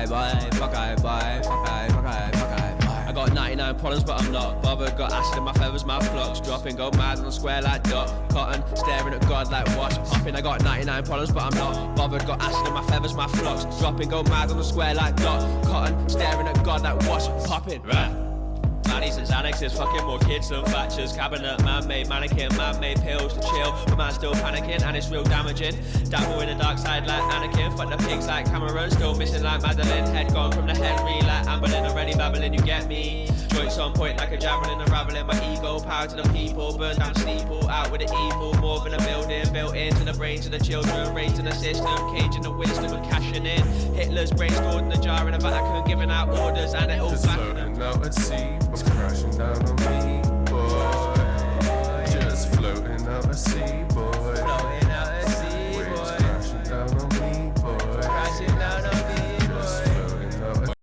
bye, fuck I bye, fuck I, fuck I, fuck I bye. I got 99 problems but I'm not bothered. Got acid in my feathers, my flux dropping, go mad on the square like Dot Cotton, staring at God like what's popping. I got 99 problems but I'm not bothered. Got acid in my feathers, my flux dropping, go mad on the square like Dot Cotton, staring at God like what's popping. Manny's and Xanaxes, fucking more kids than Thatchers. Cabinet, man-made mannequin, man-made pills to chill. The man's still panicking and it's real damaging. Dabble in the dark side like Anakin. Fuck the pigs like Cameron, still missing like Madeline. Head gone from the Henry like Amberlin. Already babbling, you get me. Joints on point like a javelin, unraveling my ego. Power to the people, burn down steeple. Out with the evil, more than a building. Built into the brains of the children. Raised in the system, caging the wisdom and cashing in. Hitler's brain stored in the jar in a Vatican, giving out orders and it all just floating out at sea, it's crashing down on me, boy. Just floating out at sea, boy. Floating out at sea, boy. Waves crashing down on me, boy. Crashing down on me, just boy. floating out at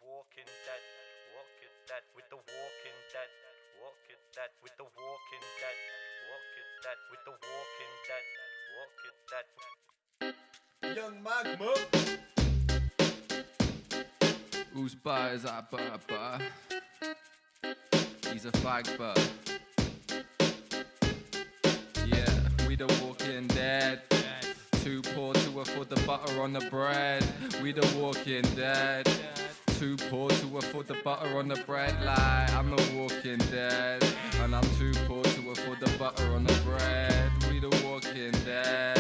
Walking Dead with the Walking Dead, Walking Dead with the Walking Dead, Walking Dead with the Walking Dead, Walking Dead. Young Magma. Whose bar is that bar? He's a fag bar. Yeah, we the Walking Dead. Too poor to afford the butter on the bread. We the Walking Dead. Too poor to afford the butter on the bread. Like I'm the Walking Dead, and I'm too poor to afford the butter on the bread. We the Walking Dead.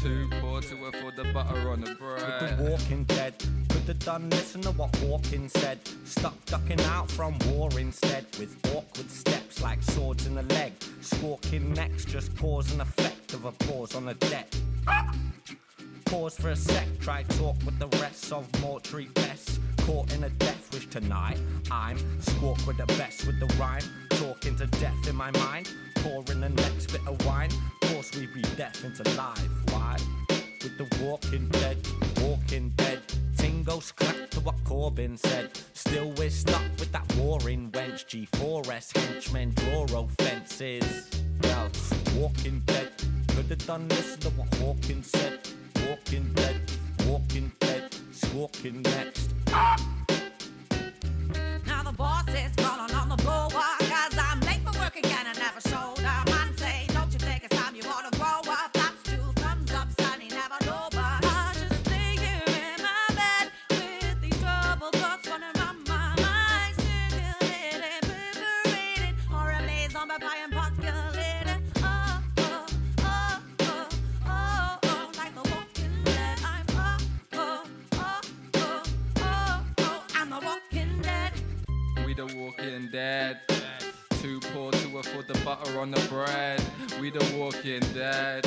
Too poor to afford the butter on the bread. With the Walking Dead, could have done listen to what Hawkins said. Stuck ducking out from war instead, with awkward steps like swords in the leg. Squawking necks, just cause and effect of applause on the deck. Pause for a sec, try talk with the rest of mortuary pests. Caught in a death wish tonight. I'm squawk with the best with the rhyme. Talking to death in my mind. Pouring the next bit of wine. Course we be death into life. Why? With the Walking Dead, Walking Dead. Tingles clap to what Corbyn said. Still we're stuck with that warring wench. G4S henchmen draw offences. Well, Walking Dead. Could have done listen to what Hawkins said. Walking Dead, Walking Dead, squawking next. Now the boss is calling on the bulwark, 'cause I'm late for work again and never showed up. Man say, don't you think it's time you ought to grow up? That's two thumbs up, son, he never know, but I just lay here in my bed with these troubled thoughts running around my mind, circulating, perforating, horribly zombifying, populating. Oh, oh, oh, oh, oh, oh, like the Walking Dead. I'm I'm the Walking Dead. We the Walking Dead. Too poor to afford the butter on the bread. We the Walking Dead.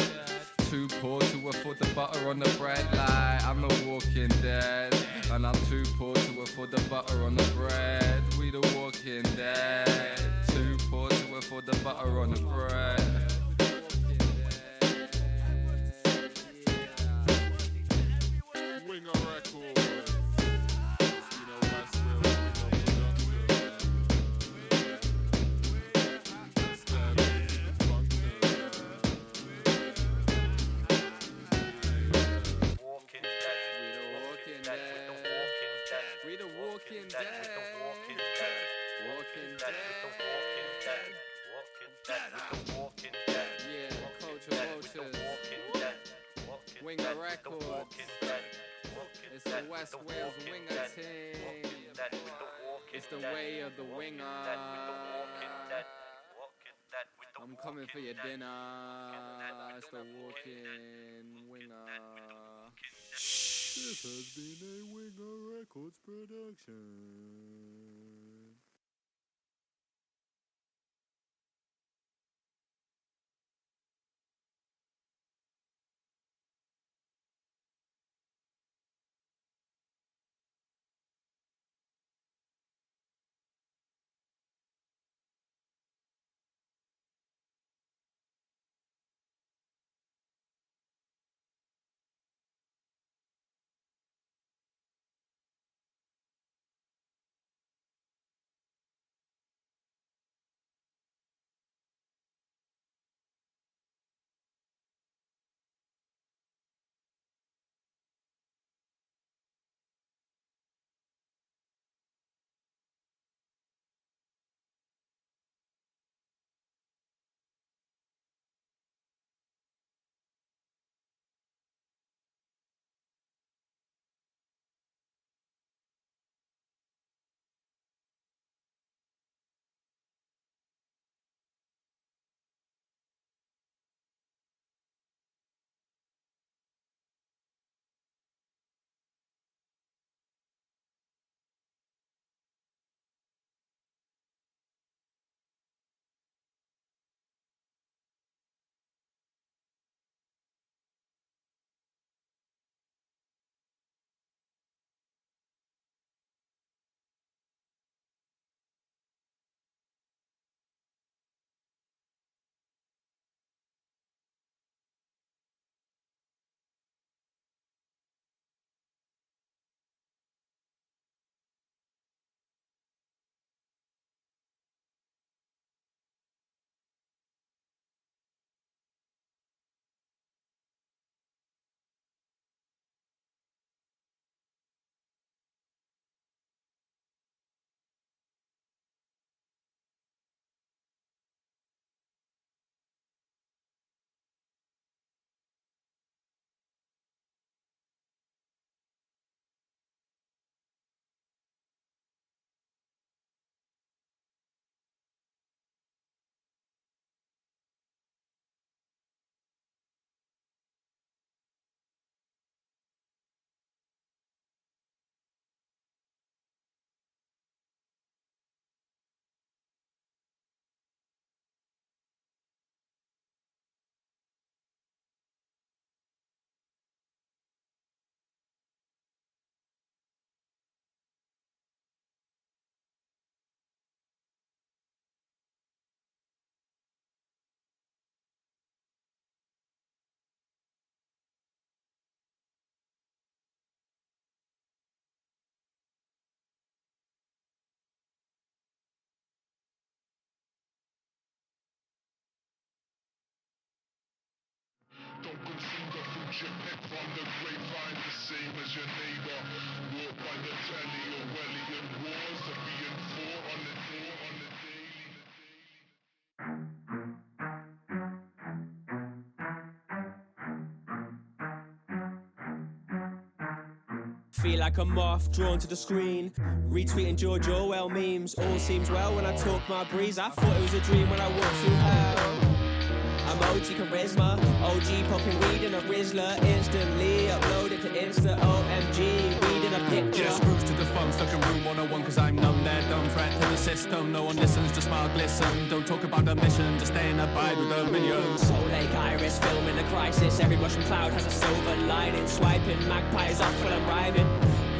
Too poor to afford the butter on the bread. Like I'm the Walking Dead, and I'm too poor to afford the butter on the bread. We the Walking Dead. Too poor to afford the butter on the bread. Winger Records. You know that's real Walking Dead, Walking Dead with the Walking Dead. We the Walking Dead with the Walking Dead. Walking Dead with the Walking Dead. Walking Dead with the Walking Dead. Yeah, Culture Dead with the Vultures. Walking Dead. Walking Winger Dead with the Records. Walking Dead. Walking It's Dead the with West the Wales Walking winger Dead. team. Walking Dead with the Walking It's the Dead. way of the Walking winger. Dead with the Walking Dead. Walking Dead with the I'm coming for your Walking Dead. dinner. It's the Walking Winger. This has been a Winger Records production. you pick from the grapevine, the same as your neighbor. Walk by the telly, Orwellian wars are being fought on the daily. Feel like a moth drawn to the screen. Retweeting George Orwell memes. All seems well when I talk my breeze. I thought it was a dream when I walked through hell. I'm OG charisma, OG popping weed in a Rizzler. Instantly uploaded to Insta, OMG, reading a picture. Yeah, screws to the phone, stuck in room 101 cause I'm numb there. Dumb threat to the system, no one listens, just smile glisten. Don't talk about the mission, just stay in a bide with the minions. Soul Lake Iris, filming the crisis. Every Russian cloud has a silver lining. Swiping magpies off while I'm rhyming.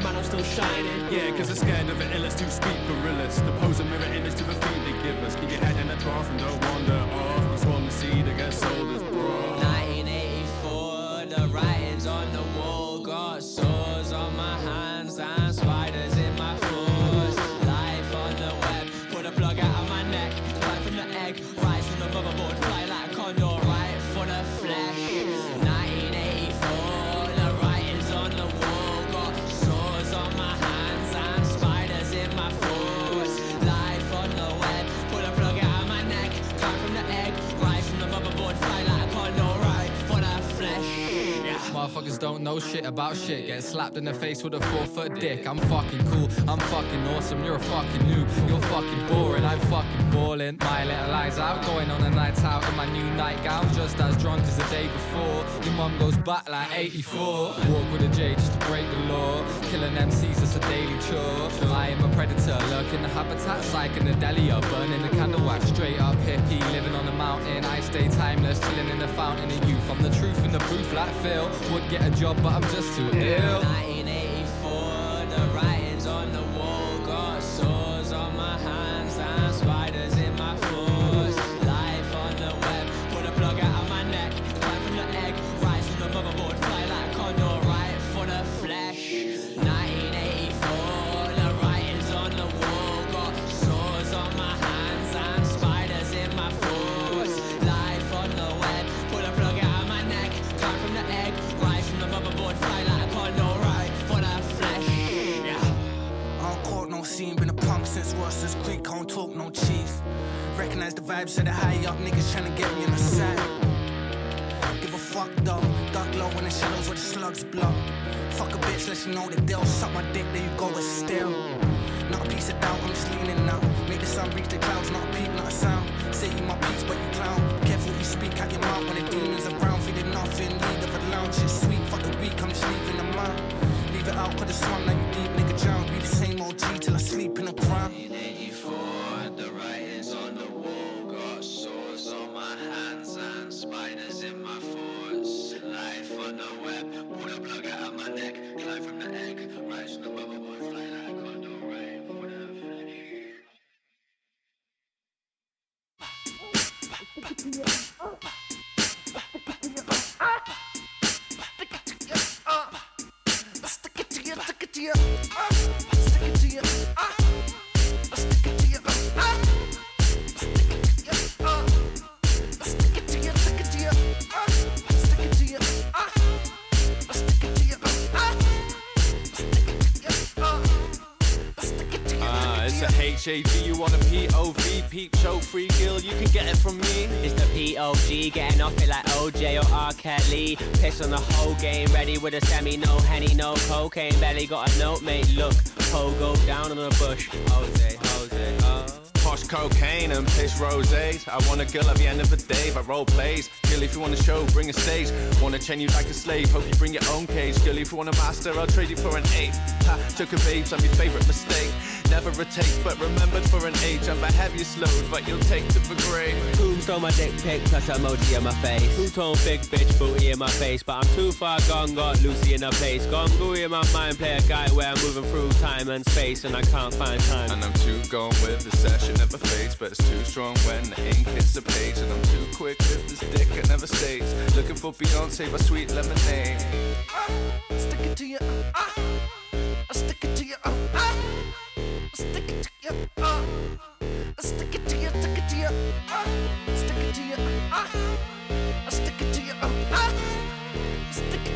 Man, I'm still shining. Yeah, cause they're scared of the illest to speak gorillas. The pose and mirror image to the feed they give us. Keep your head in the trough and don't wander off. You swarm the seed that gets sold as broad. 1984, the writings on the wall. Got sores on my hands and spiders in my foot. Life on the web, put a plug out of my neck. Right from the egg, rise from the motherboard. Fly like a condor, right for the flesh. 1984, the writings on the wall. Got sores on my hands and spiders in my foot. Life on the web, put a plug out of my neck. Climb from the egg, rise from the motherboard. Fly like a condor, right for the flesh. Yeah. Motherfuckers don't know shit about shit. Get slapped in the face with a 4-foot dick. I'm fucking cool, I'm fucking awesome. You're a fucking noob, you're fucking boring. I'm fucking balling. My little eyes out, going on a night out in my new nightgown. Just as drunk as the day before. Your mum goes back like 84. Walk with a J just to break the law. Killing MCs is a daily chore. I am a predator, lurking the habitat, psyching the dahlia, burning the candle wax. Straight up hippie, living on a mountain. I stay timeless, chilling in the fountain of youth. I'm the truth in the booth like Phil. Would get a job, but I'm just too ill. 1984, the writings on the wall. Got sores on my hands and spiders in my foot. Life on the web, put a plug out of my neck. Climb from the egg, rise from the motherboard. Fly like a condor, right for the flesh. 1984, the writings on the wall. Got sores on my hands and spiders in my foot. Life on the web, put a plug out of my neck. Climb from the egg, rise from the motherboard. Fly like a condor, right for the flesh. Yeah. I don't quote no scene, been a punk since Ross's Creek, I don't talk no cheese. Recognize the vibes of the high up niggas tryna get me in the side. Give a fuck though, dark low in the shadows where the slugs blow. Fuck a bitch, let you know that they'll suck my dick, there you go, but still. Not a piece of doubt, I'm just leaning now. Make the sun reach the clouds, not a peep, not a sound. Say you my piece, but you clown. Careful what you speak out your mouth when the demons around. Feeling nothing, need of a lounge, shit sweet. Fuck the week, I'm just leaving them out. Leave it out, cause the swam, now you deep, nigga drown. Be the same OG till I sleep in the ground. 1984, the writings on the wall. Got sores on my hands and spiders in my force. Life on the web, put a plug out of my neck. Climb from the egg, rise from the motherboard. Fly like a condor, right for the flesh. It's a HAG, you want a POV, peep show, free gill, you can get it from me. It's the POG, getting off it like OJ or R. Kelly. Piss on the whole game, ready with a semi, no henny, no cocaine. Belly got a note, mate, look, pogo down on the bush. Jose, oh. Posh cocaine and piss rosés. I want a girl at the end of the day that role plays. Girl, if you want a show, bring a stage. Wanna chain you like a slave, hope you bring your own cage. Girl, if you want a master, I'll trade you for an eighth. Ha, took a babes, I'm your favorite mistake. Never a take, but remembered for an age. I'm the heaviest load, but you'll take to the grave. Tombstone my dick pic, plus emoji on my face. Two-tone big bitch booty in my face. But I'm too far gone, got Lucy in a place. Gone gooey in my mind, play a guy where I'm moving through time and space. And I can't find time. And I'm too gone with the session, never fades. But it's too strong when the ink hits the page. And I'm too quick with this dick, it never stays. Looking for Beyonce, but sweet lemonade. Stick it to you, stick it to you, stick it to you, stick it to you, stick it to you, stick it to you, stick it to you, stick it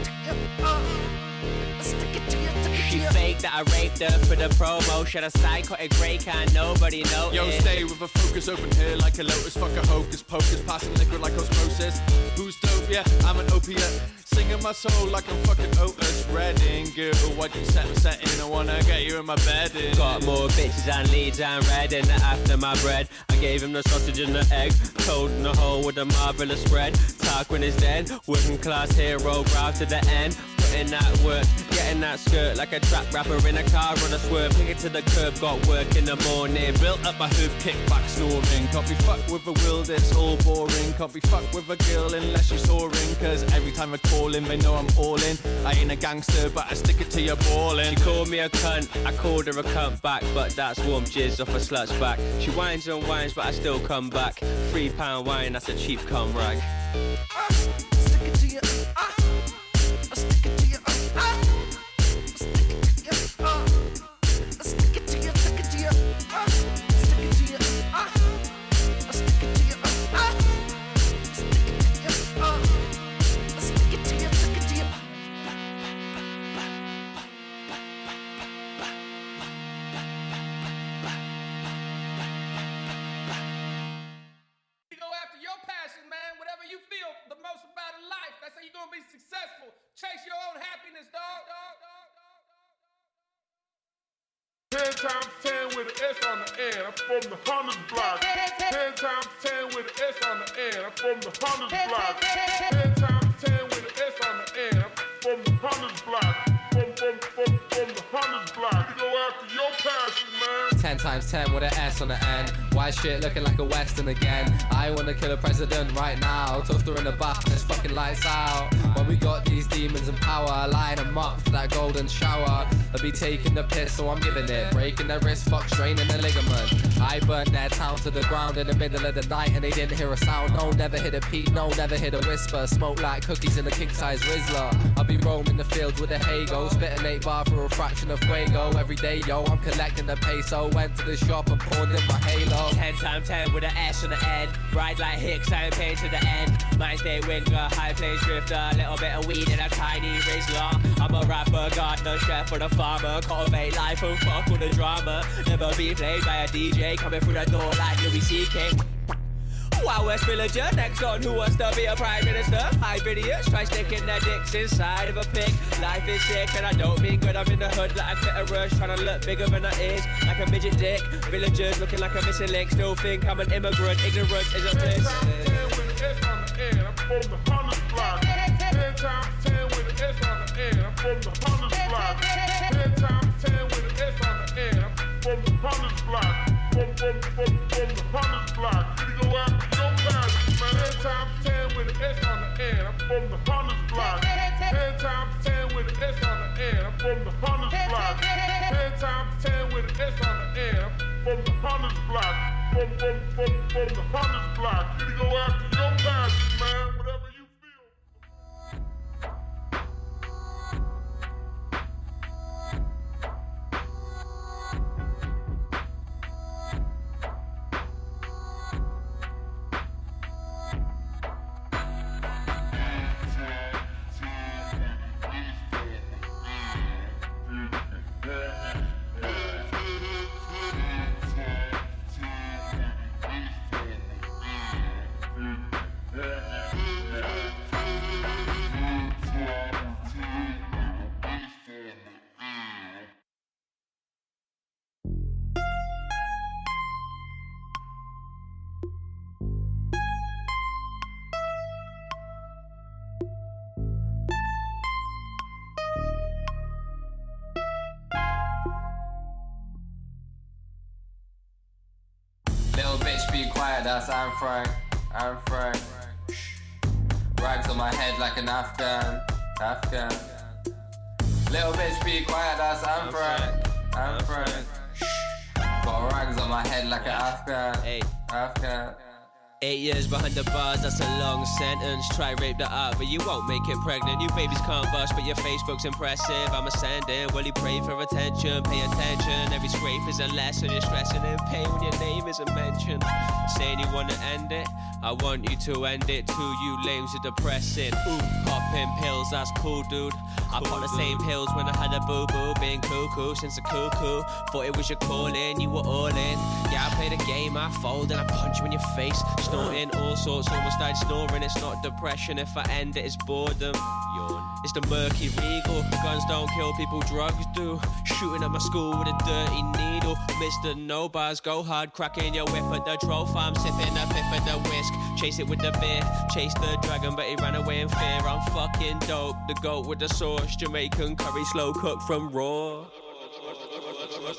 fake that I raped her for the promo. Should a psychotic break and nobody noticed. Yo, stay with a focus, open here like a lotus. Fuck a hocus pocus, passing liquid like osmosis. Who's dope? Yeah, I'm an opiate. Singing my soul like I'm fucking Otis Redding. Girl, why'd you set the setting? I wanna get you in my bed. Got more bitches and leads and red in after my bread. I gave him the sausage and the egg, told in the hole with a marvelous spread. Tarquin is dead, working class hero, proud to the end. Putting that work, getting that skirt like a trap rapper in a car on a swerve. Pick it to the curb, got work in the morning. Built up my hoop, kick back snoring. Can't be fucked with a will that's all boring. Can't be fucked with a girl unless she's soaring. Cause every time I call in, they know I'm all in. I ain't a gangster, but I stick it to your ballin'. She called me a cunt, I called her a cunt back. But that's warm jizz off a slut's back. She whines and whines, but I still come back. £3 wine, that's a cheap cum rag. Stick it to you, stick it to you, stick it to you, stick it to you, stick it to you, stick it to you, stick it to you, stick it to you, stick it to you. You go after your passion, man. Whatever you feel the most about in life, that's how you're gonna be successful. Chase your own happiness, dog. 10 times 10 with an S on the end. I'm from the Hunters block. 10 times 10 with an S on the end. I'm from the Hunters block. 10 times 10 with an S on the end. I'm from the Hunters block. From the Hunters block. You go after your passion, man. 10 times 10 with an S on the end. White shit looking like a western again. I wanna kill a president right now. Toaster in the bath and it's fucking lights out. When we got these demons in power, line them up for that golden shower. I'll be taking the piss, so I'm giving it. Breaking their wrist, fuck straining the ligament. I burnt their town to the ground in the middle of the night and they didn't hear a sound. No, never hit a peep, no, never hit a whisper. Smoke like cookies in a king-size Rizzler. I'll be roaming the fields with a Hago. Spitting 8 bar for a fraction of Fuego. Every day, yo, I'm collecting the peso. Went to the shop and pawned in my Halo. 10 times 10 with an S on the end. Ride like Hicks, I'm pain to the end. Mind state winger, high plains drifter. Little bit of weed in a tiny Rizzler. I'm a rapper, gardener, chef, or the farmer. Cultivate life and fuck with the drama. Never be played by a DJ coming through the door like Louis C.K. Wild West villager, next on who wants to be a prime minister. Five idiots try sticking their dicks inside of a pig. Life is sick and I don't mean good. I'm in the hood like a clitoris, trying to look bigger than I is. Like a midget dick, villagers looking like a missing link. Still think I'm an immigrant, ignorance is a bliss. 10 times 10 with an S on the end. I'm from the Hunters block. 10 times 10 with an S on the end. I'm from the Hunters block. 10 times 10 with an S on the end. I'm from the Hunters block. From the Hunters block. You go after your passion, man. 10 times 10 with an S on the end. I'm from the Hunters block. 10 times 10 with an S on the end. I'm from the Hunters block. 10 times 10 with an S on the end. I'm from the Hunters block. From the Hunters block. You go after your passion, man. Whatever you feel. Little bitch, be quiet, that's I'm Frank. Rags on my head like an Afghan. Little bitch, be quiet, that's I'm Frank. Got rags on my head like an Afghan. 8 years behind the bars, that's a long sentence. Try rape the art, but you won't make it pregnant. You babies can't bust, but your Facebook's impressive. I'm ascending, will you pray for attention? Pay attention, every scrape is a lesson. You're stressing in pain when your name isn't mentioned. Saying you wanna end it, I want you to end it too. You lames are depressing. Ooh, popping pills, that's cool, dude. I pop the same pills when I had a boo-boo. Been cuckoo since a cuckoo. Thought it was your calling, you were all in. Yeah, I play the game, I fold and I punch you in your face. Snorting all sorts, almost died snoring. It's not depression, if I end it, it's boredom. Yawn. It's the murky regal. Guns don't kill people, drugs do. Shooting at my school with a dirty needle. Mr. No Bars, go hard, cracking your whip at the troll farm. Sipping a fifth of the whisk, chase it with the beer. Chase the dragon, but he ran away in fear. I'm fucking dope, the goat with the sauce. Jamaican curry, slow cooked from raw.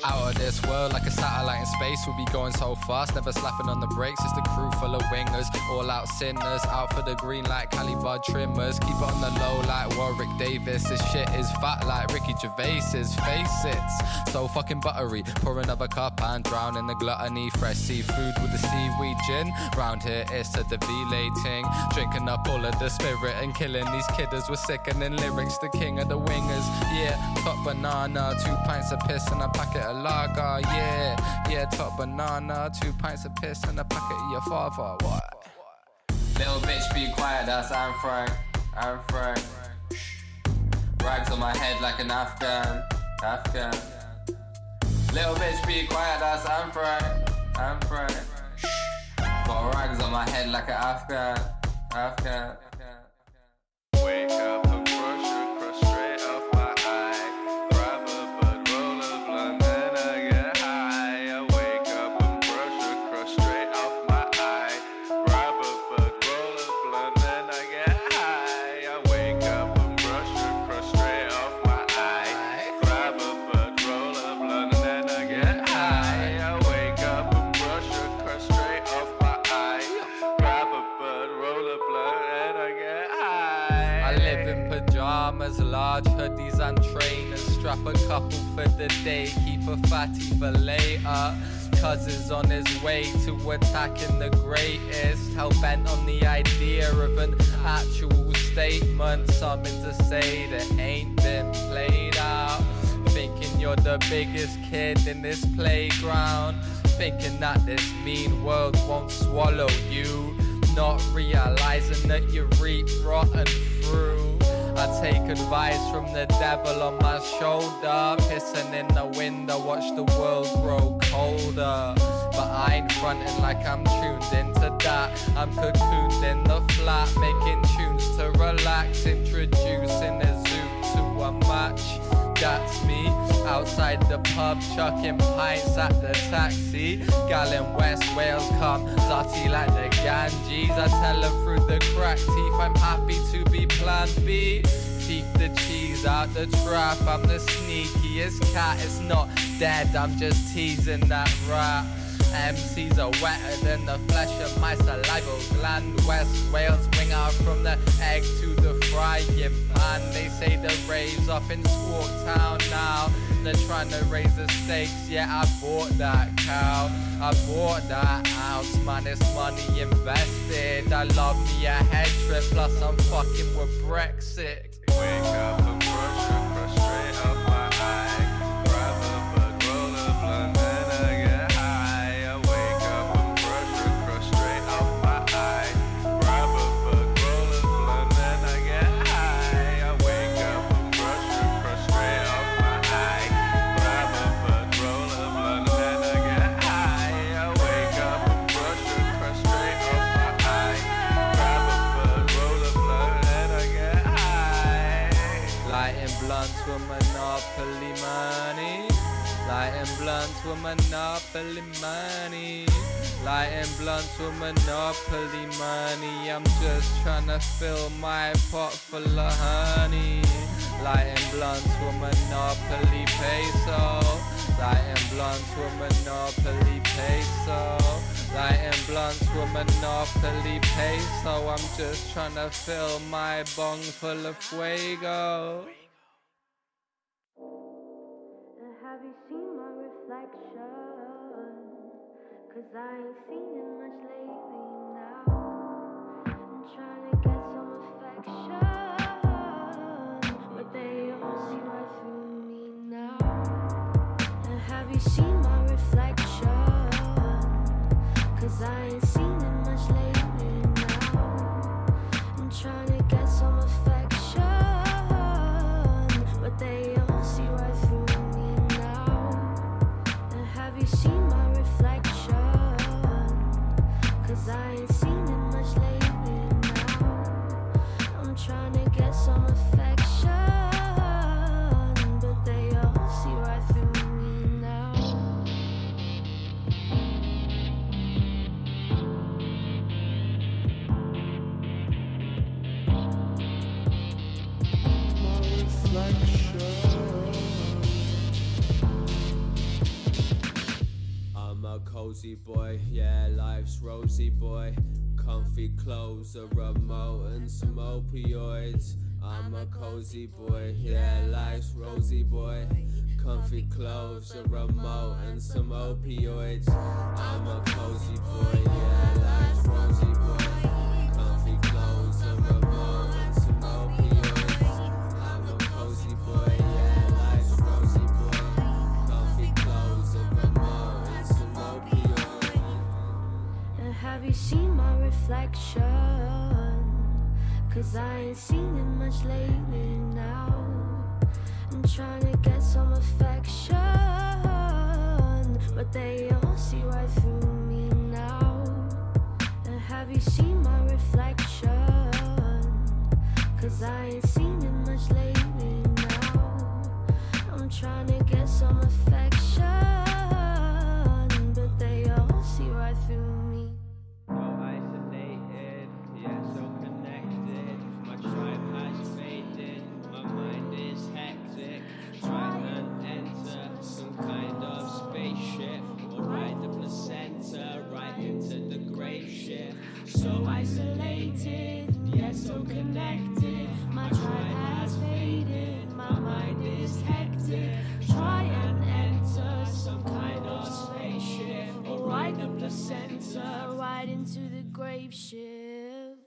Out of this world, like a satellite in space, we'll be going so fast, never slapping on the brakes. It's the crew full of wingers, all out sinners, out for the green like caliber trimmers. Keep it on the low like Warwick Davis. This shit is fat like Ricky Gervais's. Face it, so fucking buttery. Pour another cup and drown in the gluttony. Fresh seafood with the seaweed gin. Round here it's a devilating, drinking up all of the spirit and killing these kidders with sickening lyrics. The king of the wingers, yeah. Top banana, 2 pints of piss and a packet of lager, yeah, top banana, 2 pints of piss and a packet of your father, what? Little bitch be quiet, that's I'm Frank. Rags on my head like an Afghan. Little bitch be quiet, that's I'm Frank. Got rags on my head like an Afghan. Wake up and brush your crust straight off my eye. Grab a bud, roll a blunt, then I get high. I wake up and brush your crust straight off my eye. Grab a bud, roll a blunt, then I get high. I wake up and brush your crust straight off my eye. Grab a bud, roll a blunt, then I get high. I wake up and brush your crust straight off my eye. Grab a bud, roll a blunt, then I get high. I live in pajamas, large hoodies and trainers. Strap a couple for the day, keep a fatty for later. Cuz is on his way to attacking the greatest. Hell bent on the idea of an actual statement. Something to say that ain't been played out. Thinking you're the biggest kid in this playground. Thinking that this mean world won't swallow you. Not realizing that you reap rotten fruit. I take advice from the devil on my shoulder. Pissing in the window, watch the world grow colder. But I ain't fronting like I'm tuned into that. I'm cocooned in the flat, making tunes to relax. Introducing a zoo to a match. That's me, outside the pub, chucking pints at the taxi. Gal in West Wales come dirty like the Ganges. I tell them through the cracked teeth, I'm happy to be plan B. Teeth the cheese out the trap, I'm the sneakiest cat. It's not dead, I'm just teasing that rat. MCs are wetter than the flesh of my salival gland. West Wales wing out from the egg to the frying pan. They say the raves up in Squawk Town now. They're trying to raise the stakes, yeah, I bought that cow. I bought that ounce, man, it's money invested. I love me a head trip, plus I'm fucking with Brexit. Wake up and brush your crust straight off my eye. Grab a bud, roll a blunt, then I get high. I wake up and brush your crust straight off my eye. Grab a bud, roll a blunt, then I get high. I wake up and brush your crust straight off my eye. Grab a bud, roll a blunt, then I get high. I wake up and brush your crust straight off my eye. Grab a bud, roll a blunt, then I get high. Lighting blunts with monopoly money. Lighting blunts with monopoly money. Lighting blunts with monopoly money. I'm just tryna fill my pot full of honey. Lighting blunts with monopoly peso. Lighting blunts with monopoly peso. Lighting blunts with monopoly peso. I'm just tryna fill my bong full of fuego. Have you seen my reflection? 'Cause I ain't seen it much lately now. seen my reflection? 'Cause I ain't seen it much lately now. I'm trying to get some affection, but they all see right through me now. And have you seen my reflection? 'Cause I ain't seen it much lately now. I'm trying to get some affection, but they all see right through me now. I'm a cozy boy, yeah, life's rosy boy. Comfy clothes, a remote and some opioids. I'm a cozy boy, yeah, life's rosy boy. Comfy clothes, a remote and some opioids. I'm a cozy boy, yeah, life's rosy boy. Comfy clothes, a remote and some opioids. I'm a cozy boy, yeah, life's rosy boy. Comfy clothes, a remote and some opioids. And have you seen my reflection? 'Cause I ain't seen it much lately now. I'm trying to get some affection, but they all see right through me now. And have you seen my reflection? 'Cause I ain't seen it much lately now. I'm trying to get some affection, but they all see right through me. So isolated, yeah, so connected. My tribe has faded, my mind is hectic. Try and enter some kind of spaceship, or ride the placenta right into the grave ship. So isolated, yeah, so connected. My tribe has faded, my mind is hectic. Try and enter some kind of spaceship, or ride the placenta Right into the grave ship.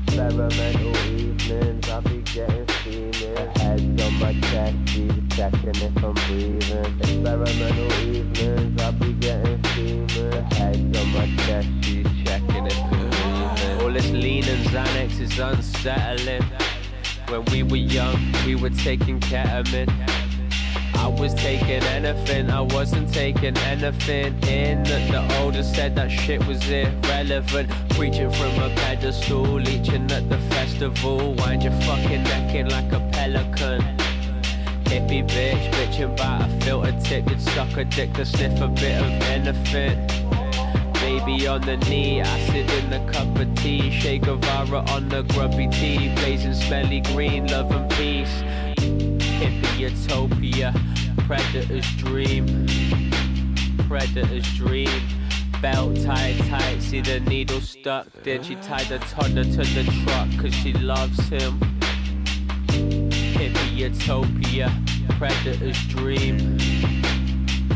Experimental evenings, I'll be getting steaming. Heads on my chest, she's checking if I'm breathing. Experimental evenings, I'll be getting steaming. Heads on my chest, she's checking if I'm breathing. All this lean and Xanax is unsettling. When we were young, we were taking ketamine. I was taking anything, I wasn't taking anything in. The older said that shit was irrelevant. Preaching from a pedestal, leeching at the festival. Wind your fucking neck in like a pelican. Hippie bitch, bitching about a filter tip. You'd suck a dick to sniff a bit of anything. Baby on the knee, acid in the cup of tea. Che Guevara on the grubby tea. Blazing smelly green, love and peace. Hippie utopia, predator's dream. Predator's dream. Belt tied tight, see the needle stuck. Then she tied the toddler to the truck, 'cause she loves him. Hippie utopia, predator's dream.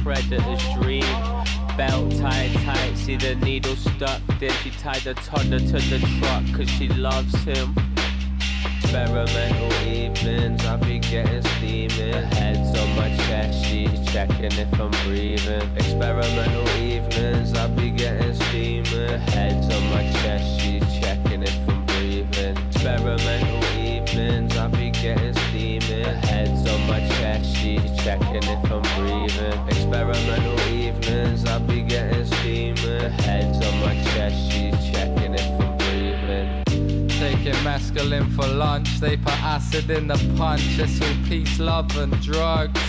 Predator's dream. Belt tied tight, see the needle stuck. Then she tied the toddler to the truck, 'cause she loves him. Experimental evenings, I'll be getting steaming. Her head's on my chest, she's checking if I'm breathing. Experimental evenings, I'll be getting steaming. Her head's on my chest, she's checking if I'm breathing. Experimental evenings, I'll be getting steaming. Her head's on my chest, she's checking if I'm breathing. Experimental evenings, I'll be getting steaming. Her head's on my chest, she's checking if I'm breathing. Taking mescaline for lunch, they put acid in the punch. It's all peace, love and drugs.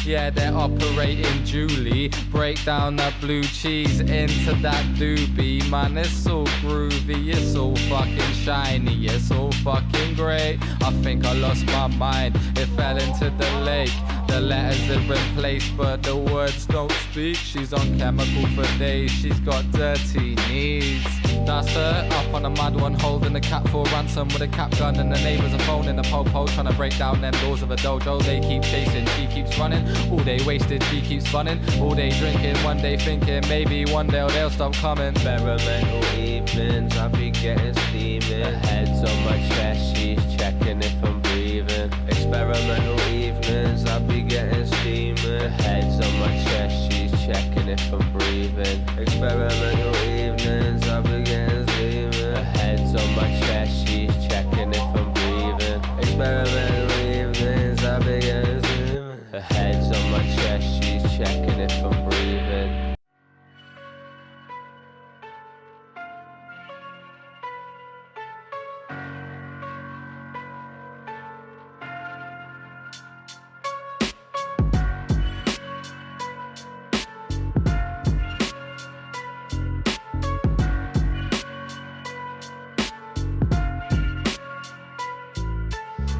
Yeah, they're operating Julie. Break down that blue cheese into that doobie. Man, it's all groovy, it's all fucking shiny, it's all fucking great. I think I lost my mind, it fell into the lake. The letters are in place, but the words don't speak. She's on chemical for days, she's got dirty knees. Nah, sir, up on a mad one, holding the cat for ransom with a cap gun, and the neighbours are phoning the po-po, trying to break down them doors of a dojo. They keep chasing, she keeps running, all day wasted, she keeps funning, all day drinking, one day thinking, maybe one day they'll stop coming. Experimental evenings, I be getting steaming. Her head's on my chest, she's checking if I'm breathing. Experimental evenings, I be getting steaming. Her head's on my chest, she's checking if I'm breathing. Experimental evenings, I be getting steaming. Her head's on my chest, she's checking if I'm breathing. Experimental evenings, I be getting steaming. Her head's on my chest, she's checking if I'm breathing.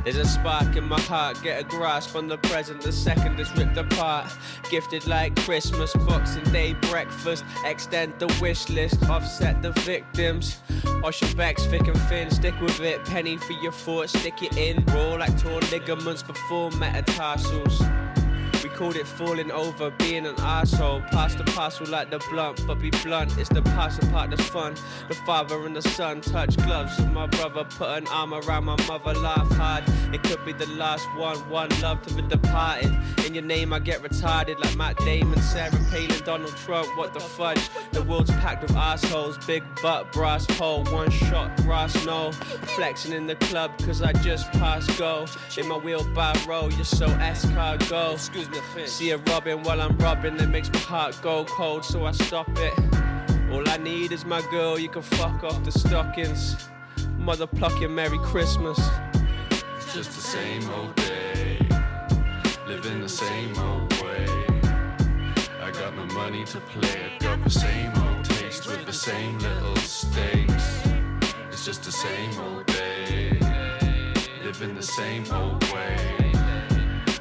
There's a spark in my heart, get a grasp on the present, the second is ripped apart. Gifted like Christmas, Boxing Day breakfast, extend the wish list, offset the victims. Wash your backs thick and thin, stick with it, penny for your foot, stick it in. Roll like torn ligaments before metatarsals. We called it falling over, being an arsehole. Pass the parcel like the blunt, but be blunt, it's the passing part that's fun. The father and the son touch gloves with my brother, put an arm around my mother, laugh hard. It could be the last one, one love to the departed. In your name I get retarded like Matt Damon, Sarah Palin, Donald Trump, what the fudge. The world's packed with assholes, big butt, brass pole, one shot, grass no. Flexing in the club cause I just passed go. In my wheelbarrow, you're so escargot. Excuse me. See her robbing while I'm robbing, it makes my heart go cold, so I stop it. All I need is my girl, you can fuck off the stockings. Mother plucking Merry Christmas. It's just the same old day, living the same old way. I got no money to play, I got the same old taste with the same little stakes. It's just the same old day, living the same old way.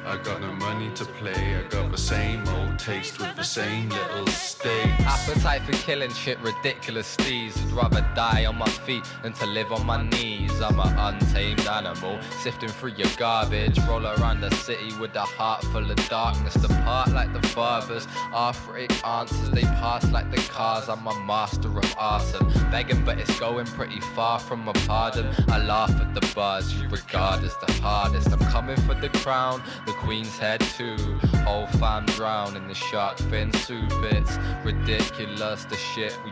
I got no money to play, I got the same old taste with the same little stakes. Appetite for killing shit, ridiculous steez. I'd rather die on my feet than to live on my knees. I'm an untamed animal, sifting through your garbage. Roll around the city with a heart full of darkness. Depart like the fathers, arthritic answers. They pass like the cars, I'm a master of arson. Begging but it's going pretty far from a pardon. I laugh at the bars you regard as the hardest. I'm coming for the crown, the Queen's head too. Whole fam drown in the shark fin soup. It's ridiculous the shit we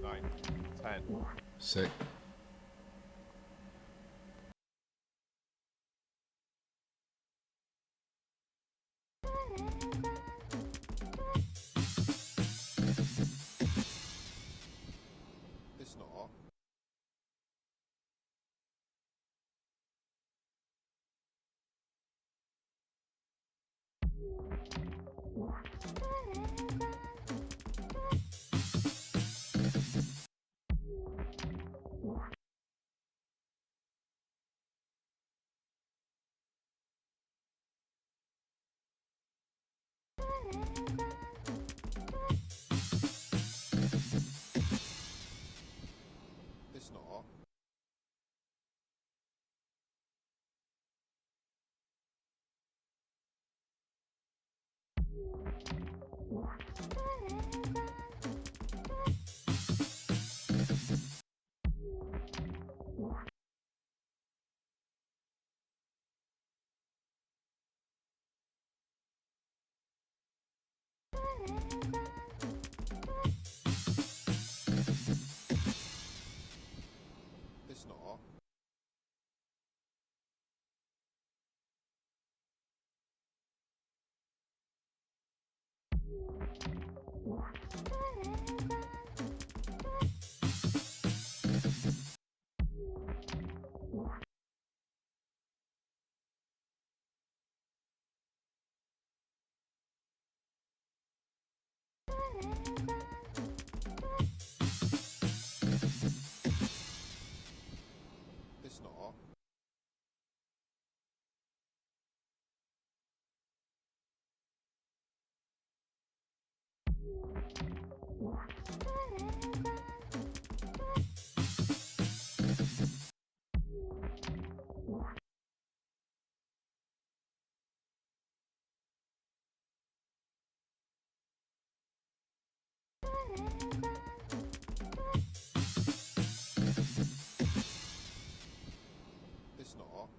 9, 10. Sick. It's not. It's not. It's not. It's not. It's not.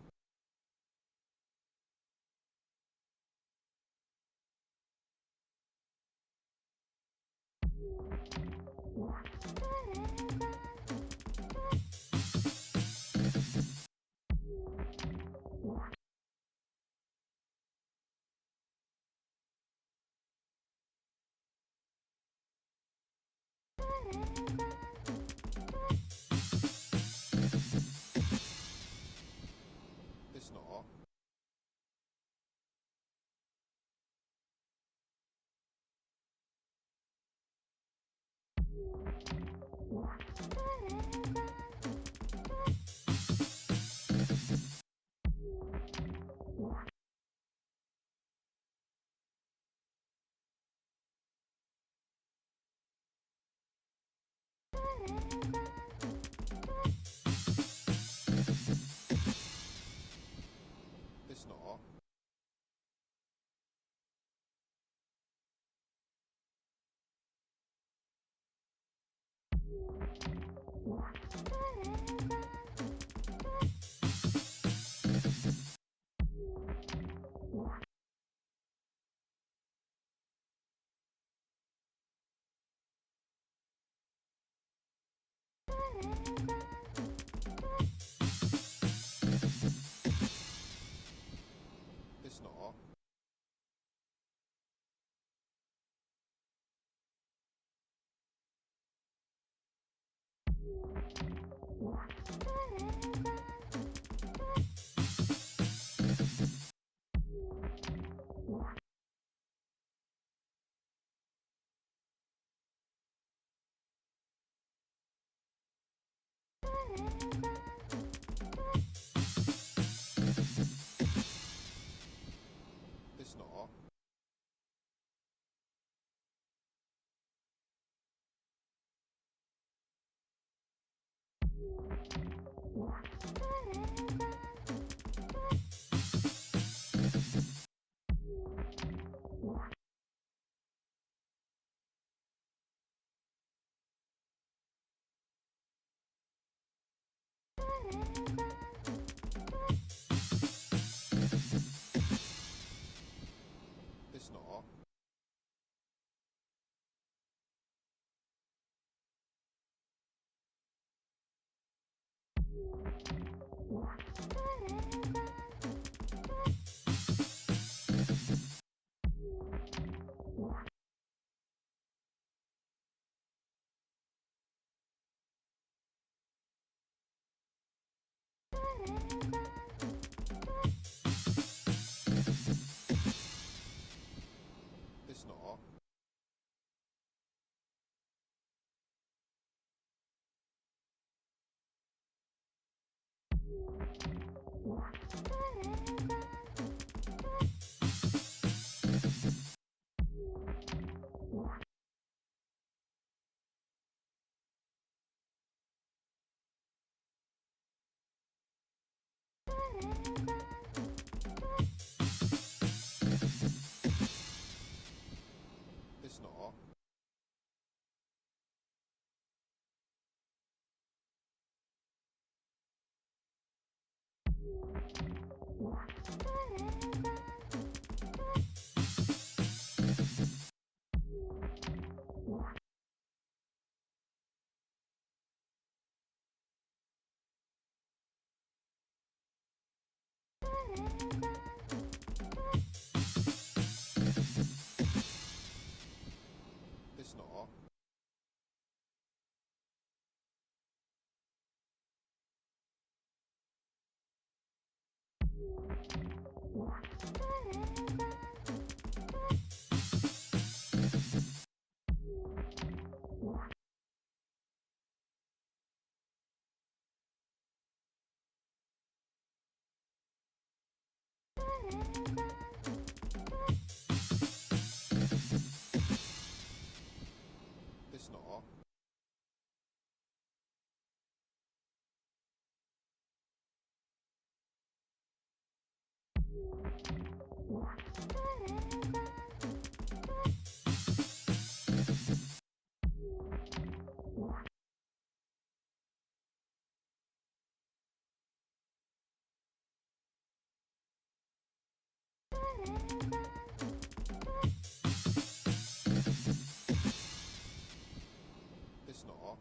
It's not. It's not. It's not. It's not. It's not. It's not. It's not. It's not. It's not.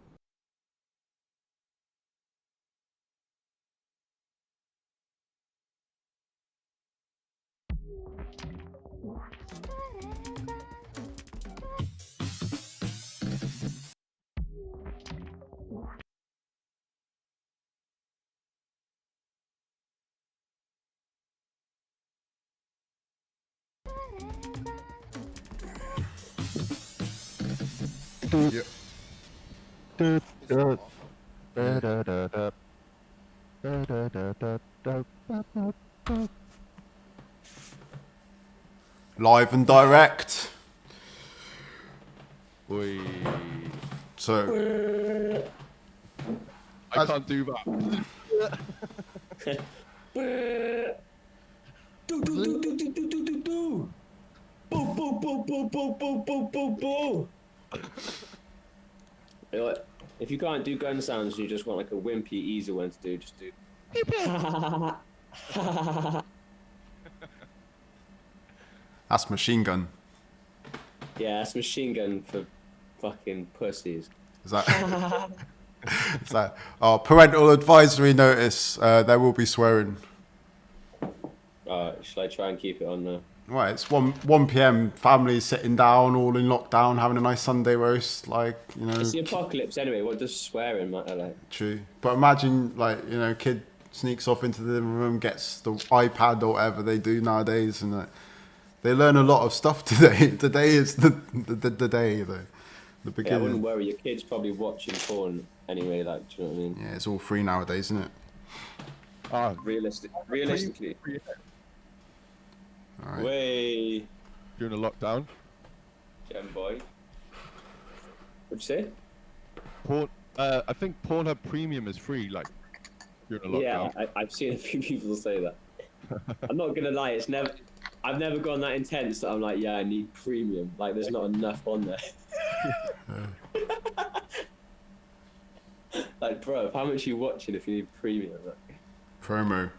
Yep. It's not. Live and direct. Oi. So I can't do that. Do do do do do do do do do. Boo boo boo boo boo boo boo boo boo. You know what? If you can't do gun sounds, you just want like a wimpy, easy one to do. Just do. That's machine gun. Yeah, that's machine gun for fucking pussies. Is that? Is that? Oh, parental advisory notice. There will be swearing. Shall I try and keep it on there? Right, it's 1 p.m. Families sitting down, all in lockdown, having a nice Sunday roast. Like, you know. It's the apocalypse anyway. What does swearing matter? Like. True, but imagine, like, you know, kid sneaks off into the living room, gets the iPad or whatever they do nowadays, and they learn a lot of stuff today. Today is the day, though. The beginning. Yeah, I wouldn't worry. Your kid's probably watching porn anyway. Like, do you know what I mean? Yeah, it's all free nowadays, isn't it? Realistically. All right. Way. During a lockdown. Gem boy. What'd you say? I think Pornhub Premium is free, like, during a lockdown. Yeah, I've seen a few people say that. I'm not gonna lie, I've never gone that intense that I'm like, yeah, I need premium. Like, there's not enough on there. Like, bro, how much are you watching if you need premium? Like? Promo.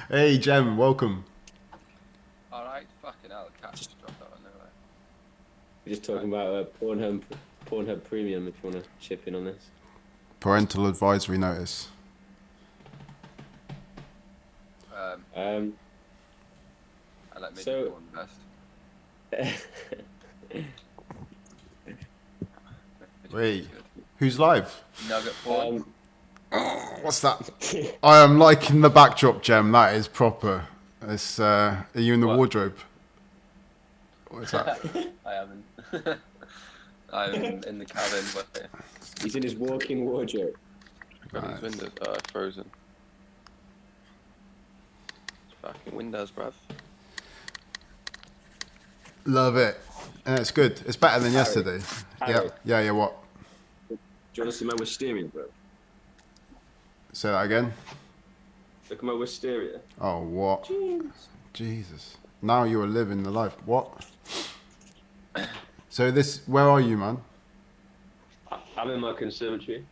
Hey, Jem, welcome. Alright, fucking hell, the cat just dropped out of nowhere. We're just talking about Pornhub Premium if you want to chip in on this. Parental advisory notice. I let me do one best. Wait, who's live? Nugget porn. Oh, what's that? I am liking the backdrop, Gem. That is proper. It's, are you in the wardrobe? What is that? I am in. I'm in the cabin. But He's in his walk-in wardrobe. These windows are frozen. It's fucking windows, bruv. Love it. And it's good. It's better than yesterday. Harry. Yeah, what? Do you want to see my wisteria, bro? Say that again. Look at my wisteria. Oh, what? Jeez. Jesus. Now you are living the life. What? So where are you, man? I'm in my conservatory.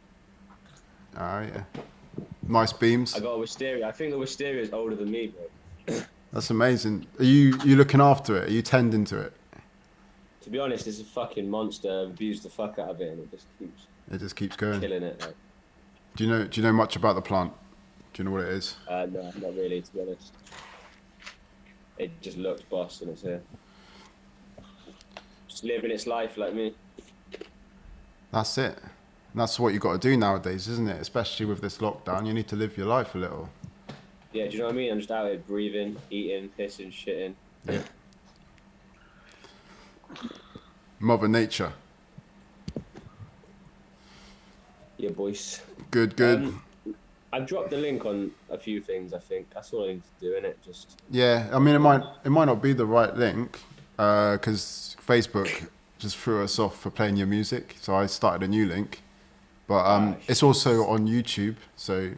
Alright, yeah. Nice beams. I got a wisteria. I think the wisteria is older than me, bro. That's amazing. Are you looking after it? Are you tending to it? To be honest, it's a fucking monster. I've abused the fuck out of it, and it just keeps going. killing it. Like. Do you know much about the plant? Do you know what it is? No, not really. To be honest, it just looks boss, and it's here. Just living its life like me. That's it. And that's what you got to do nowadays, isn't it? Especially with this lockdown, you need to live your life a little. Yeah, do you know what I mean? I'm just out here breathing, eating, pissing, shitting. Yeah. Mother Nature. Yeah, boys. Good. I've dropped the link on a few things. I think that's all I need to do, innit? Just. Yeah, I mean, it might not be the right link, because Facebook just threw us off for playing your music. So I started a new link, but it's also on YouTube. So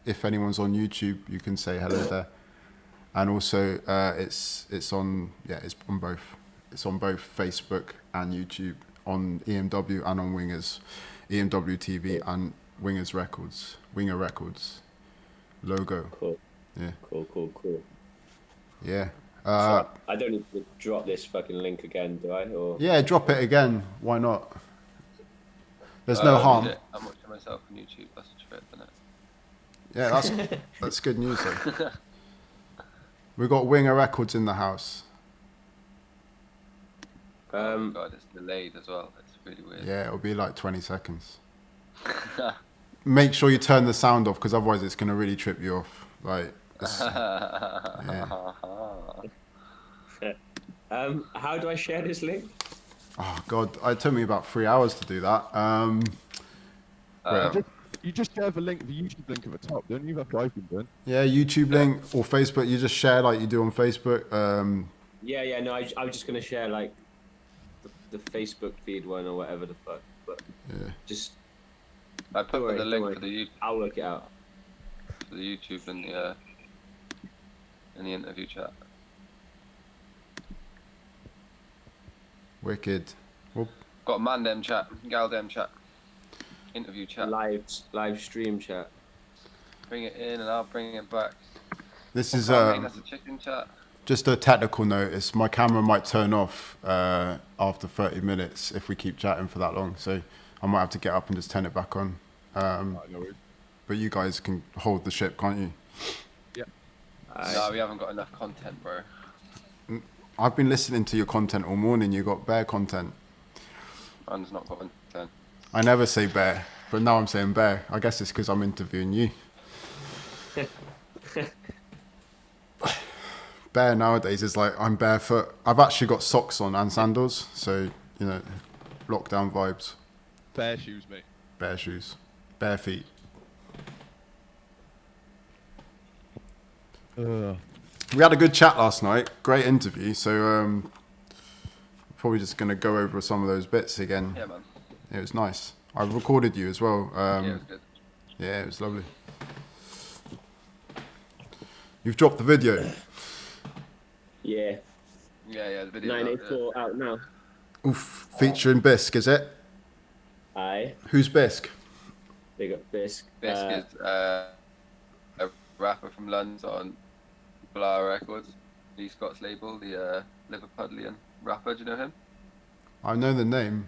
if anyone's on YouTube, you can say hello there. And also, it's on both. It's on both Facebook and YouTube, on EMW and on Wingers, EMW TV and Wingers Records, Winger Records logo. Cool. Yeah. Cool. Yeah. So I don't need to drop this fucking link again, do I? Or yeah, drop it again. Why not? There's no harm. I'm watching myself on YouTube. That's a trip, isn't it? Yeah, that's good news though. We've got Winger Records in the house. Oh God, it's delayed as well. It's really weird. Yeah, it'll be like 20 seconds. Make sure you turn the sound off, because otherwise it's gonna really trip you off. Like, yeah. How do I share this link? Oh God, it took me about 3 hours to do that. You just share the YouTube link at the top, don't you? That's what I've been doing. Yeah, YouTube link or Facebook. You just share like you do on Facebook. Yeah. No, I was just gonna share like the Facebook feed one or whatever the fuck. But yeah, just. I put the link for the YouTube. I'll work it out. For the YouTube in the interview chat. Wicked. Well, got a man dem chat, gal dem chat, interview chat, live stream chat. Bring it in and I'll bring it back. This is that's a chicken chat. Just a technical notice. My camera might turn off after 30 minutes if we keep chatting for that long. So I might have to get up and just turn it back on. But you guys can hold the ship, can't you? Yeah. No, we haven't got enough content, bro. I've been listening to your content all morning. You got bear content. Mine's not got content. I never say bear, but now I'm saying bear. I guess it's because I'm interviewing you. Bear nowadays is like I'm barefoot. I've actually got socks on and sandals, so you know, lockdown vibes. Bare shoes, mate. Bare shoes, bare feet. We had a good chat last night. Great interview. So probably just gonna go over some of those bits again. Yeah, man. It was nice. I recorded you as well. Yeah, it was good. Yeah, it was lovely. You've dropped the video. Yeah. Yeah, the video. 984 out now. Oof, featuring Bisk, is it? Aye. Who's Bisk? Big up Bisk. Bisk is a rapper from London on Blah Records, Lee Scott's label, the Liverpudlian rapper. Do you know him? I know the name.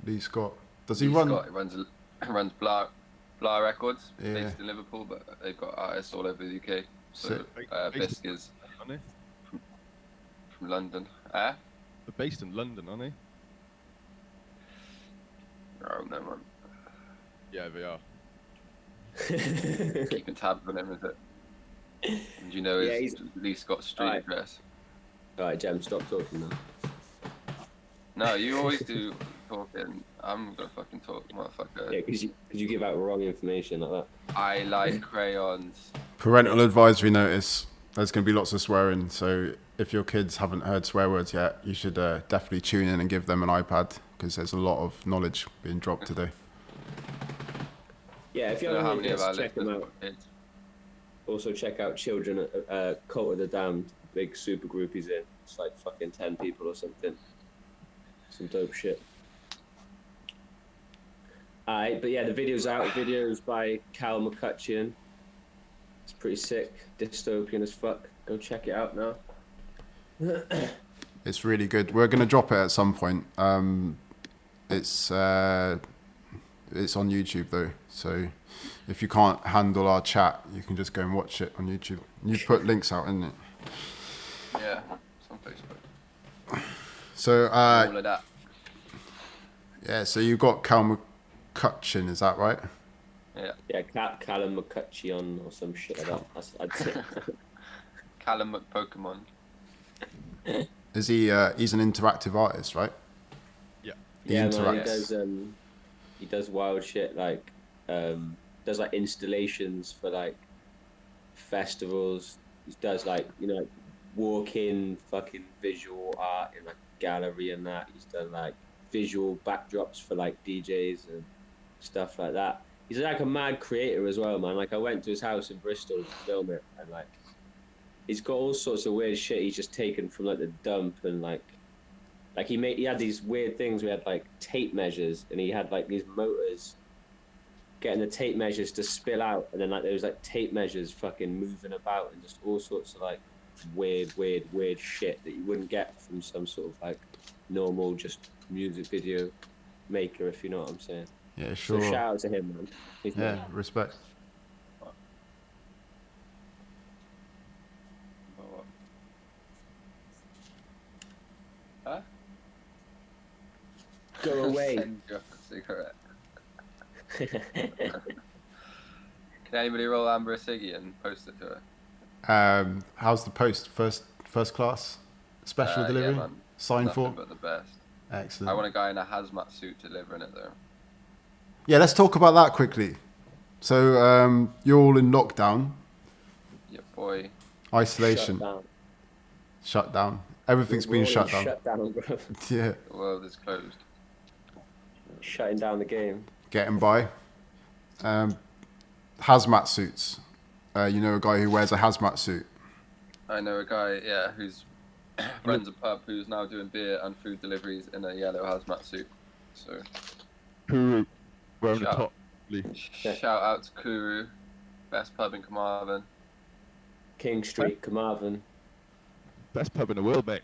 Lee Scott. Does he Lee run? Scott, he runs Blah Records, Yeah. based in Liverpool, but they've got artists all over the UK. So Bisk is from London. They're based in London, aren't they? Oh no, man. Yeah, they are. Keeping tabs on him, is it? And you know, he's at least got street address. Alright, Jem, stop talking now. No, you always do talking. I'm gonna fucking talk, motherfucker. Yeah, because you give out wrong information like that. I like crayons. Parental advisory notice. There's going to be lots of swearing, so if your kids haven't heard swear words yet, you should definitely tune in and give them an iPad, because there's a lot of knowledge being dropped today. Yeah, if you haven't heard this, check them out. Also check out Children at Cult of the Damned. Big super group he's in. It's like fucking 10 people or something. Some dope shit. Alright, but yeah, the video's out. The video's by Cal McCutcheon. It's pretty sick. Dystopian as fuck. Go check it out now. It's really good. We're going to drop it at some point. It's on YouTube though, so if you can't handle our chat, you can just go and watch it on YouTube. You put links out, isn't it? Yeah, it's on Facebook. So all of that. Yeah, so you've got Cal McCutcheon, is that right? Yeah, Callum McCutcheon or some shit like that. I'd say. Callum McPokemon. Is he? He's an interactive artist, right? Yeah. Man, he does wild shit like does like installations for like festivals. He does like like walk-in fucking visual art in like a gallery and that. He's done like visual backdrops for like DJs and stuff like that. He's like a mad creator as well, man. Like I went to his house in Bristol to film it, and like he's got all sorts of weird shit he's just taken from like the dump, and like he had these weird things. We had like tape measures, and he had like these motors getting the tape measures to spill out, and then like there was like tape measures fucking moving about, and just all sorts of like weird shit that you wouldn't get from some sort of like normal just music video maker, if you know what I'm saying. Yeah, sure. So shout out to him, man. Yeah, respect. Huh? Go away. Send you a cigarette. Can anybody roll Amber a ciggy and post it to her? How's the post? First class? Special delivery? Yeah, man. Sign Nothing for? but the best. Excellent. I want a guy in a hazmat suit delivering it though. Yeah, let's talk about that quickly. So you're all in lockdown. Yeah, boy. Isolation. Shut down. Everything's been shut down. Shut down, bro. Yeah. The world is closed. Shutting down the game. Getting by. Hazmat suits. You know a guy who wears a hazmat suit. I know a guy, yeah, who's runs a pub who's now doing beer and food deliveries in a yellow hazmat suit. So. Kuru. Wearing Shout- the top. Shout out to Kuru, best pub in Carmarthen. King Street, Carmarthen. Best pub in the world, mate.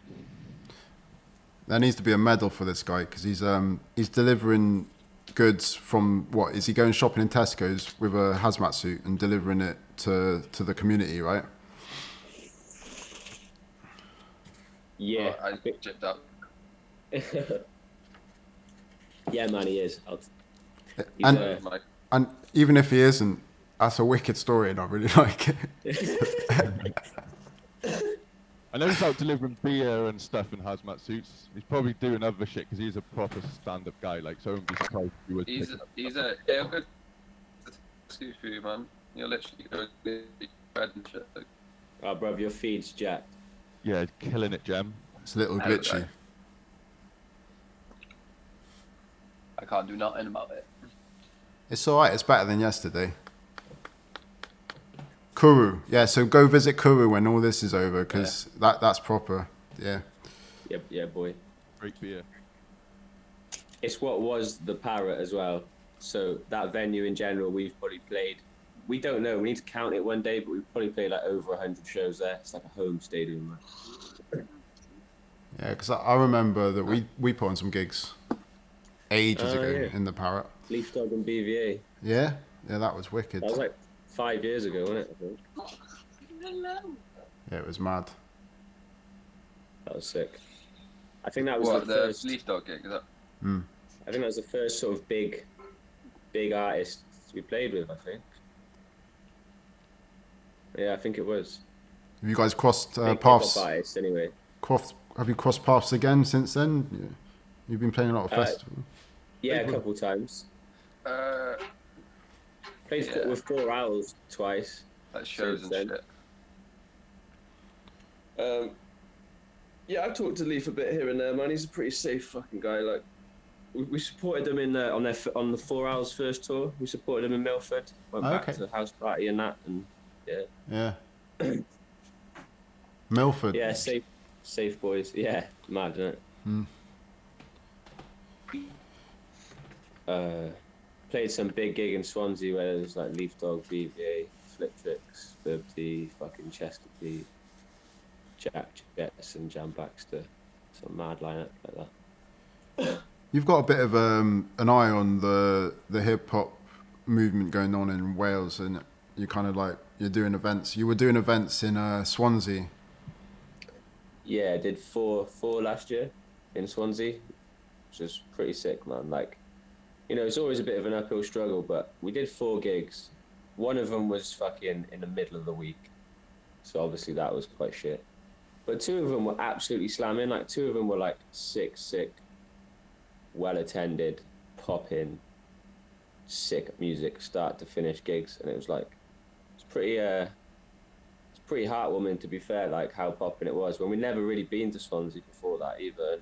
There needs to be a medal for this guy because he's delivering goods from what is he going shopping in Tesco's with a hazmat suit and delivering it to the community, right? Yeah. Oh, I chipped up. Yeah, man, he is. And even if he isn't, that's a wicked story and I really like it. I know he's out delivering beer and stuff in hazmat suits. He's probably doing other shit because he's a proper stand-up guy. Like, so I wouldn't be surprised if he would. He's a good excuse for you, man. You'll literally go bread and shit. Oh, bruv, your feed's jacked. Yeah, killing it, Jem. It's a little glitchy. I can't do nothing about it. It's alright, it's better than yesterday. Kuru. Yeah, so go visit Kuru when all this is over, because that's proper. Yeah. Yeah, boy. Great beer. It's what was the Parrot as well. So that venue in general, we've probably played. We don't know. We need to count it one day, but we've probably played like over 100 shows there. It's like a home stadium. Yeah, because I remember that we put on some gigs ages ago in the Parrot. Leaf Dog and BVA. Yeah, that was wicked. That was like 5 years ago, wasn't it? I think. Yeah, it was mad. That was sick. I think that was the first Leaf Dog gig. Is that? I think that was the first sort of big artist we played with. I think. Yeah, I think it was. Have you guys crossed Big paths? hip-hop artist, anyway. Have you crossed paths again since then? You've been playing a lot of festivals. Yeah, a couple times. Played with 4 Owls twice. That shows and shit. Yeah, I've talked to Leaf a bit here and there, man. He's a pretty safe fucking guy. Like, we supported them in on the 4 Hours first tour. We supported them in Milford. Went back to the house party and that, and yeah. Yeah. Milford. Yeah, safe boys. Yeah, mad, isn't it? Played some big gig in Swansea where there was like Leaf Dog, BVA, Flip Tricks, Verb T, fucking Chester P, Jack Jetson, Jam Baxter, some mad lineup like that. You've got a bit of an eye on the hip hop movement going on in Wales, and you're kind of like you're doing events. You were doing events in Swansea. Yeah, I did four last year in Swansea, which was pretty sick, man. Like, you know, it's always a bit of an uphill struggle, but we did 4 gigs. One of them was fucking in the middle of the week, so obviously that was quite shit. But 2 of them were absolutely slamming. Like, 2 of them were like sick, well attended, pop-in, sick music, start to finish gigs, and it was like it's pretty heartwarming, to be fair, like how popping it was when we'd never really been to Swansea before that either.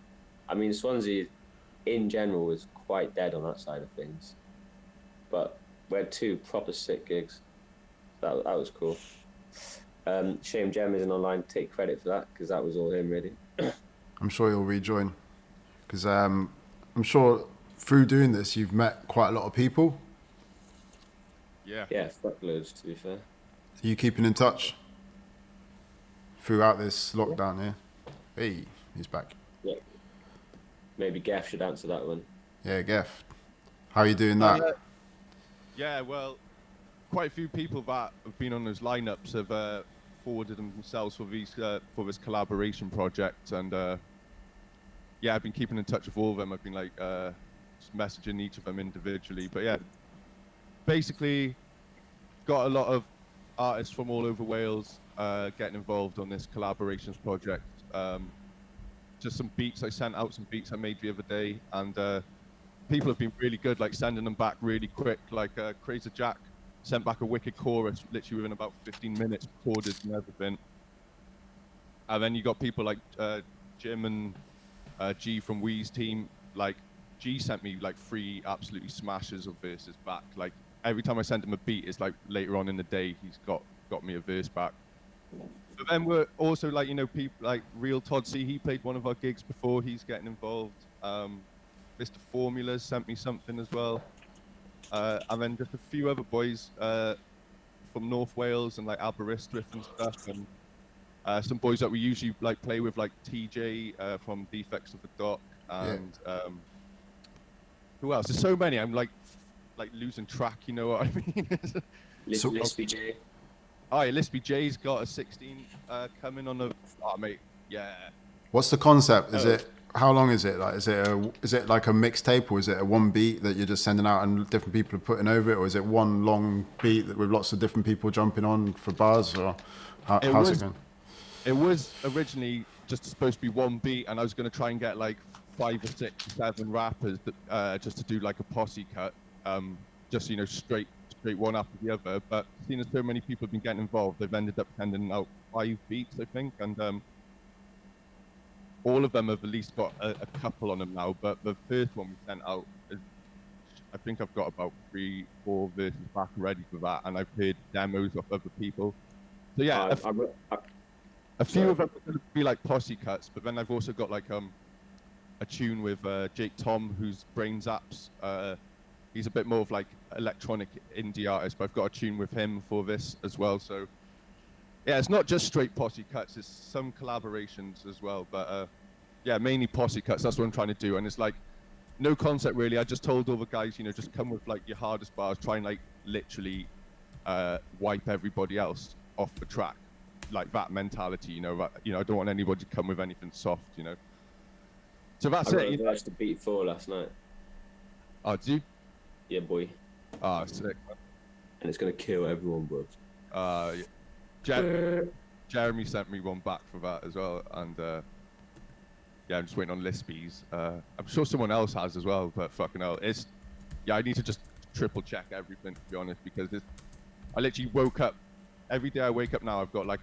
I mean, Swansea in general was quite dead on that side of things, but we had 2 proper sick gigs. That was cool. Shame Jem isn't online to take credit for that, because that was all him, really. I'm sure he'll rejoin, because I'm sure through doing this you've met quite a lot of people. Yeah, fuckloads, to be fair. Are you keeping in touch throughout this lockdown? Yeah. Hey, he's back. Yeah. Maybe Geff should answer that one. Yeah, Geff. How are you doing that? Yeah, well, quite a few people that have been on those lineups have forwarded themselves for this collaboration project, and yeah, I've been keeping in touch with all of them. I've been like just messaging each of them individually, but yeah, basically got a lot of artists from all over Wales getting involved on this collaborations project. Just some beats I sent out, some beats I made the other day, and people have been really good, like sending them back really quick. Like Crazy Jack sent back a wicked chorus literally within about 15 minutes, recorded and everything. And then you got people like Jim and G from Wee's team. Like G sent me like 3 absolutely smashers of verses back. Like every time I sent him a beat, it's like later on in the day he's got me a verse back. But then we're also like, you know, people like Real Todd C, he played one of our gigs before, he's getting involved. Mr. Formulas sent me something as well. And then just a few other boys from North Wales and like Aberystwyth and stuff, and some boys that we usually like play with, like TJ from Defects of the Dock, and who else? There's so many. I'm like losing track. You know what I mean? Lispy J. Oh yeah, Lispy J's got a 16 coming on the. Oh mate, yeah. What's the concept? Is it? How long is it? Like, is it like a mixtape, or is it a one beat that you're just sending out and different people are putting over it, or is it one long beat that with lots of different people jumping on for bars, or how's it going? It was originally just supposed to be one beat, and I was going to try and get like 5 or 6 or 7 rappers that, just to do like a posse cut, just, you know, straight one after the other. But seeing as so many people have been getting involved, they've ended up sending out 5 beats, I think, and all of them have at least got a couple on them now. But the first one we sent out, I think I've got about 3-4 verses back ready for that, and I've heard demos of other people. So yeah, a few of them are going to be like posse cuts, but then I've also got like a tune with Jake Tom, who's Brains Apps. He's a bit more of like electronic indie artist, but I've got a tune with him for this as well. So yeah, it's not just straight posse cuts, it's some collaborations as well, but yeah, mainly posse cuts. That's what I'm trying to do, and it's like no concept really. I just told all the guys, you know, just come with like your hardest bars, try and like literally wipe everybody else off the track, like that mentality, you know. I don't want anybody to come with anything soft, you know. So that's it. I watched the Beat 4 last night. Oh, did you? Yeah, boy. Ah, sick. And it's gonna kill everyone, bro. Yeah. Jeremy sent me one back for that as well, and yeah, I'm just waiting on Lispy's. I'm sure someone else has as well, but fucking hell, I need to just triple check everything, to be honest, because I literally woke up. Every day I wake up now, I've got like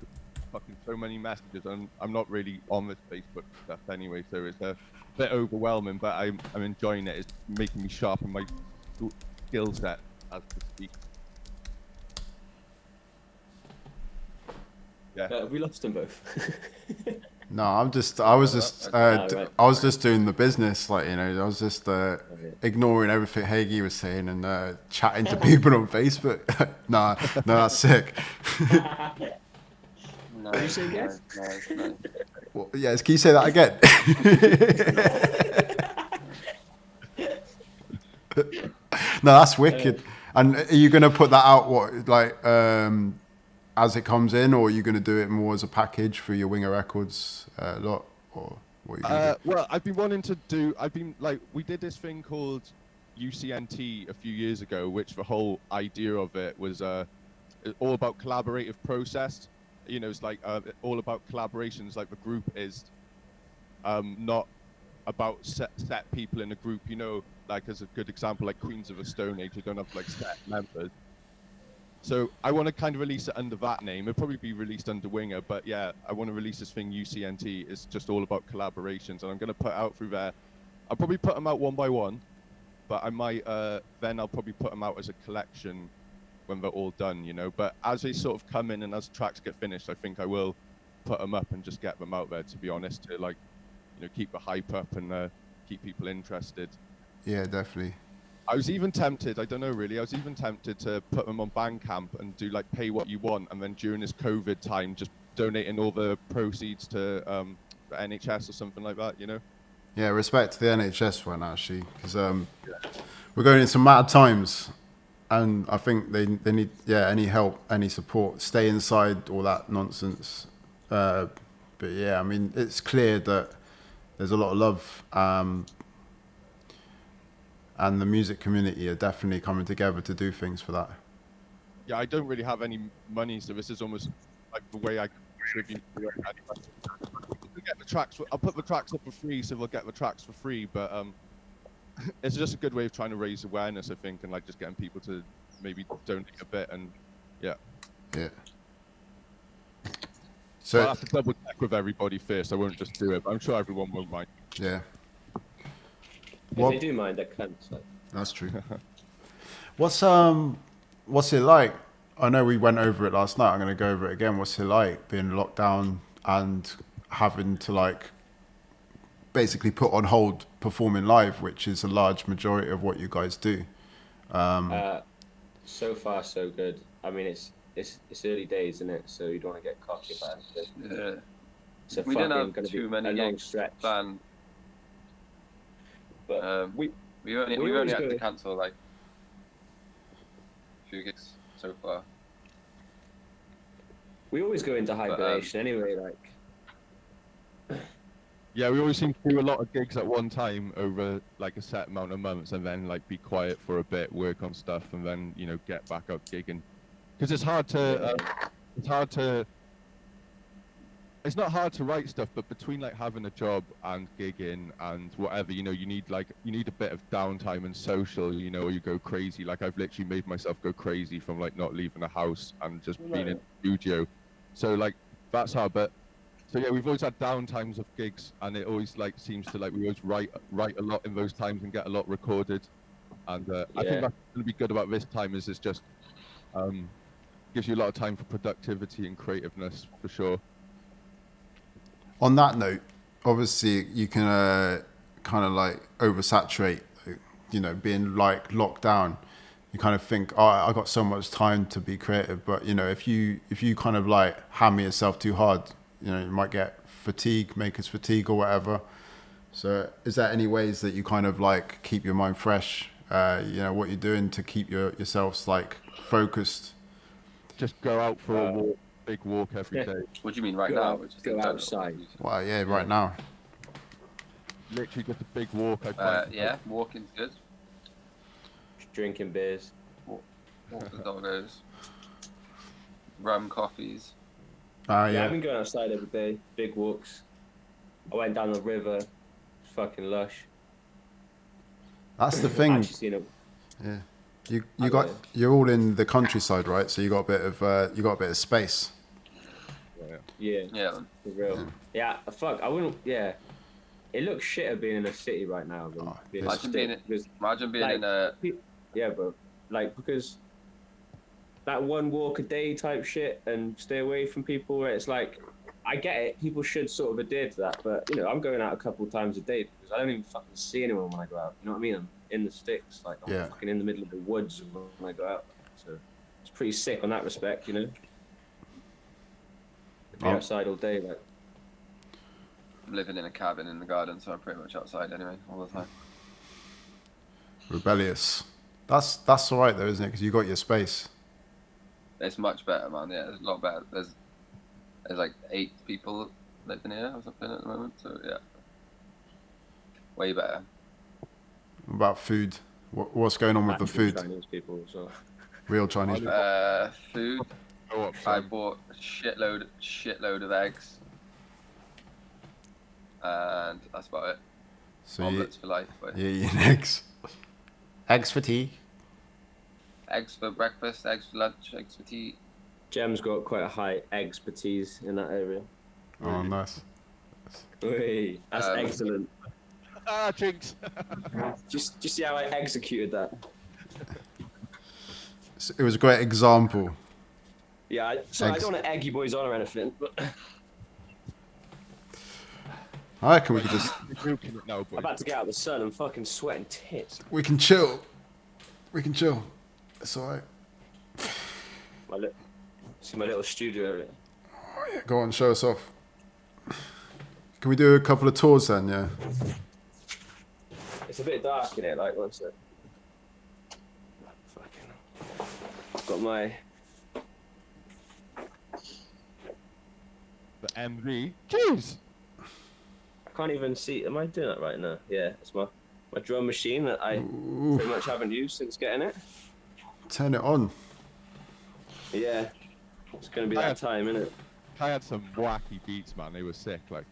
fucking so many messages, and I'm not really on this Facebook stuff anyway, so it's a bit overwhelming, but I'm enjoying it. It's making me sharpen my skill set, as to speak. Yeah. We lost them both. No, I was just doing the business, like, you know, I was just ignoring everything Hagee was saying and chatting to people on Facebook. no, that's sick. What did you say again? Well, yes, can you say that again? No, that's wicked. And are you going to put that out, as it comes in, or are you going to do it more as a package for your Winger Records lot, or what are you gonna do? Well, I've been wanting to do. We did this thing called UCNT a few years ago, which the whole idea of it was all about collaborative process. You know, it's like all about collaborations. Like the group is not about set people in a group. You know, like as a good example, like Queens of the Stone Age, they don't have like set members. So I want to kind of release it under that name. It'll probably be released under Winger, but yeah, I want to release this thing UCNT. It's just all about collaborations, and I'm going to put out through there. I'll probably put them out one by one, but I might then I'll probably put them out as a collection when they're all done, you know. But as they sort of come in and as tracks get finished, I think I will put them up and just get them out there, to be honest, to like, you know, keep the hype up and keep people interested. Yeah, definitely. I was even tempted, I don't know really, I was even tempted to put them on Bandcamp and do like pay what you want, and then during this COVID time just donating all the proceeds to the NHS or something like that, you know? Yeah, respect to the NHS one, actually, because we're going in some mad times, and I think they need, any help, any support, stay inside, all that nonsense. But yeah, I mean, it's clear that there's a lot of love, and the music community are definitely coming together to do things for that. Yeah, I don't really have any money, so this is almost like the way I contribute to it. We'll get the tracks. I'll put the tracks up for free, so we'll get the tracks for free. But it's just a good way of trying to raise awareness, I think, and like just getting people to maybe donate a bit, and yeah. Yeah. So I'll have to double check with everybody first. I won't just do it, but I'm sure everyone won't mind. Yeah. If they do mind, they're cunts. Like. That's true. What's it like? I know we went over it last night. I'm going to go over it again. What's it like being locked down and having to like basically put on hold performing live, which is a large majority of what you guys do? So far, so good. I mean, it's early days, isn't it? So you don't want to get cocky about it. Yeah. It's We didn't have gonna too be many a long gigs stretch. planned. But we've only had to cancel like a few gigs so far. We always go into hibernation anyway, like. Yeah, we always seem to do a lot of gigs at one time over like a set amount of months, and then like be quiet for a bit, work on stuff, and then, you know, get back out gigging. Because it's hard to, it's not hard to write stuff, but between like having a job and gigging and whatever, you know, you need a bit of downtime and social, you know, or you go crazy. Like I've literally made myself go crazy from like not leaving the house and just being in the studio. So like that's hard, but so yeah, we've always had downtimes of gigs, and it always like seems to like we always write a lot in those times and get a lot recorded. And I think that's going to be good about this time is it's just gives you a lot of time for productivity and creativeness for sure. On that note, obviously you can kind of like oversaturate, you know, being like locked down. You kind of think, oh, I got so much time to be creative, but you know, if you kind of like hammer yourself too hard, you know, you might get fatigue, maker's fatigue or whatever. So is there any ways that you kind of like keep your mind fresh? You know, what you're doing to keep yourselves like focused? Just go out for a walk, big walk every day. What do you mean right now? Go outside. Well, yeah, right now. Literally just a big walk. Yeah, walking's good. Drinking beers. Walk the doggos. Rum coffees. Yeah, I've been going outside every day, big walks. I went down the river, it's fucking lush. That's the thing. Actually seen it. Yeah, you're all in the countryside, right? So you got a bit of space. Yeah, for real. Yeah, fuck, I wouldn't. Yeah, it looks shitter being in a city right now than being in a state. Imagine being in a. Yeah, bro. Like, because that one walk a day type shit and stay away from people, where it's like, I get it, people should sort of adhere to that, but, you know, I'm going out a couple times a day because I don't even fucking see anyone when I go out. You know what I mean? I'm in the sticks, like, I'm fucking in the middle of the woods when I go out. So it's pretty sick on that respect, you know? Be outside all day, like. I'm living in a cabin in the garden, so I'm pretty much outside anyway, all the time. Rebellious. That's all right though, isn't it? Because you got your space. It's much better, man. Yeah, it's a lot better. There's like 8 people living here or something at the moment, so yeah, way better. What about food? What's going on with the food? Chinese people as well. Real Chinese people. Food. I bought a shitload of eggs, and that's about it. So omelets for life. You're eating eggs. Eggs for tea. Eggs for breakfast, eggs for lunch, eggs for tea. Gem's got quite a high expertise in that area. Oh, nice. Wait, that's excellent. Jinx. Just see how I executed that. It was a great example. Yeah, I don't want to egg you boys on or anything, but I reckon we could just. I'm about to get out of the sun and fucking sweating tits. We can chill. It's alright. See my little studio area. Oh, yeah, go on, show us off. Can we do a couple of tours then? Yeah. It's a bit dark in here, like, one sec. Fucking. Got my. The MV. Jeez. I can't even see. Am I doing that right now? Yeah, it's my drum machine that I pretty much haven't used since getting it. Turn it on. Yeah, it's gonna be that time, innit? I had some wacky beats, man. They were sick. Like,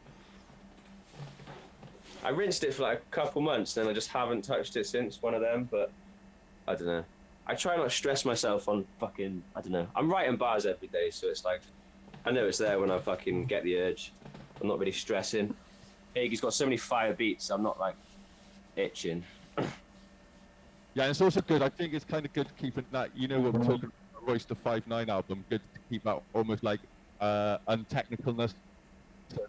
I rinsed it for like a couple months, then I just haven't touched it since. One of them, but I don't know. I try not to stress myself on fucking. I don't know. I'm writing bars every day, so it's like I know it's there when I fucking get the urge. I'm not really stressing. He's got so many fire beats. I'm not like itching. yeah, and it's also good. I think it's kind of good keeping that. You know what we're talking about, Royce the 5'9" album. Good to keep that almost like untechnicalness,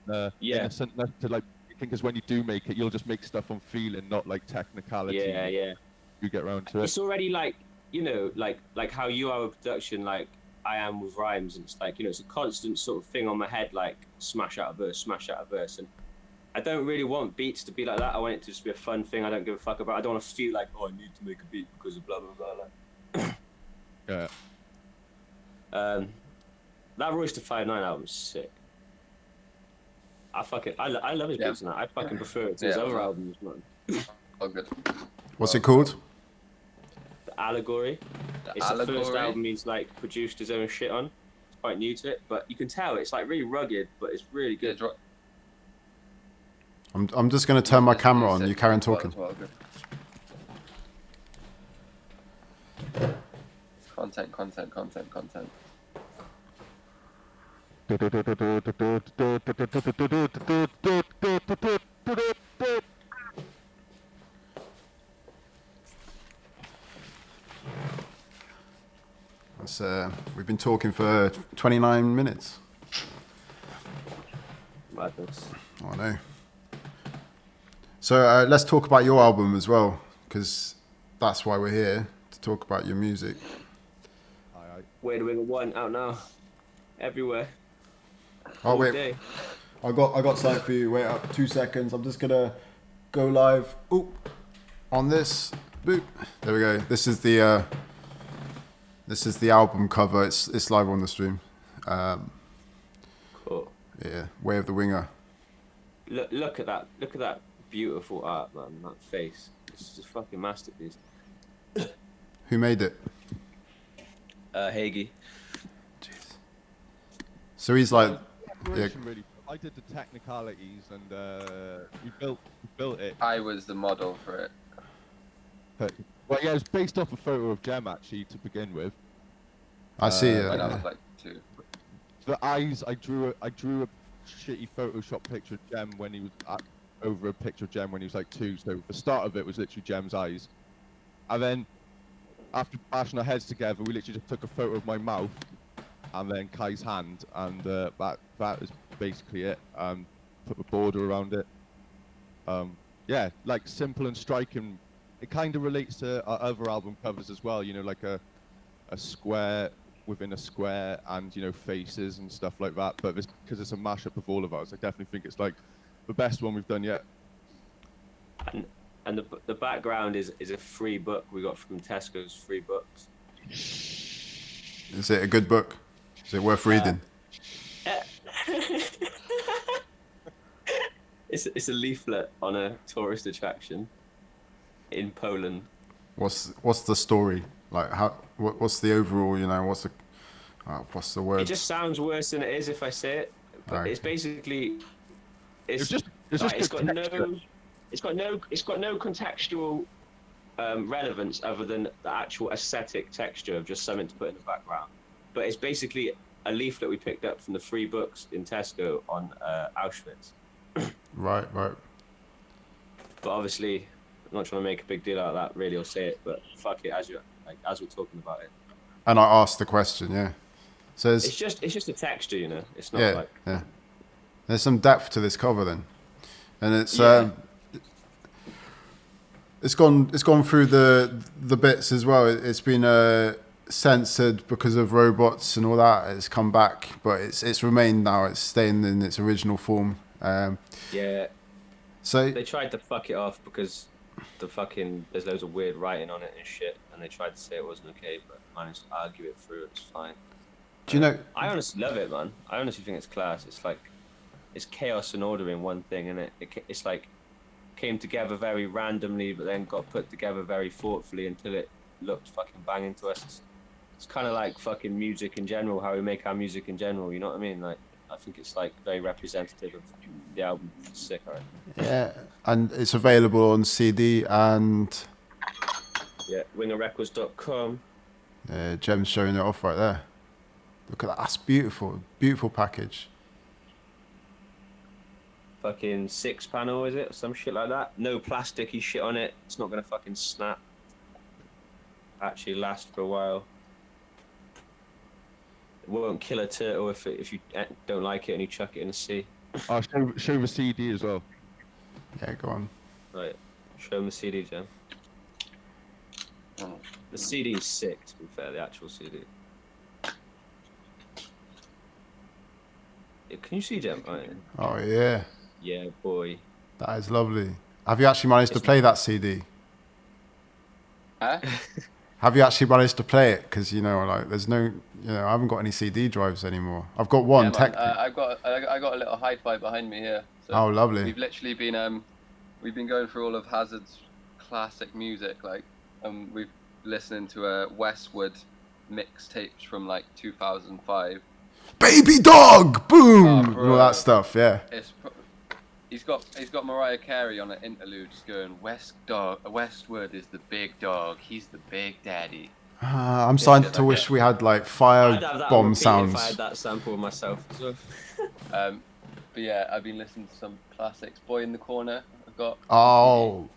innocentness. To like, because when you do make it, you'll just make stuff on feeling, not like technicality. Yeah. You get around to it. It's already like, you know, like how you are with production, like I am with rhymes, and it's like, you know, it's a constant sort of thing on my head, like smash out a verse, and I don't really want beats to be like that. I want it to just be a fun thing. I don't give a fuck about. I don't want to feel like, oh, I need to make a beat because of blah blah blah. Like. Yeah. That Royce the 5'9" album's sick. I love his beats and that. I fucking prefer it to his other albums, man. Oh, good. What's it called? The Allegory. It's the first album he's like produced his own shit on. It's quite new to it, but you can tell it's like really rugged, but it's really good. I'm just going to turn my camera on. You carry on talking. Content. We've been talking for 29 minutes. Madness. Oh, no. So let's talk about your album as well, because that's why we're here, to talk about your music. Weird Winger 1 out now. Everywhere. Oh, wait. Day. I got something for you. Wait up 2 seconds. I'm just going to go live. Oop. On this. Boop. There we go. This is the album cover. It's live on the stream. Cool. Yeah. Way of the Winger. Look at that. Look at that beautiful art, man. That face. It's just a fucking masterpiece. Who made it? Hagee. Jeez. So he's like, Collaboration, really. I did the technicalities and we built it. I was the model for it. Well, yeah, it's based off a photo of Jem actually to begin with. I see it. When I was like 2. The eyes, I drew a shitty Photoshop picture of Jem when he was over a picture of Jem when he was like 2. So the start of it was literally Jem's eyes, and then after bashing our heads together, we literally just took a photo of my mouth and then Kai's hand, and that was basically it. Put a border around it. Yeah, like simple and striking. It kind of relates to our other album covers as well. You know, like a square within a square, and you know, faces and stuff like that. But because it's a mashup of all of ours, I definitely think it's like the best one we've done yet. And the background is a free book we got from Tesco's free books. Is it a good book? Is it worth reading? It's a leaflet on a tourist attraction in Poland. What's the story? Like what's the overall? You know, what's the word? It just sounds worse than it is if I say it. But Okay. it's basically it's got no contextual relevance other than the actual aesthetic texture of just something to put in the background. But it's basically a leaflet we picked up from the free books in Tesco on Auschwitz. Right. But obviously, I'm not trying to make a big deal out of that really or say it, but fuck it, as we're talking about it. And I asked the question, yeah. So It's just a texture, you know. It's not yeah. There's some depth to this cover then, and it's it's gone through the bits as well. It's been censored because of robots and all that. It's come back, but it's remained now. It's staying in its original form. Yeah. So they tried to fuck it off because there's loads of weird writing on it and shit, and they tried to say it wasn't okay, but managed to argue it through. It's fine. Do you know? I honestly love it, man. I honestly think it's class. It's like it's chaos and order in one thing, and it's like came together very randomly, but then got put together very thoughtfully until it looked fucking banging to us. It's kind of like fucking music in general, how we make our music in general. You know what I mean? Like I think it's like very representative of the album. It's sick, right? Yeah, and it's available on CD and wingerrecords.com. Jem's showing it off right there. Look at that. That's beautiful. Beautiful package. Fucking 6-panel, is it? Or some shit like that. No plasticky shit on it. It's not gonna fucking snap. Actually last for a while. It won't kill a turtle if you don't like it and you chuck it in the sea. I'll show the CD as well. Yeah, go on. Right. Show them the CD, Jem. The CD is sick, to be fair, the actual CD. Can you see, Jem? Oh, yeah. Yeah, boy. That is lovely. Have you actually managed to play that CD? Huh? Have you actually managed to play it? Because, you know, like, there's no, you know, I haven't got any CD drives anymore. I've got one. Yeah, I got a little hi-fi behind me here. So oh, lovely. We've literally been going through all of Hazard's classic music, like, we've listening to Westwood mixtapes from like 2005. Baby dog, boom, Oh, and all that stuff. Yeah. He's got Mariah Carey on an interlude, just going Westwood is the big dog. He's the big daddy. I'm starting to wish we had like fire bomb sounds. If I had that sample of myself. But yeah, I've been listening to some classics. Boy in the Corner. I've got. Oh.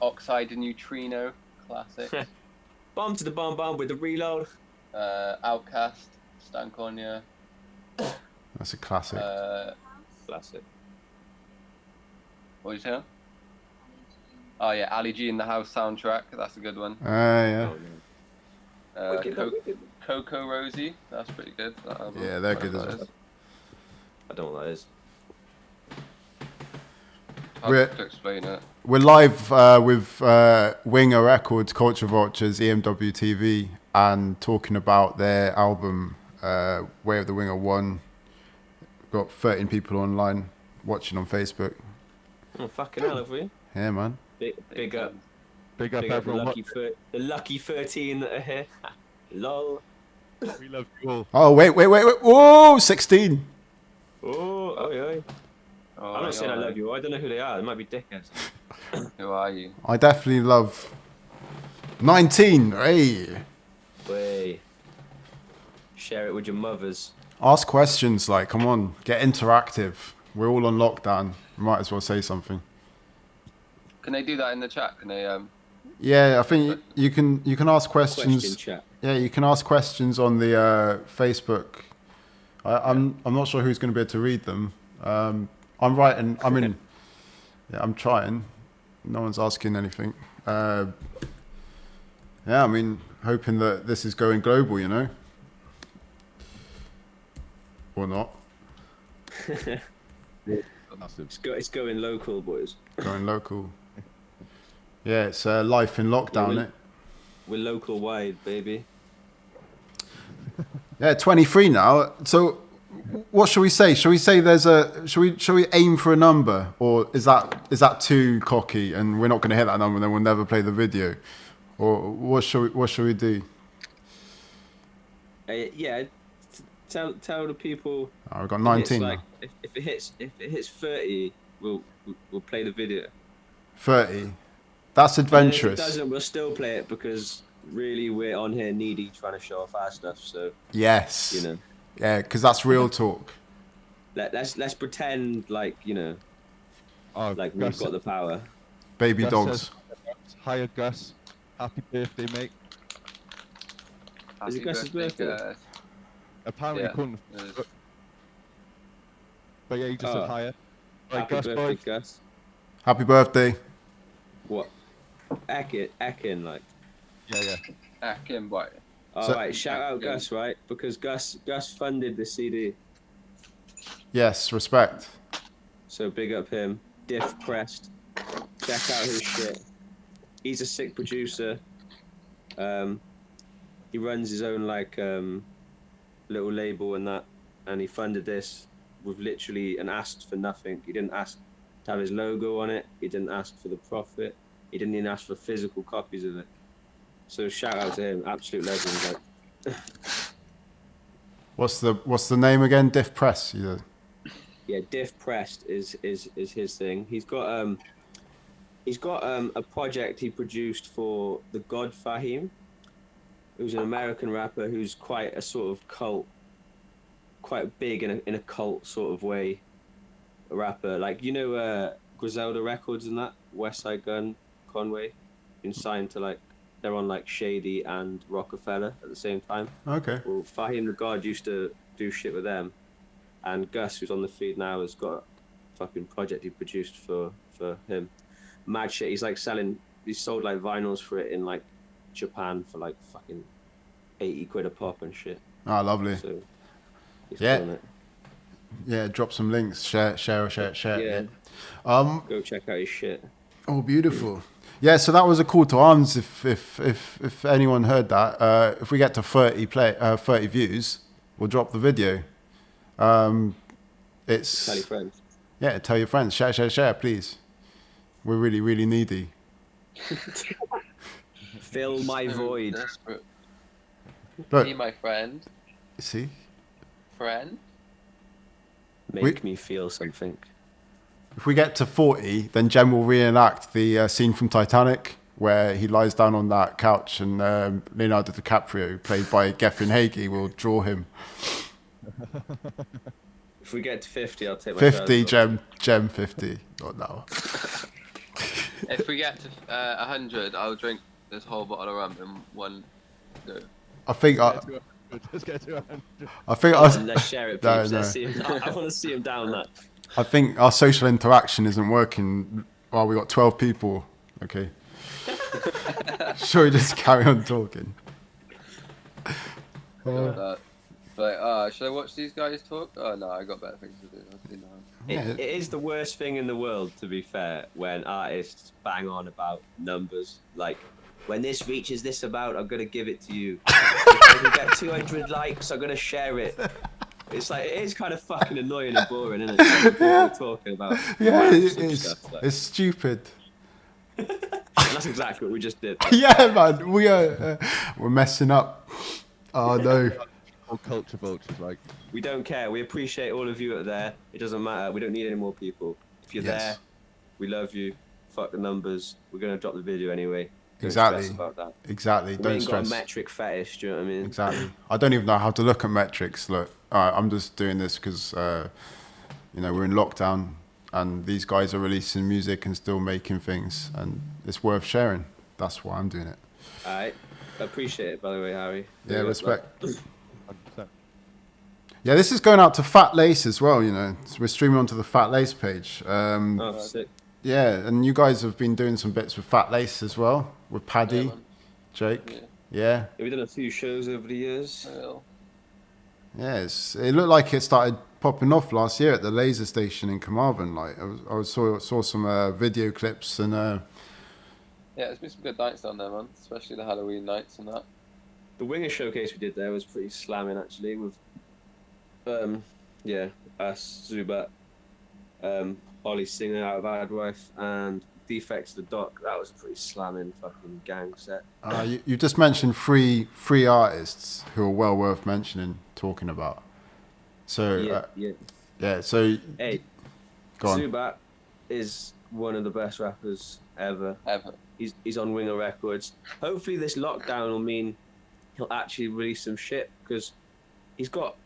Oxide and Neutrino, classic. Bomb to the bomb with the reload. Outcast, Stankonia. That's a classic. Classic. What did you say? Oh yeah, Ali G in the House soundtrack. That's a good one. Yeah. Coco Rosie. That's pretty good. Yeah, they're good as well. I don't know what that is. I'll have to explain it. We're live with Winger Records, Culture Vultures, EMW TV, and talking about their album, Way of the Winger 1. We've got 13 people online watching on Facebook. Oh, fucking hell, have we? Yeah, man. Big up. Big up everyone. The lucky 13 that are here. Lol. We love you all. Oh, wait. Whoa, 16. Oh, yeah. Oh, I'm not saying I love you. I don't know who they are. They might be dickheads. Who are you? I definitely love 19. Hey. Way. Share it with your mothers. Ask questions, like, come on, get interactive. We're all on lockdown. Might as well say something. Can they do that in the chat? Can they? Yeah, I think you can ask questions. Question chat. Yeah, you can ask questions on the Facebook. I'm not sure who's going to be able to read them. I'm writing. I mean, yeah, I'm trying. No one's asking anything. Yeah, I mean, hoping that this is going global, you know, or not. It's going local, boys. Going local. Yeah, it's life in lockdown, it. We're local wide, baby. Yeah, 23 now. So, what shall we say? Shall we say shall we aim for a number, or is that too cocky and we're not going to hit that number and then we'll never play the video, or what shall we do? Yeah, tell the people. Oh, we've got 19 like, now. if it hits 30, we'll play the video. 30. That's adventurous. And if it doesn't, we'll still play it because really we're on here needy trying to show off our stuff. So yes, you know. Yeah, because that's real talk. Let's pretend like, you know, like we've got the power. Baby Gus dogs. says, hiya, Gus. Happy birthday, mate. Is it Gus's birthday? Apparently, Yeah. he couldn't. But yeah, he just said hiya. Right, Happy Gus, birthday, boy. Gus. Happy birthday. What? Ekin, like. Yeah. Akin, boy. All right, shout out Gus, right? Because Gus funded the CD. Yes, respect. So big up him. Diff Pressed. Check out his shit. He's a sick producer. He runs his own like little label and that, and he funded this with literally and asked for nothing. He didn't ask to have his logo on it. He didn't ask for the profit. He didn't even ask for physical copies of it. So shout out to him, absolute legend. Like. What's the name again? Diff Press. You know? Yeah, Diff Pressed is his thing. He's got a project he produced for the God Fahim, who's an American rapper who's quite a sort of cult, quite big in a cult sort of way, a rapper. Like, you know, Griselda Records and that, West Side Gun, Conway, been signed to like, they're on like Shady and Rockefeller at the same time. Okay. Well, Fahim the God used to do shit with them, and Gus, who's on the feed now, has got a fucking project he produced for him. Mad shit. He's like he's sold like vinyls for it in like Japan for like fucking 80 quid a pop and shit. Ah, lovely. So he's Yeah. doing it. Yeah, drop some links. Share. Yeah. Go check out his shit. Oh, beautiful. Yeah, so that was a call to arms. If anyone heard that, if we get to 30 views, we'll drop the video. It's Tell your friends. Yeah, tell your friends. Share, please. We're really, really needy. Fill my void. Desperate. Look, Be my friend. see, Friend. Make me feel something. if we get to 40, then Jem will reenact the scene from Titanic where he lies down on that couch and Leonardo DiCaprio, played by Geffen Hagee, will draw him. If we get to 50, I'll take my 50, trousers off. Jem 50. Not now. If we get to 100, I'll drink this whole bottle of rum in one go. I think Let's get to 100. I think Let's share it, No, peeps. no. Let's see him. I want to see him down that. I think our social interaction isn't working. Well, we got 12 people. Okay. Shall we just carry on talking? Should I watch these guys talk? Oh no, I got better things to do. I'll see now. It is the worst thing in the world, to be fair, when artists bang on about numbers. Like, when this reaches this amount, I'm going to give it to you. If we get 200 likes, I'm going to share it. It's like, it is kind of fucking annoying and boring, isn't it? We're talking about stuff. Like. It's stupid. And that's exactly what we just did. Yeah, man, we're messing up. Oh no. Or Culture Vultures, like. We don't care. We appreciate all of you out there. It doesn't matter. We don't need any more people. If you're there, we love you. Fuck the numbers. We're gonna drop the video anyway. Don't stress about that. Exactly. We Don't ain't stress. got a metric fetish. Do you know what I mean? Exactly. I don't even know how to look at metrics. Look, I'm just doing this because you know, we're in lockdown, and these guys are releasing music and still making things, and it's worth sharing. That's why I'm doing it. Alright. Appreciate it, by the way, Harry. Yeah, respect. 100%. Yeah, this is going out to Fat Lace as well, you know. So we're streaming onto the Fat Lace page. Oh, sick. Yeah, and you guys have been doing some bits with Fat Lace as well, with Paddy, Jake. Yeah. We've done a few shows over the years. Yeah, it looked like it started popping off last year at the laser station in Carmarthen. Like, I saw some video clips and... Yeah, there's been some good nights down there, man. Especially the Halloween nights and that. The Winger showcase we did there was pretty slamming, actually, with... yeah, us, Zubat, Ollie Singer out of Adwife, and Defects the Doc. That was a pretty slamming fucking gang set. You just mentioned three artists who are well worth mentioning, talking about. So yeah. So hey, go on. Zubat is one of the best rappers ever. He's on Winger Records. Hopefully this lockdown will mean he'll actually release some shit, because he's got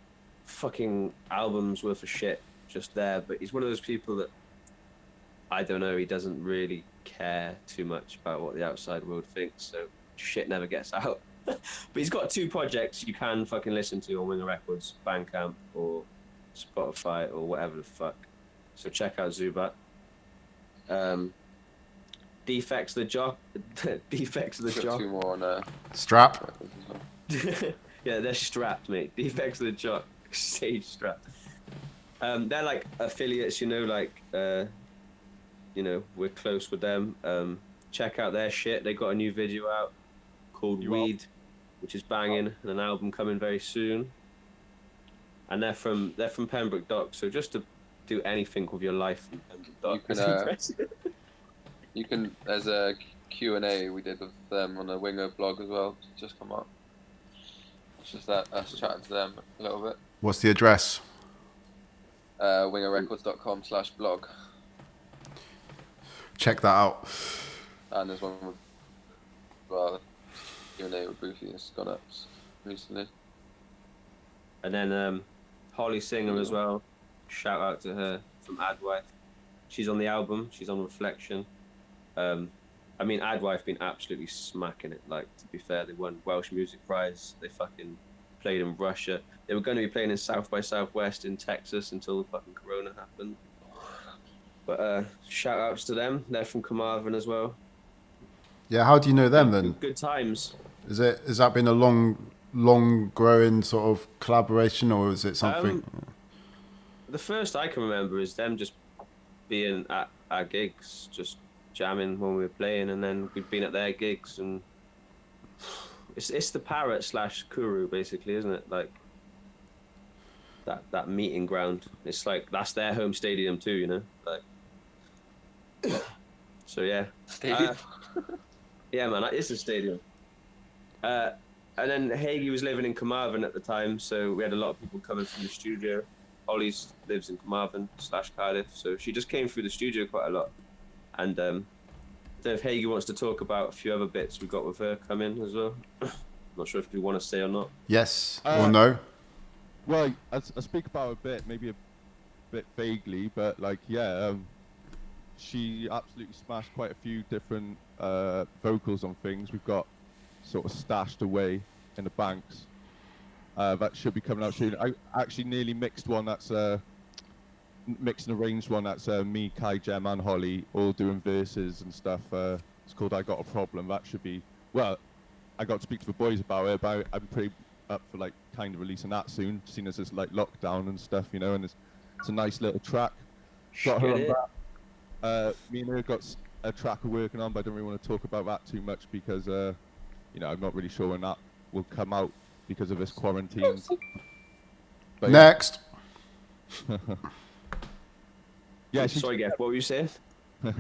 fucking albums worth of shit just there, but he's one of those people that, I don't know, he doesn't really care too much about what the outside world thinks, so shit never gets out. But he's got 2 projects you can fucking listen to on Winger Records, Bandcamp or Spotify or whatever the fuck. So check out Zubat. Defects the Jock. Defects the Jock. 2 more on Strap. Yeah, they're strapped, mate. Defects the Jock. Stage strap. They're like affiliates, you know, like you know, we're close with them. Check out their shit. They got a new video out called Weed, which is banging, and an album coming very soon. And they're from Pembroke Dock, so just to do anything with your life in Pembroke Dock is impressive. You can. There's a Q&A we did with them on a Winger blog as well. It's just come up. It's just that us chatting to them a little bit. What's the address? wingerrecords.com/blog. Check that out. And there's one with, well, Q&A with Brucey has gone up recently. And then Holly Singer as well. Shout out to her from Adwife. She's on the album. She's on Reflection. I mean, Adwife been absolutely smacking it. Like, to be fair, they won Welsh Music Prize. They fucking played in Russia. They were going to be playing in South by Southwest in Texas until the fucking Corona happened. But shout outs to them. They're from Carmarthen as well. Yeah, how do you know them then? Good times. Has that been a long growing sort of collaboration, or is it something? The first I can remember is them just being at our gigs, just jamming when we were playing, and then we've been at their gigs, and it's the Parrot / Kuru basically, isn't it? Like that meeting ground. It's like that's their home stadium too, you know. Like, so yeah. Stadium. Yeah, man, it's a stadium. And then Hagee was living in Carmarthen at the time, so we had a lot of people coming from the studio. Ollie's lives in Carmarthen / Cardiff, so she just came through the studio quite a lot. And I don't know if Hagee wants to talk about a few other bits we got with her come in as well. Not sure if you want to say or not. Yes or no? Well, I speak about a bit, maybe a bit vaguely, but like, yeah, she absolutely smashed quite a few different vocals on things. We've got sort of stashed away in the banks. That should be coming out soon. I actually nearly mixed one that's mixed and arranged one that's me, Kai, Jem, and Holly all doing verses and stuff. It's called I Got a Problem. That should be, well, I got to speak to the boys about it, but I'm pretty up for like kind of releasing that soon, seeing as it's like lockdown and stuff, you know, and it's a nice little track. Got her on that. Me and her got a track we're working on, but I don't really want to talk about that too much because, you know, I'm not really sure when that will come out because of this quarantine. But, next. Yeah. Sorry, Gav, what were you saying? No,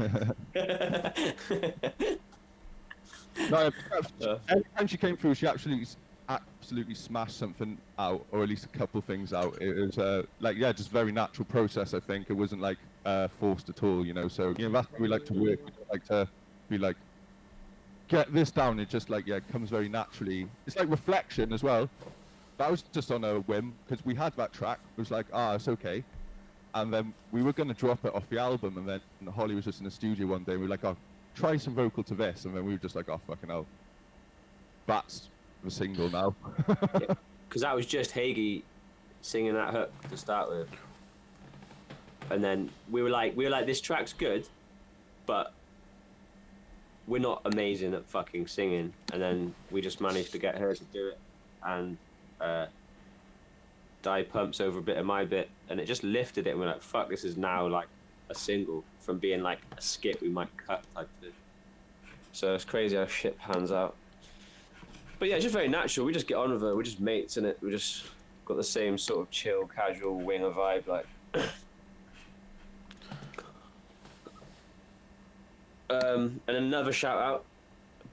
every time she came through, she actually absolutely smash something out, or at least a couple things out. It was like, yeah, just very natural process. I think it wasn't like forced at all, you know. So that's how we like to work. We don't like to be like, get this down. It just like, yeah, it comes very naturally. It's like Reflection as well. That was just on a whim because we had that track. It was like, it's okay. And then we were going to drop it off the album, and then Holly was just in the studio one day, and we were like, try some vocal to this. And then we were just like, fucking hell. That's the single now. Because that was just Hagee singing that hook to start with. And then we were like, this track's good, but we're not amazing at fucking singing. And then we just managed to get her to do it. And Di pumps over a bit of my bit, and it just lifted it. And we're like, fuck, this is now like a single from being like a skit we might cut type thing. So it's crazy how shit pans out. But yeah, it's just very natural. We just get on with her. We're just mates, innit? We just got the same sort of chill, casual winger vibe, like. And another shout out,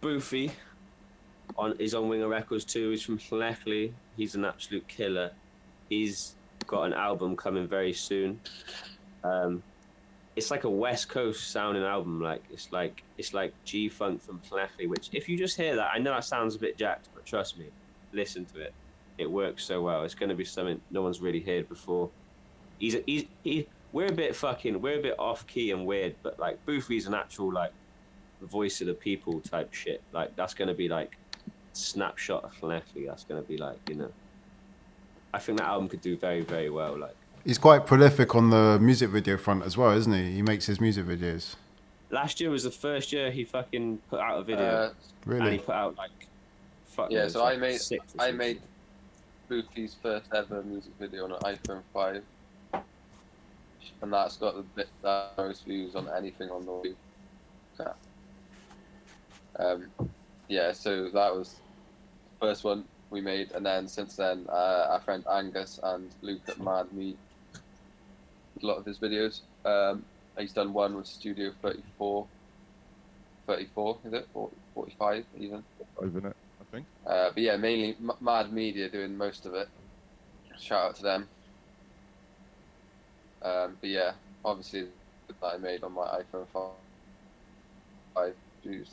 Boofy, he's on Winger Records too. He's from Llechley. He's an absolute killer. He's got an album coming very soon. It's like a West Coast sounding album. Like it's like G-Funk from Llechley. Which, if you just hear that, I know that sounds a bit jacked, but trust me, listen to it. It works so well. It's going to be something no one's really heard before. We're a bit off key and weird, but like Boofy's an actual like voice of the people type shit. Like that's going to be like snapshot of Llechley. That's going to be like, I think that album could do very, very well. Like, he's quite prolific on the music video front as well, isn't he? He makes his music videos. Last year was the first year he fucking put out a video. Really? And he put out like, so I made Boofy's first ever music video on an iPhone 5, and that's got the most views on anything on the so that was the first one we made, and then since then our friend Angus and Luke at Mad Me a lot of his videos. He's done one with Studio 34 is it, 45 even, isn't it, I think. But yeah, mainly Mad Media doing most of it. Shout out to them. But yeah, obviously that I made on my iPhone 5 views.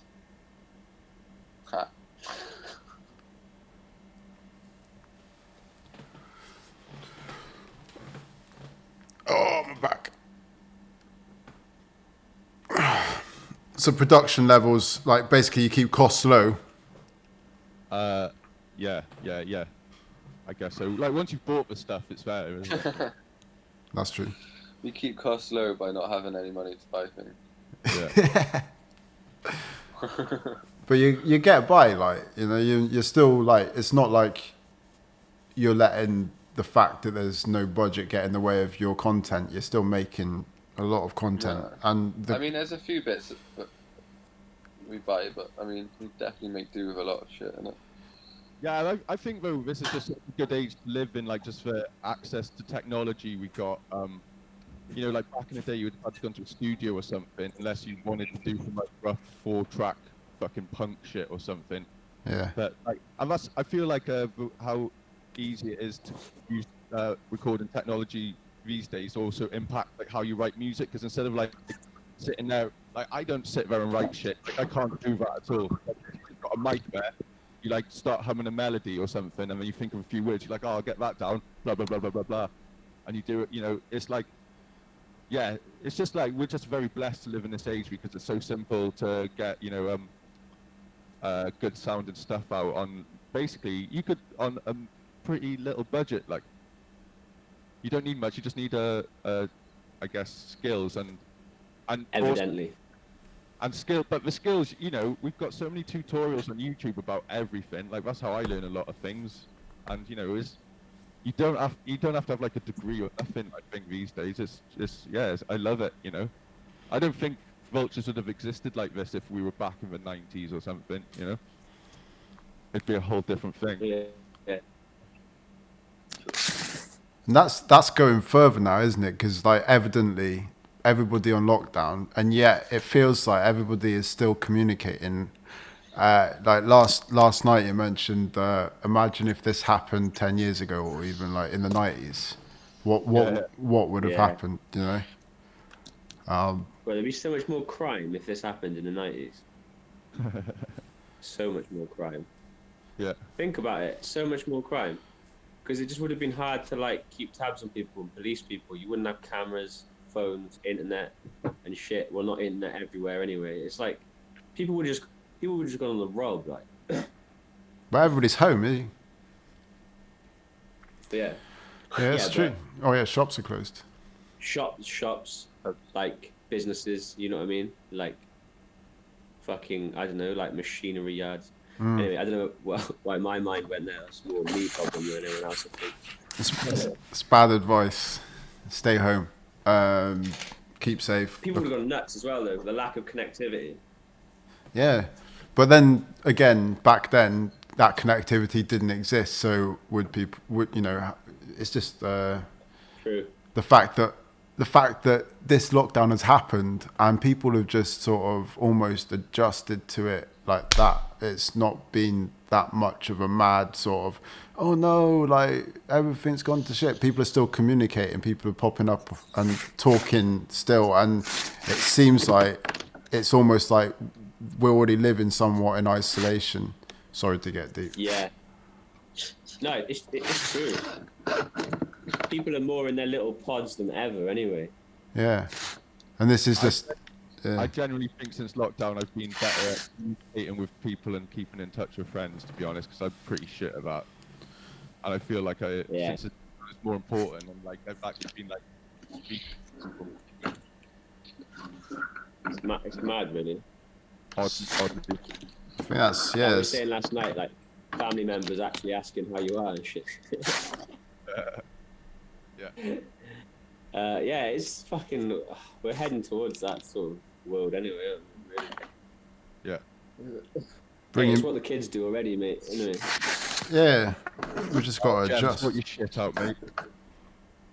Oh, my back. So production levels, like basically you keep costs low. Yeah. I guess so. Like once you've bought the stuff, it's fair, isn't it? That's true. We keep costs low by not having any money to buy things. Yeah. But you get by, like, you're still like, it's not like you're letting the fact that there's no budget get in the way of your content. You're still making a lot of content. Yeah. And I mean, there's a few bits that we buy, but I mean, we definitely make do with a lot of shit, innit? Yeah, I think though this is just a good age to live in, like just for access to technology. We got, like back in the day, you would have to go into a studio or something, unless you wanted to do some like rough 4-track fucking punk shit or something. Yeah. But like, and that's, I feel like how easy it is to use recording technology these days also impact like how you write music, because instead of like sitting there, like I don't sit there and write shit. Like I can't do that at all. Like, if you've got a mic there, you like start humming a melody or something, and then you think of a few words. You're like, I'll get that down. Blah blah blah blah blah blah, and you do it. It's like, yeah, it's just like we're just very blessed to live in this age because it's so simple to get good sounding stuff out on. Basically, you could on a pretty little budget. Like, you don't need much. You just need I guess skills and evidently. And skill, but the skills, we've got so many tutorials on YouTube about everything. Like that's how I learn a lot of things. And you don't have to have like a degree or nothing. I think these days I love it. I don't think Vultures would have existed like this if we were back in the 90s or something. It'd be a whole different thing. Yeah. And that's going further now, isn't it? Because like evidently everybody on lockdown, and yet it feels like everybody is still communicating Like last night you mentioned, imagine if this happened 10 years ago or even like in the 90s. What would have happened, you know? Well, there'd be so much more crime if this happened in the 90s. So much more crime. Yeah. Think about it. So much more crime. Because it just would have been hard to like keep tabs on people and police people. You wouldn't have cameras, phones, internet, and shit. Well, not internet everywhere anyway. It's like people would just gone on the road, like. But everybody's home, isn't he? Yeah. Yeah, that's true. Oh yeah, shops are closed. Shops, like businesses. You know what I mean? Like fucking, I don't know, like machinery yards. Anyway, I don't know why my mind went there. That's more me problem than anyone else, I think. It's bad advice. Stay home. Keep safe. People would have gone nuts as well, though, the lack of connectivity. Yeah. But then again, back then, that connectivity didn't exist. So would you know, it's just True. the fact that this lockdown has happened and people have just sort of almost adjusted to it like that. It's not been that much of a mad sort of, oh no, like everything's gone to shit. People are still communicating, people are popping up and talking still, and it seems like it's almost like we already live in somewhat in isolation. Sorry to get deep. Yeah. No, it's true. People are more in their little pods than ever anyway. Yeah. And this is just... I generally think since lockdown I've been better at communicating with people and keeping in touch with friends, to be honest, because I'm pretty shit about. And I feel like since it's more important, and like I've actually been like It's mad, really. I think that's, I was saying last night, like family members actually asking how you are and shit. Yeah, it's fucking. We're heading towards that sort of world anyway. Really. Yeah. It's what the kids do already, mate. Anyway. Yeah, we just got to adjust. Sort your shit out, mate.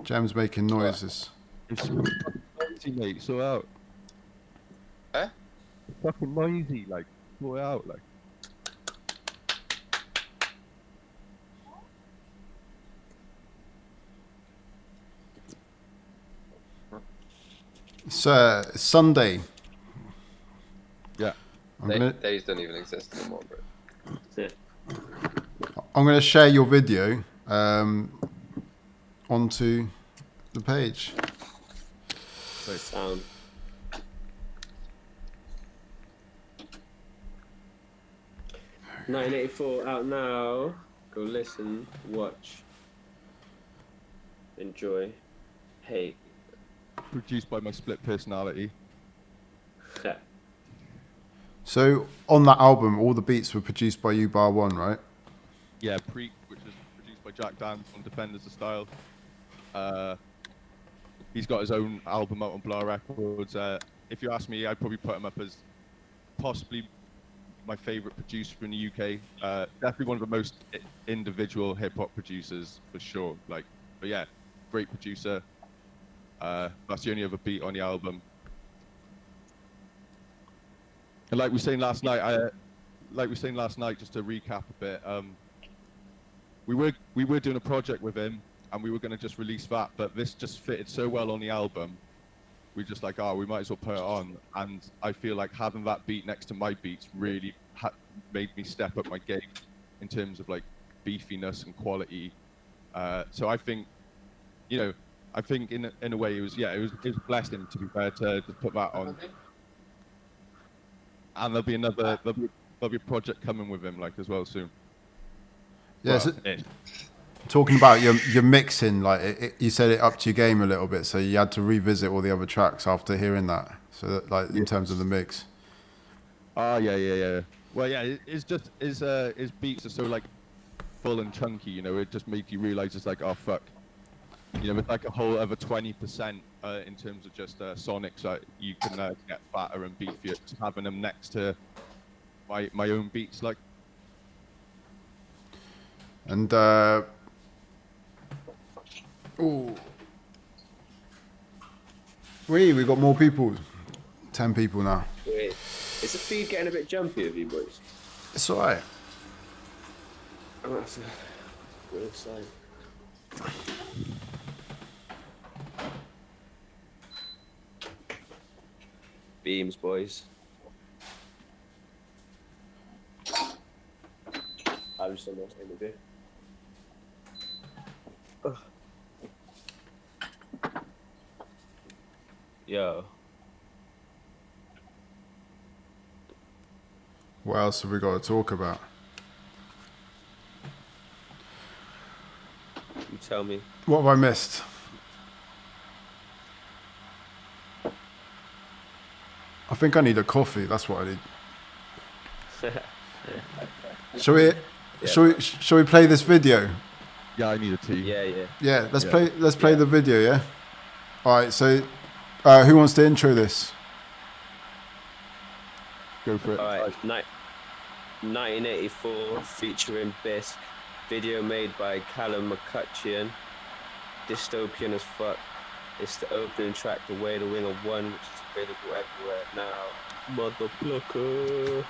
Jam's making noises. It's noisy, mate. Sort out. Eh? It's fucking noisy, like sort it out, like. It's Sunday. Yeah. Days don't even exist anymore, bro. I'm going to share your video onto the page. Sound. $1984 out now. Go listen, watch, enjoy, hate. Produced by my split personality. So on that album, all the beats were produced by you, bar one, right? Yeah, Preak, which is produced by Jack Dance on Defenders of Style. He's got his own album out on Blur Records. If you ask me, I'd probably put him up as possibly my favourite producer in the UK. Definitely one of the most individual hip-hop producers, for sure. Like, but yeah, great producer. That's the only other beat on the album. And like we were saying last night, just to recap a bit, we were doing a project with him, and we were going to just release that, but this just fitted so well on the album. We just like, we might as well put it on. And I feel like having that beat next to my beats really made me step up my game in terms of like beefiness and quality. So I think, in a way it was a blessing, to be fair, to put that on. And there'll be a project coming with him like as well soon. Yes. Talking about your mixing, like you said it upped your game a little bit, so you had to revisit all the other tracks after hearing that. So that, like in terms of the mix. Yeah. Well, yeah, it's just his beats are so like full and chunky, it just makes you realize it's like, oh fuck, with like a whole other 20% in terms of just sonics, you can get fatter and beefier just having them next to my own beats, like. And we got more people. 10 people now. Wait, is the feed getting a bit jumpy of you boys? It's alright. Oh, that's a good sign. Beams, boys. I'm just on the interview. Yo. What else have we got to talk about? You tell me. What have I missed? I think I need a coffee. That's what I need. Shall we play this video? Yeah, I need a tea. Yeah. Yeah, let's play the video, yeah? Alright, so who wants to intro this? Go for it. Alright, 1984 featuring Bisque. Video made by Callum McCutcheon. Dystopian as fuck. It's the opening track, The Way the Wing of One, which is available everywhere now. Motherfucker.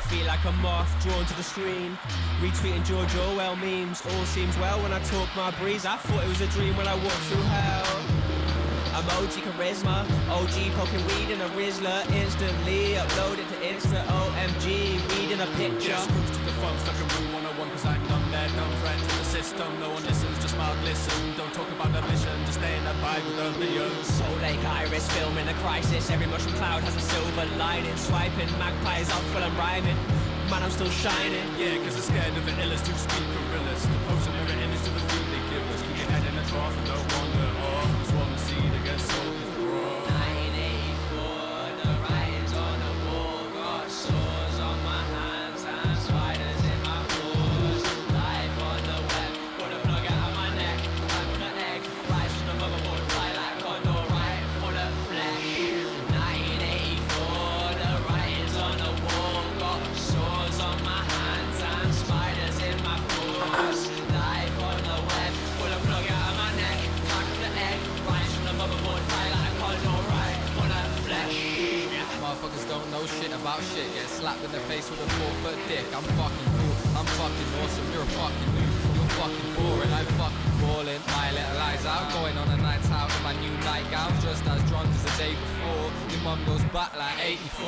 Feel like a moth drawn to the screen, retweeting George Orwell memes. All seems well when I talk my breeze. I thought it was a dream when I walked through hell. I'm OG charisma, OG poking weed in a Rizzler. Instantly uploaded to Insta, OMG, reading a picture. Just cruise to the front, stuck in room 101 cause I'm done there. Don't threat to the system, no one listens, just mild listen. Don't talk about the mission, just stay in that vibe with the millions. Soul Lake Iris, filming a crisis. Every mushroom cloud has a silver lining. Swiping magpies off while I'm rhyming. Man, I'm still shining. Yeah, cause they're scared of the illest to speak gorillas. The post and mirror image to the food they give us. Keep your head in the trough and don't wander off. Just want to see that gets sold as raw. 1984, the writings on the wall. Got sores on my hands and spiders in my paws. Life on the web, put a plug out of my neck. Time from the egg, rise from the motherboard, fly like a condor, right full of flesh. 1984, the writings on the wall. Got sores on my hands and spiders in my paws. Life on the web, pull a plug out of my neck. Time from the egg, rise from the motherboard, fly like a condor, right full of flesh. Motherfuckers don't know shit about shit. Get slapped in the face with a 4-foot dick. I'm fucking cool, I'm fucking awesome. You're fucking new, you're fucking boring. I'm fucking balling. My little eyes out, going on a night out in my new nightgown, just as drunk as the day before. Your mum goes back like 84.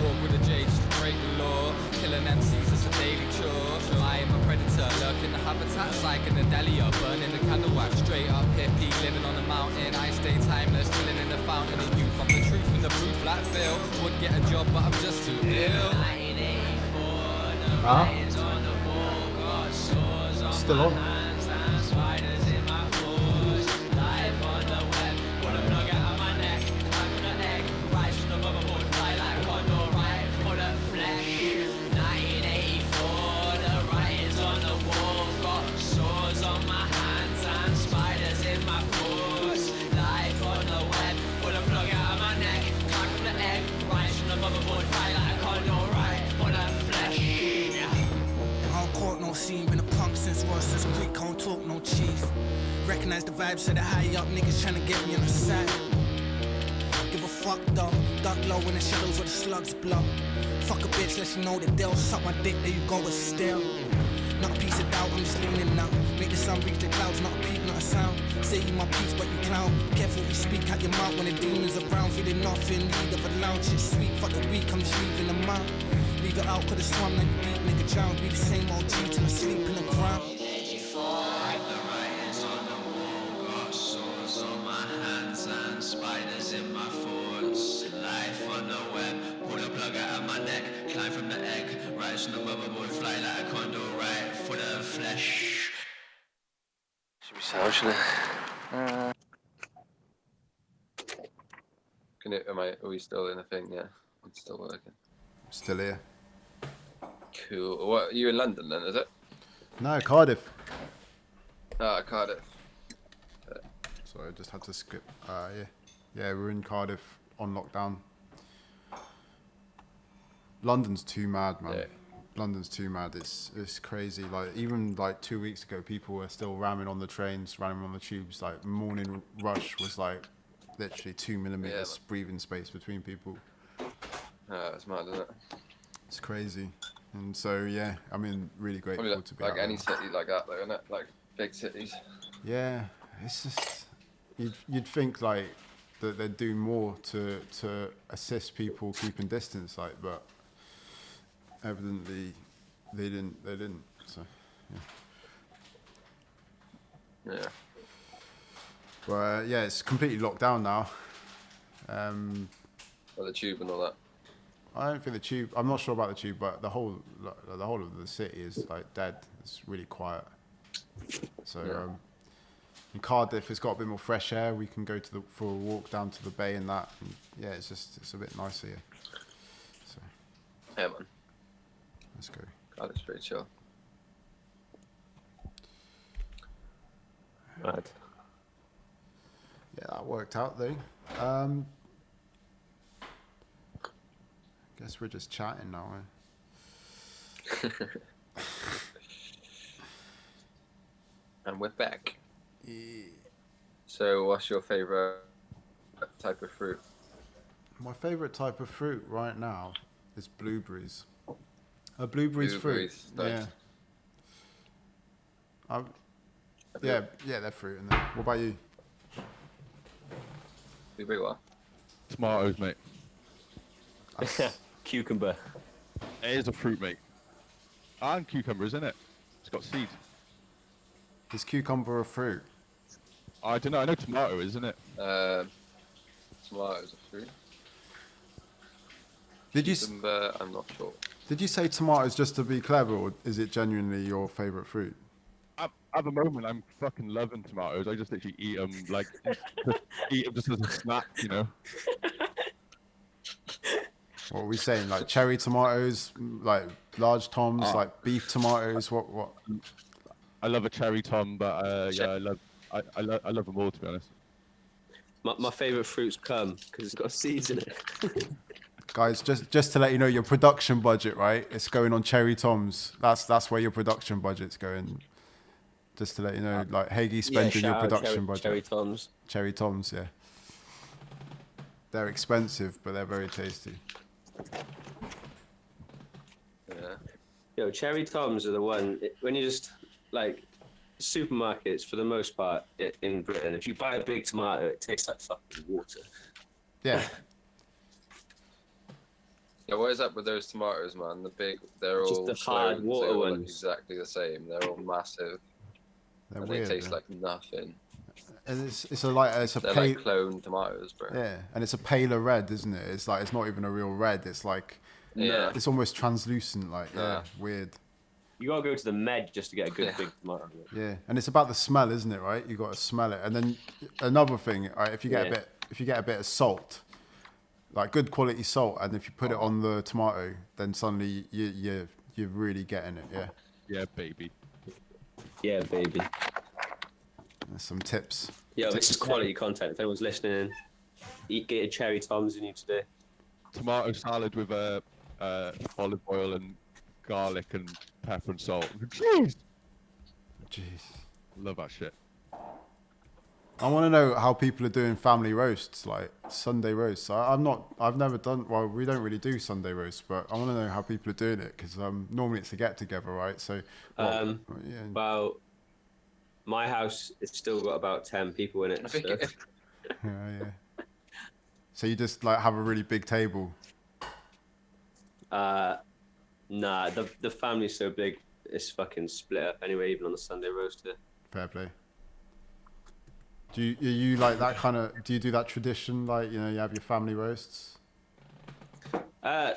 Walk with a J just to break the law. Killing MCs is a daily chore. I am a predator, lurking the habitat, psyching the delia, burning the candle wax. Straight up hippie, living on a mountain. I stay timeless, chilling in the fountain of youth. I'm the truth and the proof like Phil. Would get a job, but I'm just too ill. Huh? Still on. Scene, been a punk since Ross's Creek, can't talk no cheese. Recognize the vibes of the high up niggas trying to get me on the side. Give a fuck though, dark low in the shadows where the slugs blow. Fuck a bitch, let you know that they'll suck my dick, there you go, it's still. Not a piece of doubt, I'm just leaning now. Make the sun reach the clouds, not a peep, not a sound. Say you my piece, but you clown. Careful what you speak out your mouth when the demons around. Feeling nothing, need of a lounge, shit sweet. Fuck the week, I'm just leaving them out. Leave it out, could have swum like you deep, nigga drown. Be the same OG till I sleep in the ground. Spiders in my force, life on the web, pull the plug out of my neck, climb from the egg, rise from the motherboard, fly like a condor, right for the flesh. Should we sound, shouldn't it? Are we still in a thing? Yeah, it's still working. Still here. Cool. What, are you in London then, is it? No, Cardiff. Ah, Cardiff. Sorry, I just had to skip. Yeah, we're in Cardiff on lockdown. London's too mad, man. Yeah. London's too mad. It's crazy. Like even like 2 weeks ago, people were still ramming on the trains, ramming on the tubes. Like morning rush was like literally 2 millimeters breathing space between people. It's mad, isn't it? It's crazy. And so yeah, I mean, really grateful to be like out any there. city like that, though, isn't it? Like big cities. Yeah, it's just you'd think like that they'd do more to assist people keeping distance, like, but evidently they didn't. So Yeah. but yeah, it's completely locked down now. Or the tube and all that. I don't think the tube. I'm not sure about the tube, but the whole of the city is like dead. It's really quiet. So in Cardiff, it's got a bit more fresh air. We can go for a walk down to the bay and that. And yeah, it's a bit nicer here. So Yeah, man. let's go. Cardiff's pretty chill. Right. Yeah, that worked out though. Guess we're just chatting now. And we're back. Yeah. So, what's your favourite type of fruit? My favourite type of fruit right now is blueberries. Blueberries fruit. Nice. Yeah. Yeah, they're fruit. And what about you? Blueberry what? Tomatoes, mate. Cucumber. It is a fruit, mate. And cucumber, isn't it? It's got seed. Is cucumber a fruit? I don't know. I know tomato, isn't it? Tomatoes a fruit. Cucumber, I'm not sure. Did you say tomatoes just to be clever, or is it genuinely your favourite fruit? At the moment, I'm fucking loving tomatoes. I just literally eat them like eat them just as a snack, you know. What are we saying? Like cherry tomatoes, like large toms, like beef tomatoes. What? I love a cherry tom, but yeah, I love them all, to be honest. My favourite fruit's plum because it's got seeds in it. Guys, just to let you know, your production budget, right? It's going on cherry toms. That's where your production budget's going. Just to let you know, like Hagee spending your production budget. Cherry toms. Cherry toms, yeah. They're expensive, but they're very tasty. Yeah. Yo, cherry toms are the one when you just like supermarkets for the most part in Britain. If you buy a big tomato, it tastes like fucking water. Yeah. Yeah, what is up with those tomatoes, man? They're Just all the hard clones, water they all look ones. exactly the same. They're all massive. They're and weird, they taste yeah. like nothing. And it's a They're like clone tomatoes, bro. Yeah, and it's a paler red, isn't it? It's like it's not even a real red. It's like it's almost translucent, like weird. You gotta go to the Med just to get a good big tomato. Yeah, and it's about the smell, isn't it? Right, you got to smell it, and then another thing, right, if you get a bit of salt, like good quality salt, and if you put it on the tomato, then suddenly you're really getting it. Yeah. Yeah, baby. Yeah, baby. There's some tips. Yo, this is quality content. If anyone's listening, get your cherry toms in you today. Tomato salad with olive oil and garlic and pepper and salt. Jeez. Love that shit. I want to know how people are doing family roasts, like Sunday roasts. I've never done. Well, we don't really do Sunday roasts, but I want to know how people are doing it because normally it's a get together, right? So, well, my house, it's still got about 10 people in it. So. yeah. So you just like have a really big table. Nah, the family's so big, it's fucking split up anyway, even on the Sunday roast. Fair play. Do you like that kind of? Do you do that tradition? Like, you know, you have your family roasts. No,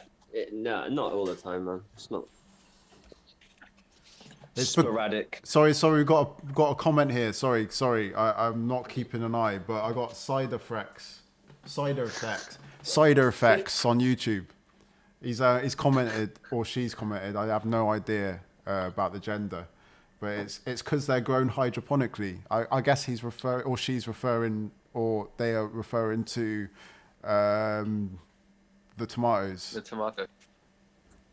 not all the time, man. It's not. It's sporadic. Sorry, we got a comment here. Sorry. I'm not keeping an eye, but I got cider effects on YouTube. He's commented, or she's commented. I have no idea about the gender, but it's because they're grown hydroponically. I guess he's referring, or she's referring, or they are referring to The tomatoes. The tomato.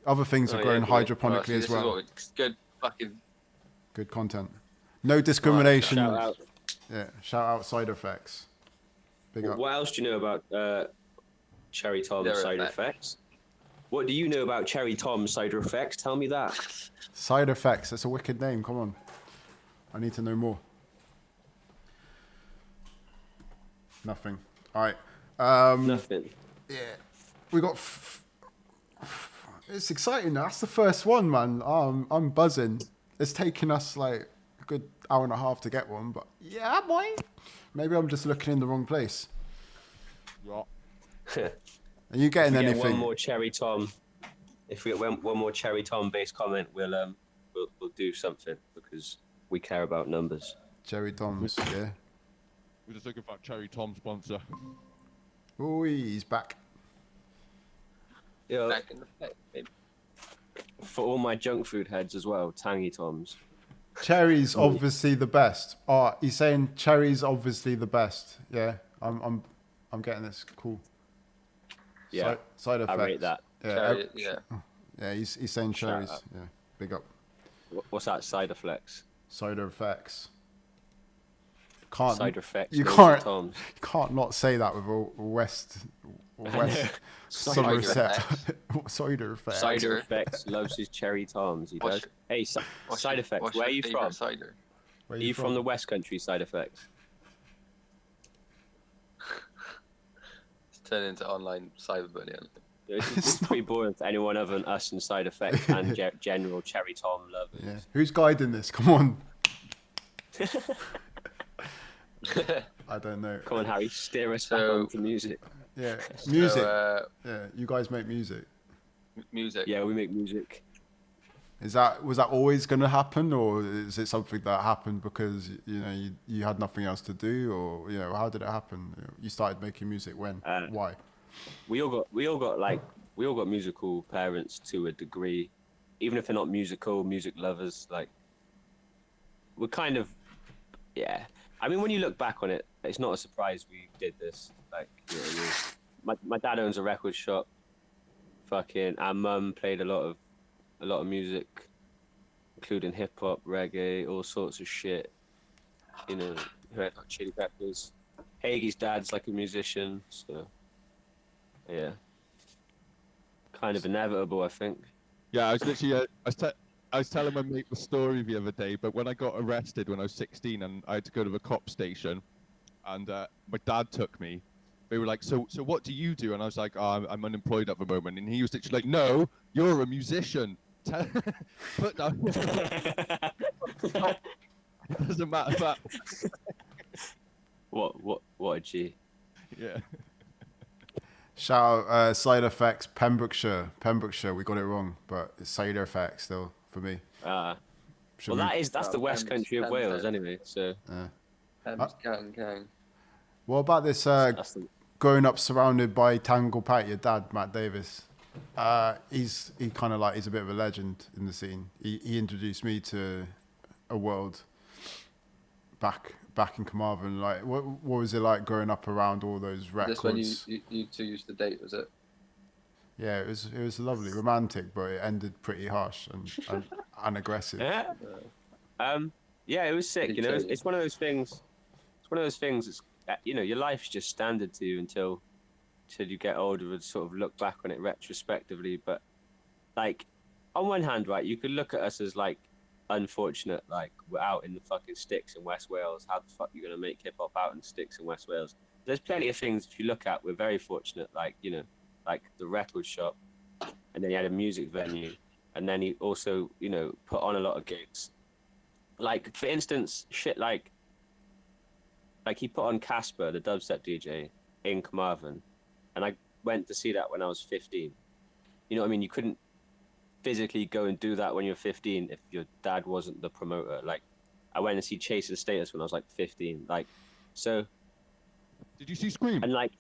Other things are grown hydroponically see, as well. Good fucking. Good content. No discrimination. Shout out. Yeah, shout out side effects. Big up. What else do you know about Cherry Tom's Their side effects. effects? What do you know about Cherry Tom's side effects? Tell me that. Side effects. That's a wicked name. Come on. I need to know more. Nothing. All right. Nothing. Yeah. We got. It's exciting. That's the first one, man. I'm buzzing. It's taken us like a good hour and a half to get one, but yeah, boy. Maybe I'm just looking in the wrong place. Yeah. Are you getting If we anything? get one more Cherry Tom, if we get one more Cherry Tom based comment, we'll do something because we care about numbers. Cherry Toms, yeah. We're just looking for a Cherry Tom sponsor. Oh, he's back. Yeah. Back in the play, baby. For all my junk food heads as well, Tangy Toms. Cherry's obviously the best. Oh, he's saying cherry's obviously the best. Yeah, I'm getting this. Cool. Yeah. Side effects. I rate that. Yeah, Cherry, yeah. yeah. He's saying cherries. out. Yeah, big up. What's that? Side effects. Side effects. Can't. Side effects. You those can't. are Toms. You can't not say that with a West Somerset. Cider effects. Cider effects loves his Cherry Toms. He What's does. Hey, side effects. What's Where are your you favourite from? Cider? Where Are you from the West Country? Side effects. It's turned into online cyberbullying. It's pretty boring for anyone other than us and side effects and general Cherry Tom lovers. Yeah. Who's guiding this? Come on. I don't know. Come on, Harry, steer us back onto music. Yeah, music. So, yeah, you guys make music. music. Yeah, we make music. Was that always going to happen, or is it something that happened because you had nothing else to do, or how did it happen? You started making music when? Why? We all got musical parents to a degree, even if they're not music lovers. Like, we're kind of, yeah. I mean, when you look back on it, it's not a surprise we did this. Like, my dad owns a record shop. Fucking, our mum played a lot of music, including hip hop, reggae, all sorts of shit. Red Hot Chili Peppers. Haigie's dad's like a musician, so yeah, kind of inevitable, I think. Yeah, I was literally, I was telling my mate the story the other day, but when I got arrested when I was 16 and I had to go to the cop station, and my dad took me, they were like, so what do you do? And I was like, oh, I'm unemployed at the moment. And he was literally like, no, you're a musician. Put down. It doesn't matter that. What a G. Yeah. Shout out Side Effects, Pembrokeshire. We got it wrong, but it's Side Effects still for me. Well, that's the West Country of Wales anyway. So. Gang. What about this growing up surrounded by Tangle Pat, your dad, Matt Davis? He's a bit of a legend in the scene. He introduced me to a world back in Carmarthen. Like, what was it like growing up around all those records? This when you two used to date, was it? Yeah, it was lovely, romantic, but it ended pretty harsh and aggressive. Yeah. Yeah, it was sick. It's one of those things. It's one of those things. It's, your life's just standard to you until you get older and sort of look back on it retrospectively. But like, on one hand, right, you could look at us as like unfortunate, like we're out in the fucking sticks in West Wales. How the fuck are you gonna make hip hop out in the sticks in West Wales? There's plenty of things if you look at. We're very fortunate, like like the record shop, and then he had a music venue, and then he also put on a lot of gigs. Like, for instance, shit like he put on Casper, the dubstep DJ, in Carmarthen, and I went to see that when I was 15. You know what I mean? You couldn't physically go and do that when you're 15 if your dad wasn't the promoter. Like, I went to see Chase and Status when I was like 15. Like, so. Did you see Scream? And like.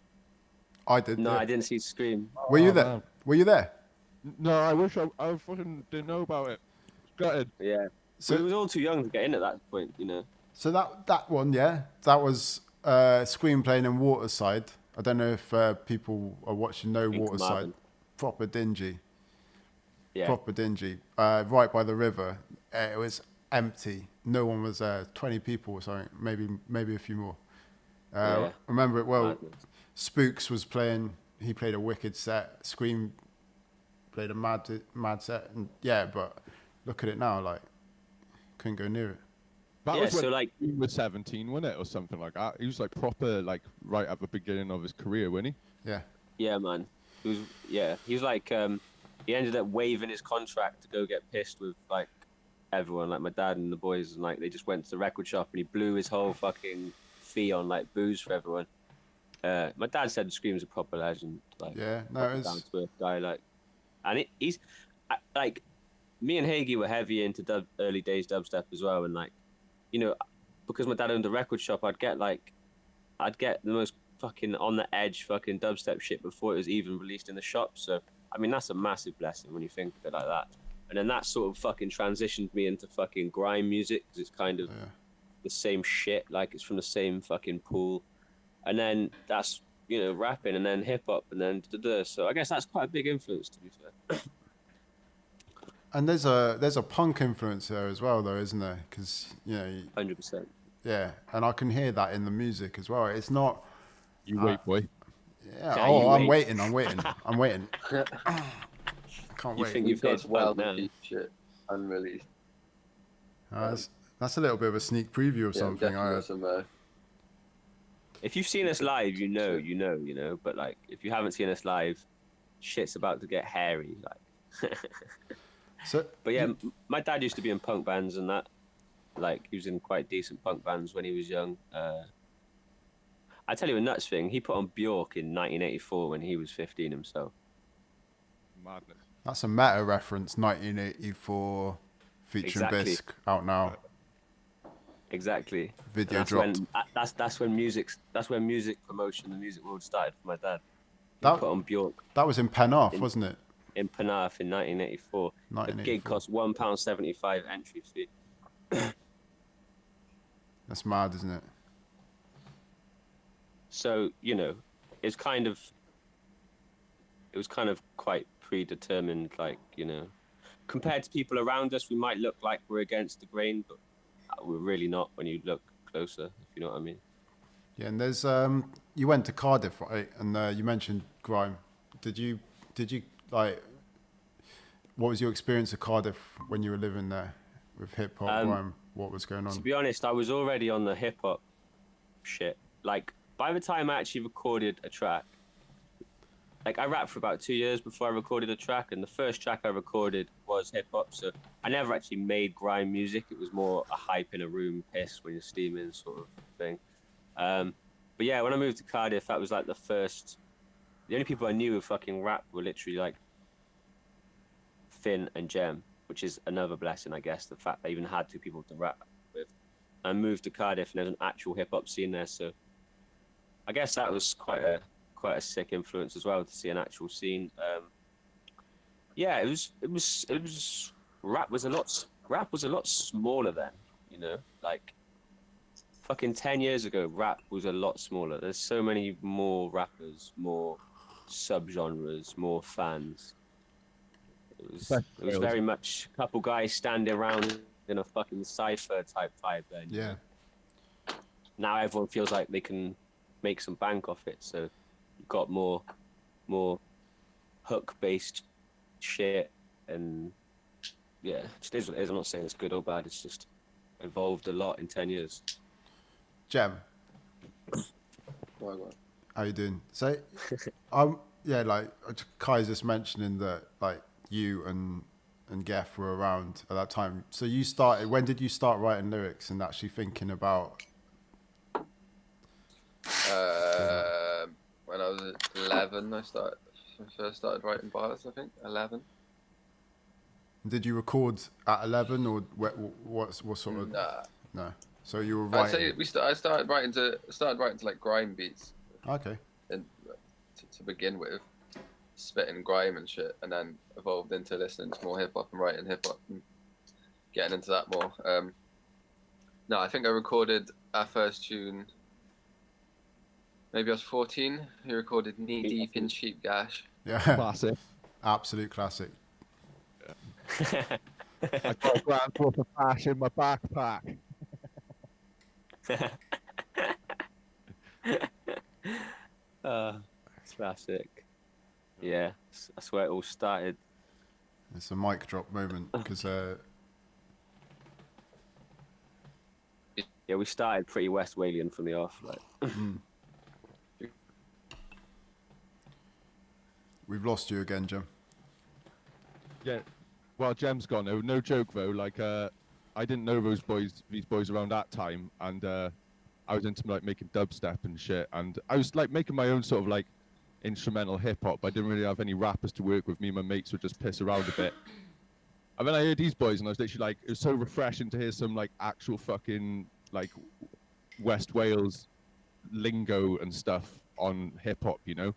I did. No, yeah. I didn't see Scream. Were you there? Man. Were you there? No, I wish I fucking didn't know about it. Gutted. Yeah. So we was all too young to get in at that point, So that one, yeah, that was Scream playing in Waterside. I don't know if people are watching No Waterside. Proper dingy. Yeah. Proper dingy. Right by the river. It was empty. No one was there. 20 people or something. Maybe a few more. Yeah. Remember it well. Madness. Spooks was playing. He played a wicked set. Scream played a mad set. And yeah, but look at it now. Like, couldn't go near it. That Yeah, was when so, like- he was 17, wasn't it, or something like that? He was like proper, like right at the beginning of his career, wasn't he? Yeah. Yeah, man. He was like, he ended up waiving his contract to go get pissed with like everyone, like my dad and the boys, and like they just went to the record shop and he blew his whole fucking fee on like booze for everyone. My dad said Scream's a proper legend, like down to earth guy, like, and he's like, me and Hagee were heavy into early days dubstep as well, and like, you know, because my dad owned a record shop, I'd get the most fucking on the edge fucking dubstep shit before it was even released in the shop. So I mean, that's a massive blessing when you think of it like that. And then that sort of fucking transitioned me into fucking grime music, because it's kind of the same shit, like it's from the same fucking pool. And then that's, you know, rapping, and then hip hop, and then so I guess that's quite a big influence, to be fair. And there's a punk influence there as well, though, isn't there? Because, you know, 100%. Yeah, and I can hear that in the music as well. It's not. You wait, boy. Yeah. Yeah, Oh, I'm wait. waiting. I'm waiting. Can't You wait. think you've got heard some well album now? shit unreleased. That's a little bit of a sneak preview of something. Definitely got some, If you've seen us live, you know. But like, if you haven't seen us live, shit's about to get hairy. Like, but yeah, my dad used to be in punk bands and that. Like, he was in quite decent punk bands when he was young. I tell you a nuts thing. He put on Bjork in 1984 when he was 15 himself. Madness. That's a meta reference. 1984, featuring Exactly. Bisque, out now. Exactly. Video that's dropped. When, that's when music promotion, the music world started for my dad. He That- put on Bjork. That was in Penarth, wasn't it? In Penarth in 1984. The gig cost £1.75 entry fee. That's mad, isn't it? So, you know, it was kind of quite predetermined, like, you know, compared to people around us, we might look like we're against the grain, but we're really not when you look closer, if you know what I mean. Yeah, and there's you went to Cardiff, right? And you mentioned grime. Did you like? What was your experience at Cardiff when you were living there with hip hop, grime? What was going on? To be honest, I was already on the hip hop shit. Like, by the time I actually recorded a track, like, I rapped for about 2 years before I recorded a track, and the first track I recorded was hip hop. So I never actually made grime music. It was more a hype in a room, piss when you're steaming sort of thing. But yeah, when I moved to Cardiff, that was like the only people I knew who fucking rap were literally like Finn and Jem, which is another blessing, I guess, the fact they even had two people to rap with. I moved to Cardiff and there's an actual hip hop scene there, so I guess that was quite a sick influence as well, to see an actual scene. Yeah, it was rap was a lot smaller then, you know, like fucking 10 years ago, rap was a lot smaller. There's so many more rappers, more subgenres, more fans. It was very much a couple guys standing around in a fucking cypher type vibe then. Yeah. Now everyone feels like they can make some bank off it, so you've got more hook based shit, and yeah, it just is what it is. I'm not saying it's good or bad, it's just evolved a lot in 10 years. Jem, how you doing? So, yeah, like Kai's just mentioning that, like, you and Geff were around at that time. So you started. When did you start writing lyrics and actually thinking about? When I was 11, I first started writing bars. I think 11. Did you record at 11, or what sort of? Nah. No. So you were I'd writing. say I started writing to like grime beats. Okay. And to begin with, spitting grime and shit, and then evolved into listening to more hip hop and writing hip hop and getting into that more. No, I think I recorded our first tune maybe I was 14. He recorded Knee Deep in Sheep Gash. Yeah. Classic. Absolute classic. I got a grand worth of cash in my backpack. Classic. Yeah, that's where it all started. It's a mic drop moment because Yeah, we started pretty West Walian from the off. Like. we've lost you again, Jim. Yeah. Well, Jem's gone. though. No joke though. Like, I didn't know these boys around that time, and I was into like making dubstep and shit, and I was like making my own sort of like instrumental hip hop. I didn't really have any rappers to work with. Me and my mates would just piss around a bit. And then I heard these boys, and I was literally like, it was so refreshing to hear some like actual fucking like West Wales lingo and stuff on hip hop, you know.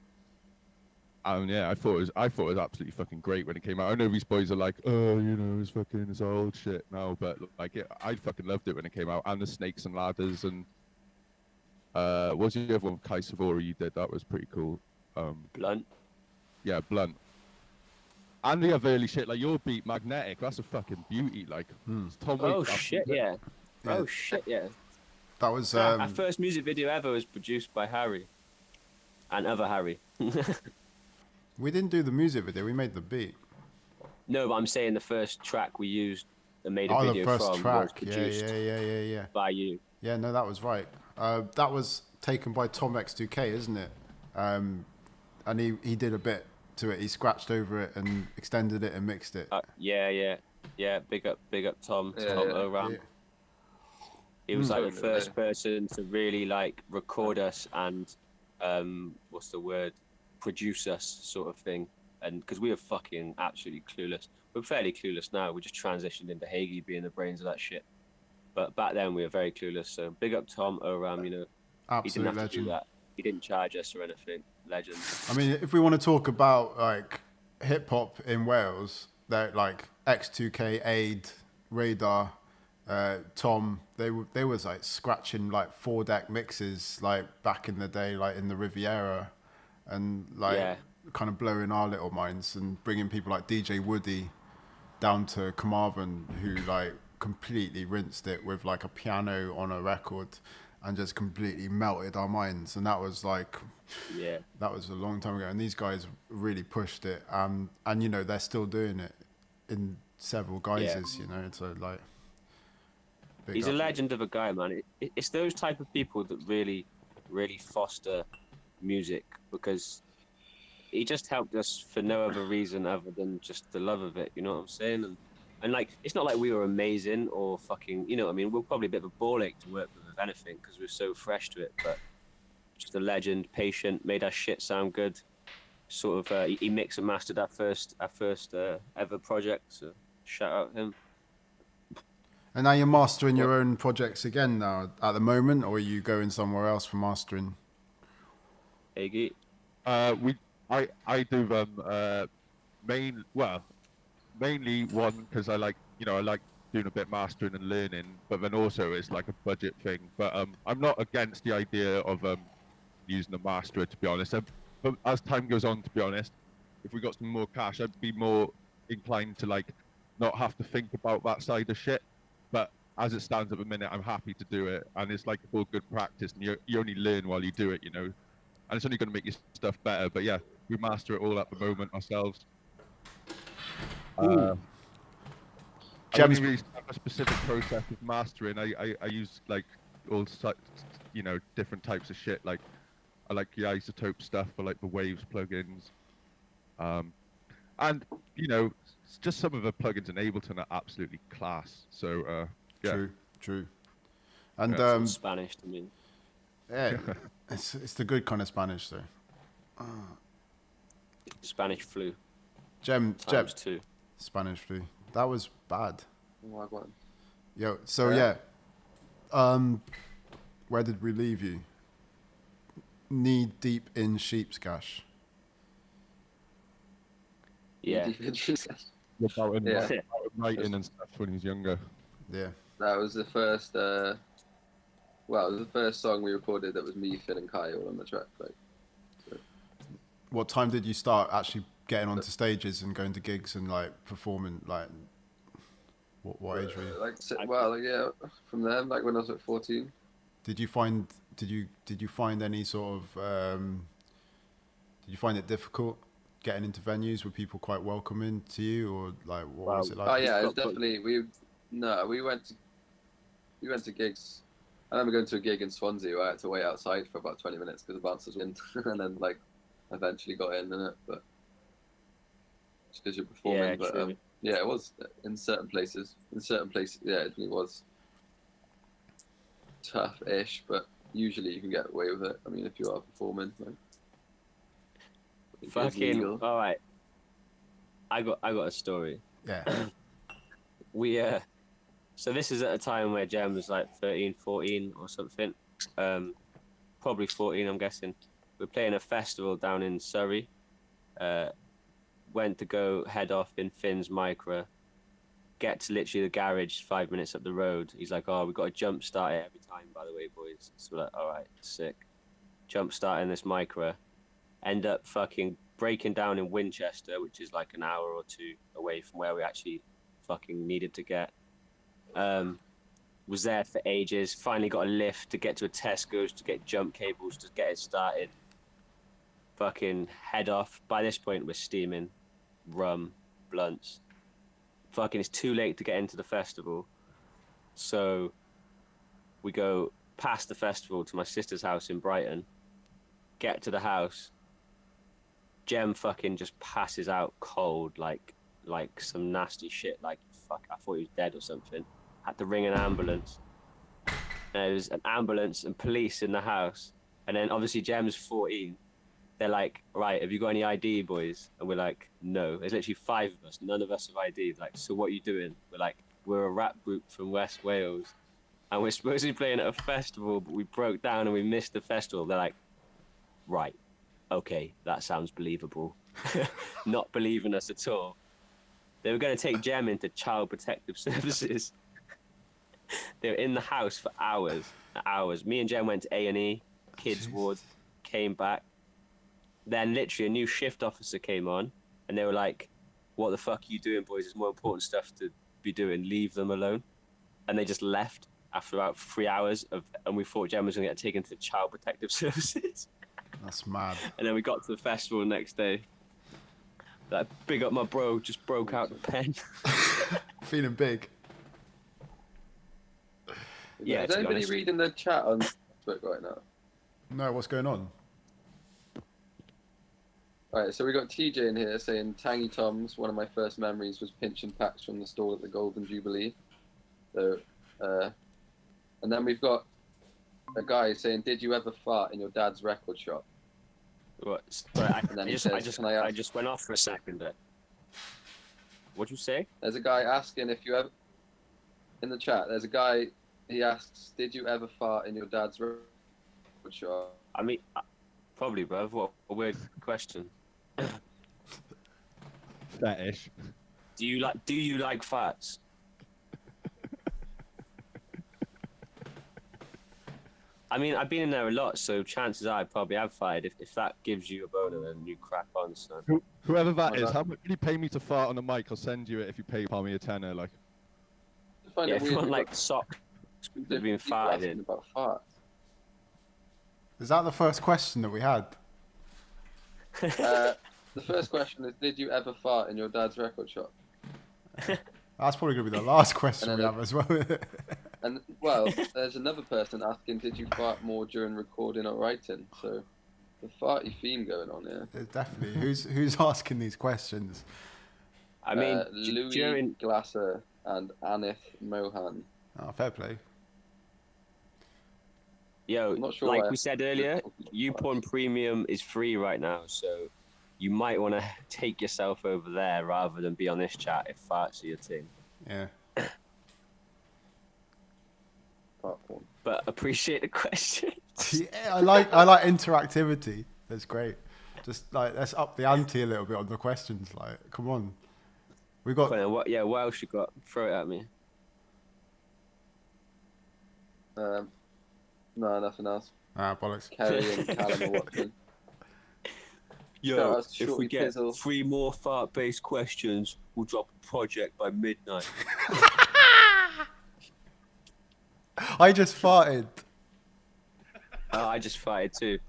And yeah, I thought it was absolutely fucking great when it came out. I know these boys are like, oh, you know, it's old shit now, but like, I fucking loved it when it came out. And the Snakes and Ladders, and what was the other one? Kai Savori you did, that was pretty cool. Blunt. Yeah, Blunt. And the other early shit, like your beat, Magnetic, that's a fucking beauty. Like, Tom Oh Waits, shit, yeah. Oh shit, yeah. That was our first music video ever was produced by Harry and other Harry. We didn't do the music video. We made the beat. No, but I'm saying the first track we used and made a Oh, video the first from was track. produced Yeah. by you. Yeah, no, that was right. That was taken by Tom X2K, isn't it? And he did a bit to it. He scratched over it and extended it and mixed it. Yeah. Big up Tom Oram. Yeah. He was like the first person to really like record us and what's the word? Produce us, sort of thing. And because we were fucking absolutely clueless. We're fairly clueless now. We just transitioned into Hagee being the brains of that shit. But back then we were very clueless. So big up Tom Oram, you know. Absolute he didn't have legend. to do that. He didn't charge us or anything. Legend. I mean, if we want to talk about like hip hop in Wales, that like X2K, Aid, Radar, Tom, they was like scratching like 4-deck mixes like back in the day, like in the Riviera, and like kind of blowing our little minds and bringing people like DJ Woody down to Carmarthen, who like completely rinsed it with like a piano on a record and just completely melted our minds. And that was like, that was a long time ago. And these guys really pushed it. And you know, they're still doing it in several guises, you know, so like. He's a legend of a guy, man. It's those type of people that really, really foster music, because he just helped us for no other reason other than just the love of it, you know what I'm saying? And like, it's not like we were amazing or fucking, you know what I mean? We're probably a bit of a ball ache to work with anything because we're so fresh to it, but just a legend, patient, made our shit sound good. Sort of, he mixed and mastered our first ever project, so shout out him. And now you're mastering your own projects again now at the moment, or are you going somewhere else for mastering? Hagee? I do them mainly one because I like doing a bit of mastering and learning, but then also it's like a budget thing. But I'm not against the idea of using a masterer, to be honest. But as time goes on, to be honest, if we got some more cash, I'd be more inclined to like not have to think about that side of shit. But as it stands at the minute, I'm happy to do it, and it's like all good practice, and you only learn while you do it, you know. And it's only going to make your stuff better. But yeah, we master it all at the moment ourselves. I don't really have a specific process of mastering. I use like all different types of shit. Like I like the isotope stuff for like the Waves plugins. And you know, just some of the plugins in Ableton are absolutely class. So yeah. True. And Spanish to me. Yeah, it's the good kind of Spanish though. Spanish flu. Gem too. Spanish flu. That was bad. Wagwan. Yo, so where did we leave you? Knee deep in sheep's gash. Yeah. About writing and stuff when he was younger. Yeah. That was the first well, it was the first song we recorded that was me, Finn, and Kai all on the track. Like, so. What time did you start actually getting onto stages and going to gigs and like performing? Like, what age were you? Yeah, from then, like when I was at 14. Did you find any sort of did you find it difficult getting into venues? Were people quite welcoming to you, or like what was it like? Oh yeah, it was definitely we went to gigs. I remember going to a gig in Swansea where I had to wait outside for about 20 minutes because the bouncers were in, and then like eventually got in it, but just because you're performing. Yeah, it was in certain places. Yeah, it definitely was tough-ish, but usually you can get away with it. I mean, if you are performing, like, fucking all right. I got a story. Yeah. So this is at a time where Jem was like 13, 14 or something. Probably 14, I'm guessing. We're playing a festival down in Surrey. Went to go head off in Finn's Micra. Get to literally the garage 5 minutes up the road. He's like, oh, we've got to jump start it every time, by the way, boys. So we're like, all right, sick. Jump starting this Micra. End up fucking breaking down in Winchester, which is like an hour or two away from where we actually fucking needed to get. Was there for ages. Finally got a lift to get to a Tesco's to get jump cables to get it started. Fucking head off. By this point, we're steaming. Rum, blunts. Fucking, it's too late to get into the festival. So we go past the festival to my sister's house in Brighton. Get to the house. Jem fucking just passes out cold, like some nasty shit. Like, fuck, I thought he was dead or something. Had to ring an ambulance. And there was an ambulance and police in the house. And then obviously Jem's 14. They're like, right, have you got any ID, boys? And we're like, no. There's literally 5 of us. None of us have ID. Like, so what are you doing? We're like, we're a rap group from West Wales. And we're supposed to be playing at a festival, but we broke down and we missed the festival. They're like, right, okay, that sounds believable. Not believing us at all. They were going to take Jem into Child Protective Services. They were in the house for hours. Me and Jem went to A&E, kids ward, came back. Then literally a new shift officer came on and they were like, what the fuck are you doing, boys? There's more important stuff to be doing. Leave them alone. And they just left after about 3 hours and we thought Jem was going to get taken to Child Protective Services. That's mad. And then we got to the festival the next day. Like, big up my bro, just broke out the pen. Feeling big. Yeah. Is anybody reading the chat on Facebook right now? No, what's going on? Alright, so we got TJ in here saying Tangy Tom's, one of my first memories was pinching packs from the stall at the Golden Jubilee. So, and then we've got a guy saying, did you ever fart in your dad's record shop? What? Sorry, I just went off for a second there. What'd you say? There's a guy asking if you ever, in the chat, there's a guy, he asks, did you ever fart in your dad's record shop? I mean, probably, bruv. What a weird question. Fetish. Do you like farts? I mean, I've been in there a lot, so chances are I probably have fired. If that gives you a boner, then you crack on, son. Whoever that is, how much will you pay me to fart on the mic? I'll send you it if you pay me a tenner. Like, yeah, if you want like socks being farted in. About farts. Is that the first question that we had? The first question is, did you ever fart in your dad's record shop? That's probably going to be the last question we have as well. And, well, there's another person asking, did you fart more during recording or writing? So, the farty theme going on here. There's definitely. Who's asking these questions? I mean, Louis Glasser and Anith Mohan. Oh, fair play. Yo, I'm not sure like we said earlier, YouPorn Premium is free right now, so you might want to take yourself over there rather than be on this chat if farts are your thing. Yeah. But appreciate the question. Yeah, I like interactivity. That's great. Just like let's up the ante a little bit on the questions. Like, come on, we got. What else you got? Throw it at me. No, nothing else. Bollocks. Kerry and Callum are watching. Shout Yo, out to if we Shorty get Pizzle. 3 more fart-based questions, we'll drop a project by midnight. I just farted. Oh, I just farted too.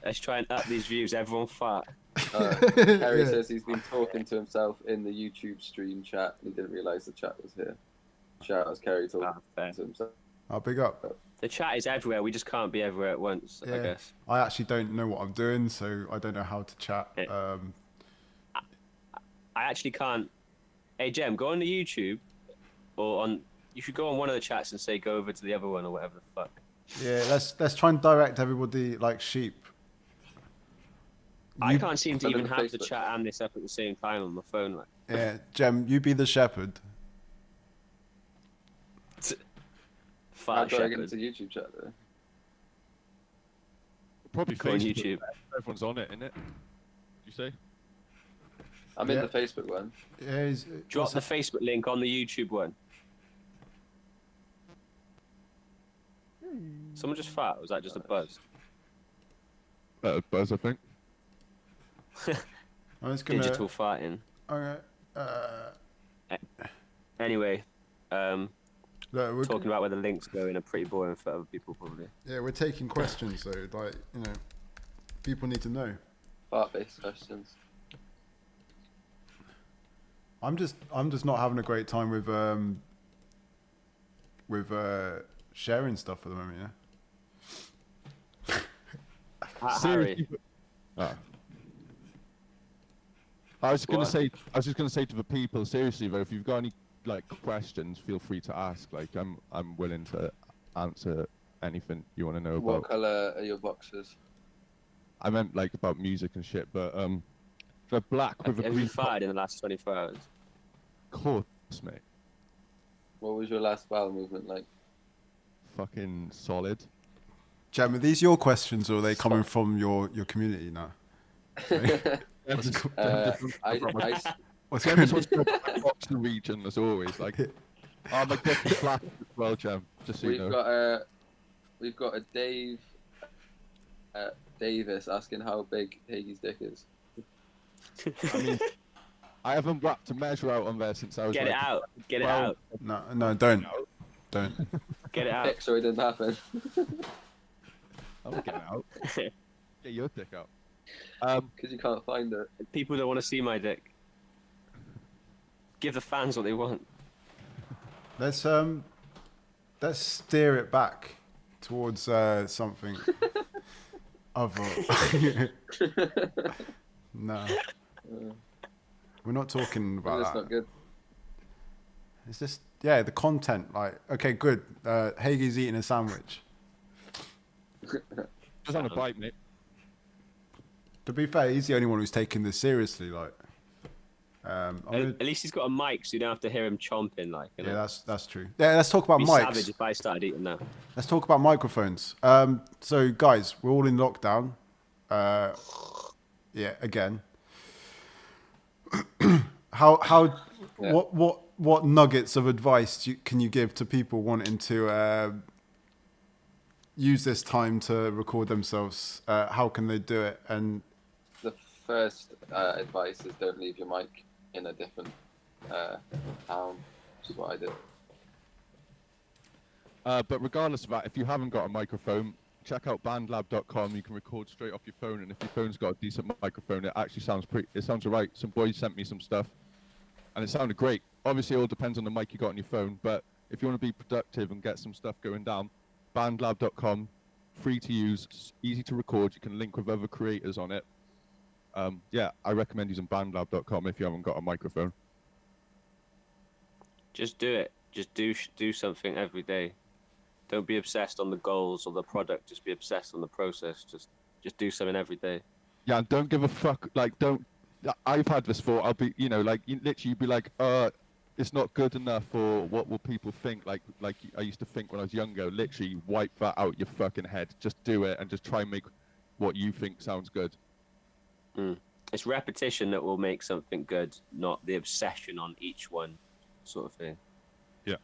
Let's try and up these views. Everyone fart. Kerry Yeah. says he's been talking to himself in the YouTube stream chat. He didn't realise the chat was here. Shout out to Kerry talking to himself. I'll big up. The chat is everywhere. We just can't be everywhere at once, I guess. I actually don't know what I'm doing, so I don't know how to chat. I actually can't. Hey, Jem, go on to YouTube, or on. You should go on one of the chats and say go over to the other one or whatever the fuck. Yeah, let's try and direct everybody like sheep. I can't seem to even have the chat and this up at the same time on my phone. Like. Yeah, Jem, you be the shepherd. How do I get into YouTube chat though? Probably Go on Facebook. YouTube. Everyone's on it, innit? You say? I'm in the Facebook one. Yeah, Drop the Facebook link on the YouTube one. Someone just fart? Or was that just a buzz? Buzz, I think. I'm just gonna... Digital farting. Okay. Anyway, Look, talking about where the links go in are pretty boring for other people probably. Yeah, we're taking questions, so like people need to know. Fart-based questions. I'm just not having a great time with sharing stuff at the moment. Yeah. Harry. I was just gonna say to the people, seriously though, if you've got any like questions, feel free to ask. Like I'm willing to answer anything you want to know What about. colour are your boxes? I meant like about music and shit, but they're black with a Have green. you farted in the last 24 hours? Of course, mate. What was your last bowel movement like? Fucking solid. Jem, are these your questions or are they coming from your community now? What's going on? Boxing region as always. Like, oh my god, black as well, Jam. Just so you know. We've got a Davis asking how big Haigie's dick is. I mean, I haven't wrapped a measure out on there since I was. Get it out. Get it out. No, don't. Get it out. Dick, so it didn't happen. I'll get it out. Get your dick out. Because you can't find it. People don't want to see my dick. Give the fans what they want. Let's steer it back towards something other. No, we're not talking about That's that. not good. It's just the content. Like, okay, good. Haigie's eating a sandwich. Just on a bite, mate. To be fair, he's the only one who's taking this seriously. Like, At least he's got a mic, so you don't have to hear him chomping. Like, you know? yeah, that's true. Yeah, let's talk about Be mics. savage if I started eating that. Let's talk about microphones. So, guys, we're all in lockdown. Yeah, again. What nuggets of advice can you give to people wanting to use this time to record themselves? How can they do it? And The first advice is don't leave your mic in a different town, which is what I did. But regardless of that, if you haven't got a microphone, check out bandlab.com. You can record straight off your phone, and if your phone's got a decent microphone, it actually sounds alright. Some boys sent me some stuff, and it sounded great. Obviously, it all depends on the mic you got on your phone, but if you want to be productive and get some stuff going down, bandlab.com, free to use, easy to record. You can link with other creators on it. I recommend using bandlab.com if you haven't got a microphone. Just do it. Just do something every day. Don't be obsessed on the goals or the product. Just be obsessed on the process. Just do something every day. Yeah, and don't give a fuck. Like, don't. I've had this thought. I'll be, literally be like, it's not good enough, or what will people think? Like I used to think when I was younger. Literally, wipe that out your fucking head. Just do it, and just try and make what you think sounds good. It's repetition that will make something good, not the obsession on each one, sort of thing. Yeah.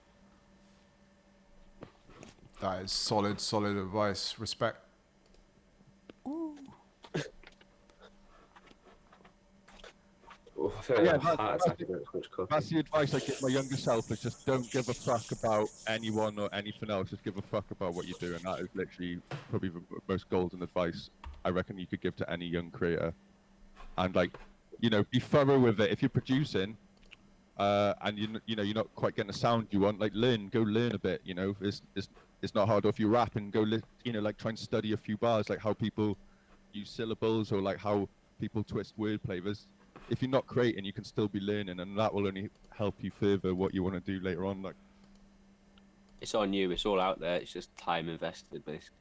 That is solid advice. Respect. Yeah, that's the advice I give my younger self, is just don't give a fuck about anyone or anything else. Just give a fuck about what you're doing. That is literally probably the most golden advice I reckon you could give to any young creator. And like, you know, be thorough with it. If you're producing, and you know you're not quite getting the sound you want, like go learn a bit. You know, it's not hard. Or if you rap and you know, like try and study a few bars, like how people use syllables or like how people twist wordplay. If you're not creating, you can still be learning, and that will only help you further what you want to do later on. Like, it's on you. It's all out there. It's just time invested, basically.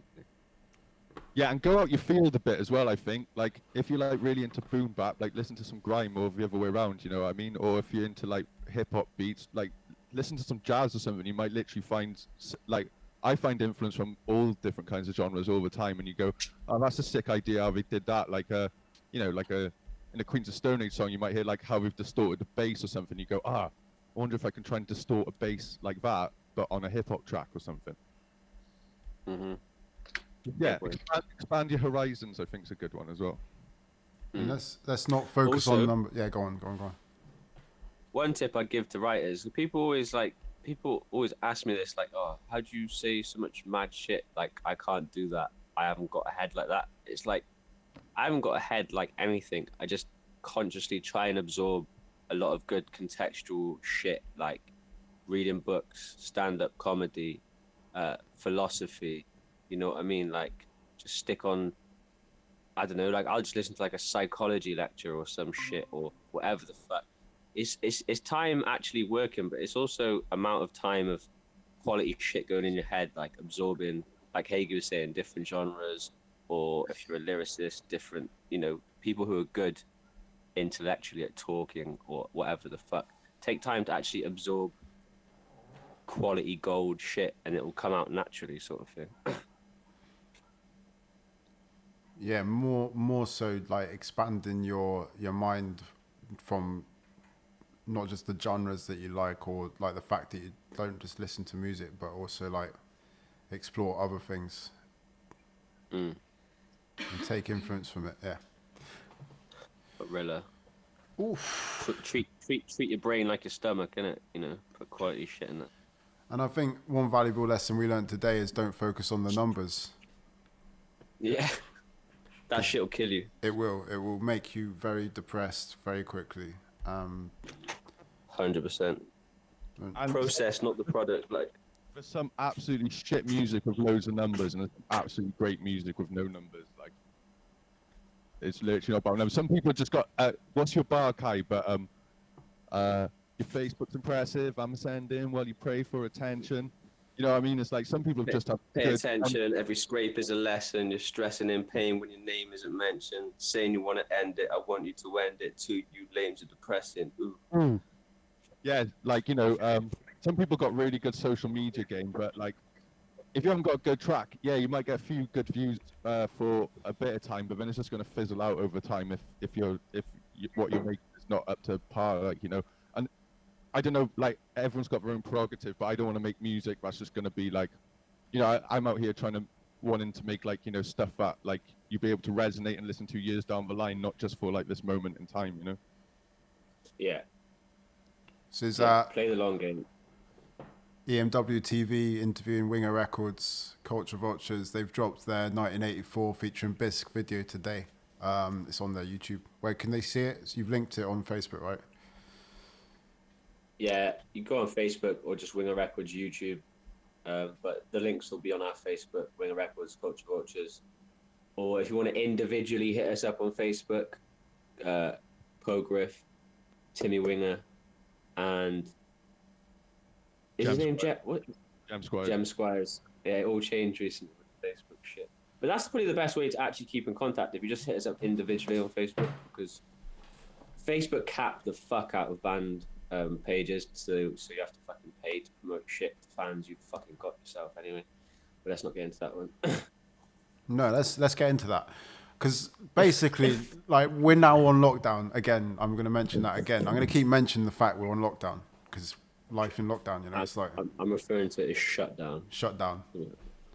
Yeah, and go out your field a bit as well, I think. Like, if you're like really into boom bap, like listen to some grime, or the other way around, you know what I mean? Or if you're into like hip hop beats, like listen to some jazz or something. You might literally find, like, I find influence from all different kinds of genres all the time, and you go, oh, that's a sick idea how they did that. Like you know, like in a Queens of Stone Age song, you might hear like how we've distorted the bass or something. You go, I wonder if I can try and distort a bass like that, but on a hip hop track or something. Mm-hmm. Yeah, expand your horizons, I think, is a good one as well. And let's not focus Also, on number. Yeah, go on. One tip I give to writers: people always ask me this, like, oh, how do you say so much mad shit? Like, I can't do that. I haven't got a head like that. It's like, I haven't got a head like anything. I just consciously try and absorb a lot of good contextual shit, like reading books, stand-up comedy, philosophy. You know what I mean? Like, just stick on, I don't know, like, I'll just listen to like a psychology lecture or some shit or whatever the fuck. It's time actually working, but it's also amount of time of quality shit going in your head, like absorbing, like Hagi was saying, different genres, or if you're a lyricist, different, you know, people who are good intellectually at talking or whatever the fuck. Take time to actually absorb quality gold shit, and it will come out naturally, sort of thing. Yeah, more so like expanding your mind from not just the genres that you like, or like the fact that you don't just listen to music, but also like explore other things and take influence from it. Yeah. But Rilla, oof. Treat your brain like your stomach, innit? You know, put quality shit in it. And I think one valuable lesson we learned today is don't focus on the numbers. Yeah. That shit will kill you. It will. It will make you very depressed very quickly. 100%. Process, not the product. Like, there's some absolutely shit music with loads of numbers, and there's absolutely great music with no numbers. Like, it's literally not about numbers. Some people just got, what's your bar, Kai? But your Facebook's impressive. I'm sending while you pray for attention. You know what I mean? It's like some people just have pay attention. Every scrape is a lesson. You're stressing in pain when your name isn't mentioned. Saying you want to end it, I want you to end it too. You lames are depressing. Ooh. Yeah, like, you know, some people got really good social media game, but like, if you haven't got a good track, yeah, you might get a few good views for a bit of time, but then it's just going to fizzle out over time if what you're making is not up to par, like, you know. And I don't know, like, everyone's got their own prerogative, but I don't want to make music that's just going to be like, you know, I'm out here wanting to make, like, you know, stuff that, like, you'll be able to resonate and listen to years down the line, not just for, like, this moment in time, you know? Yeah. So is play the long game. EMW TV interviewing Winger Records, Culture Vultures. They've dropped their 1984 featuring Bisque video today. It's on their YouTube. Where can they see it? So you've linked it on Facebook, right? Yeah, you go on Facebook or just Winger Records YouTube. But the links will be on our Facebook, Winger Records, Culture Vultures. Or if you want to individually hit us up on Facebook, Pogriff, Timmy Winger, and is his name Gem Squires. Gem Squires. Yeah, it all changed recently with the Facebook shit. But that's probably the best way to actually keep in contact, if you just hit us up individually on Facebook, because Facebook capped the fuck out of band pages, so you have to fucking pay to promote shit to fans you fucking got yourself anyway. But let's not get into that one. No, let's get into that. Because basically, like, we're now on lockdown again. I'm going to mention that again. I'm going to keep mentioning the fact we're on lockdown, because life in lockdown, you know, it's like... I'm referring to it as shutdown. Shutdown.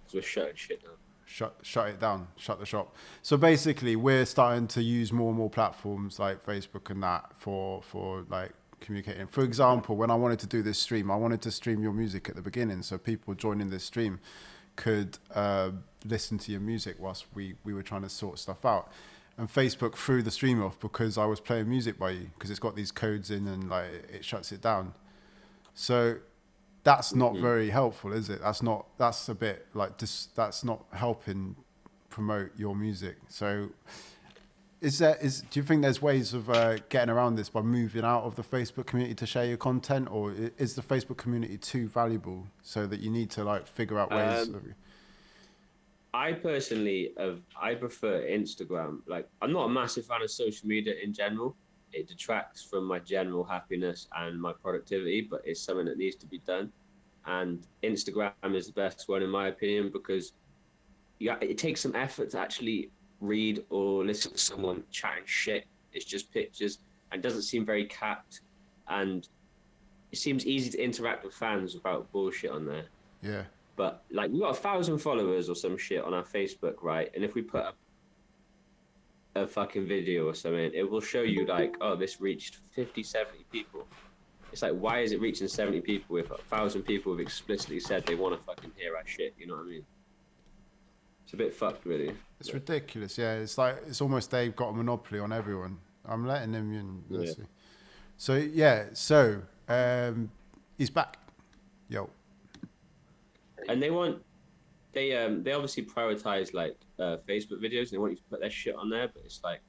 because we're shutting shit down. Shut it down, shut the shop. So basically, we're starting to use more and more platforms like Facebook and that for like communicating. For example, when I wanted to do this stream, I wanted to stream your music at the beginning, so people joining this stream could listen to your music whilst we were trying to sort stuff out. And Facebook threw the stream off because I was playing music by you, because it's got these codes in and like it shuts it down. So that's not very helpful, is it? That's a bit like that's not helping promote your music. So do you think there's ways of getting around this by moving out of the Facebook community to share your content, or is the Facebook community too valuable so that you need to like figure out ways I personally I prefer Instagram. Like, I'm not a massive fan of social media in general. It detracts from my general happiness and my productivity, but it's something that needs to be done. And Instagram is the best one in my opinion, because it takes some effort to actually read or listen to someone chatting shit. It's just pictures and doesn't seem very capped, and it seems easy to interact with fans without bullshit on there. Yeah. But like, we got 1,000 followers or some shit on our Facebook, right? And if we put up a fucking video or something, it will show you like, oh, this reached 50, 70 people. It's like, why is it reaching 70 people if 1,000 people have explicitly said they want to fucking hear our shit? You know what I mean? It's a bit fucked, really. It's ridiculous. Yeah, it's like it's almost they've got a monopoly on everyone. I'm letting them in. Yeah. So he's back. Yo. And they obviously prioritize like Facebook videos, and they want you to put their shit on there, but it's like,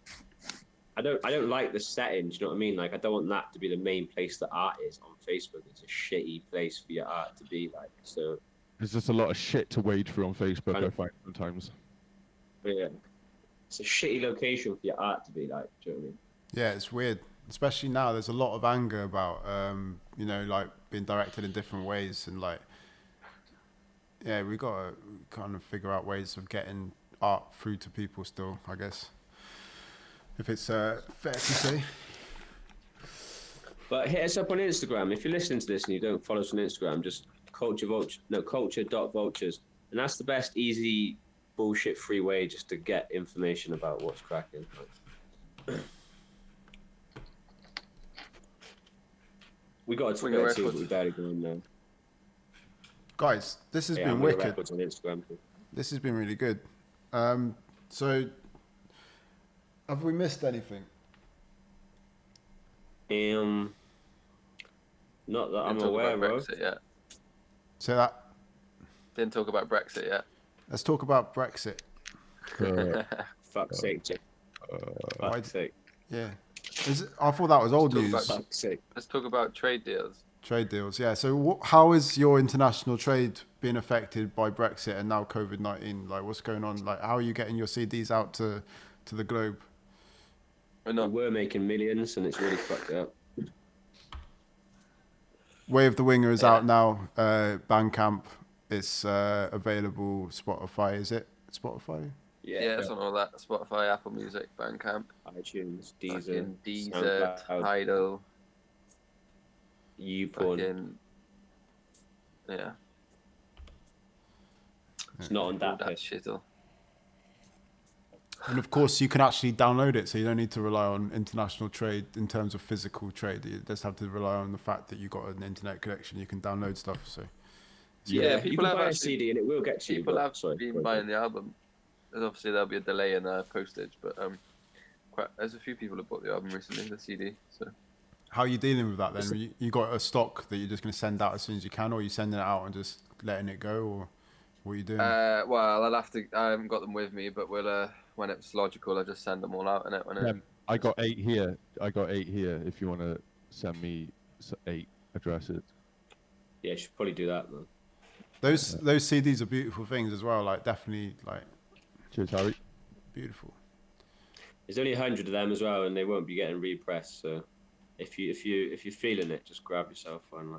I don't like the settings, you know what I mean? Like, I don't want that to be the main place that art is on Facebook. It's a shitty place for your art to be, like, so. There's just a lot of shit to wade through on Facebook, I find sometimes. But yeah, it's a shitty location for your art to be, like, do you know what I mean? Yeah, it's weird, especially now. There's a lot of anger about, like being directed in different ways, and like, yeah, we got to kind of figure out ways of getting art through to people still, I guess, if it's fair to say. But hit us up on Instagram. If you're listening to this and you don't follow us on Instagram, just culture.vultures. And that's the best, easy, bullshit-free way just to get information about what's cracking. We got a Twitter too, but we barely go in there. Guys, this has been wicked. On Instagram too. This has been really good. So, have we missed anything? Not that I'm aware of. Brexit yet. Say that. Didn't talk about Brexit yet. Let's talk about Brexit. Fuck's sake, Jim. Fuck's sake. Yeah. I thought that was old news. Let's talk about trade deals. Trade deals, yeah. So how is your international trade being affected by Brexit and now COVID-19? Like, what's going on? Like, how are you getting your CDs out to the globe? We're making millions, and it's really fucked up. Way of the Winger is out now. Bandcamp. It's available. Spotify, is it? Spotify? Yeah, it's on all that. Spotify, Apple Music, Bandcamp, iTunes, Deezer, Tidal, YouPorn. Yeah. It's not on that shizzle. And of course, you can actually download it, so you don't need to rely on international trade in terms of physical trade. You just have to rely on the fact that you've got an internet connection. You can download stuff. So yeah, people have buy a CD and it will get to you. People have been buying the album. And obviously, there'll be a delay in postage, but there's a few people have bought the album recently, the CD. So how are you dealing with that then? You got a stock that you're just going to send out as soon as you can, or are you sending it out and just letting it go, or what are you doing? Well, I'll have to. I haven't got them with me, but we'll when it's logical, I'll just send them all out. I got 8 here. If you want to send me 8 addresses. Yeah, you should probably do that, man. Those CDs are beautiful things as well. Like, definitely, like. Cheers, Harry. Beautiful. There's only 100 of them as well, and they won't be getting repressed. So, if you're feeling it, just grab yourself one.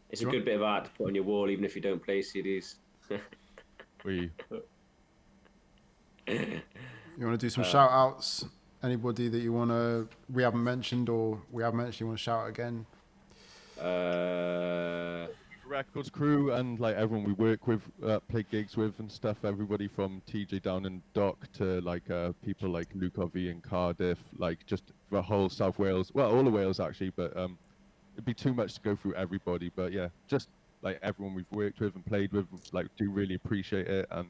It's a good bit of art to put on your wall, even if you don't play CDs. You want to do some shout outs? Anybody that we haven't mentioned, or we haven't mentioned, you want to shout out again? Records crew and like everyone we work with, play gigs with and stuff. Everybody from TJ down in Dock to like people like Luke V in Cardiff, like just the whole South Wales. Well, all of Wales actually, but it'd be too much to go through everybody. But yeah, just like everyone we've worked with and played with, like do really appreciate it. And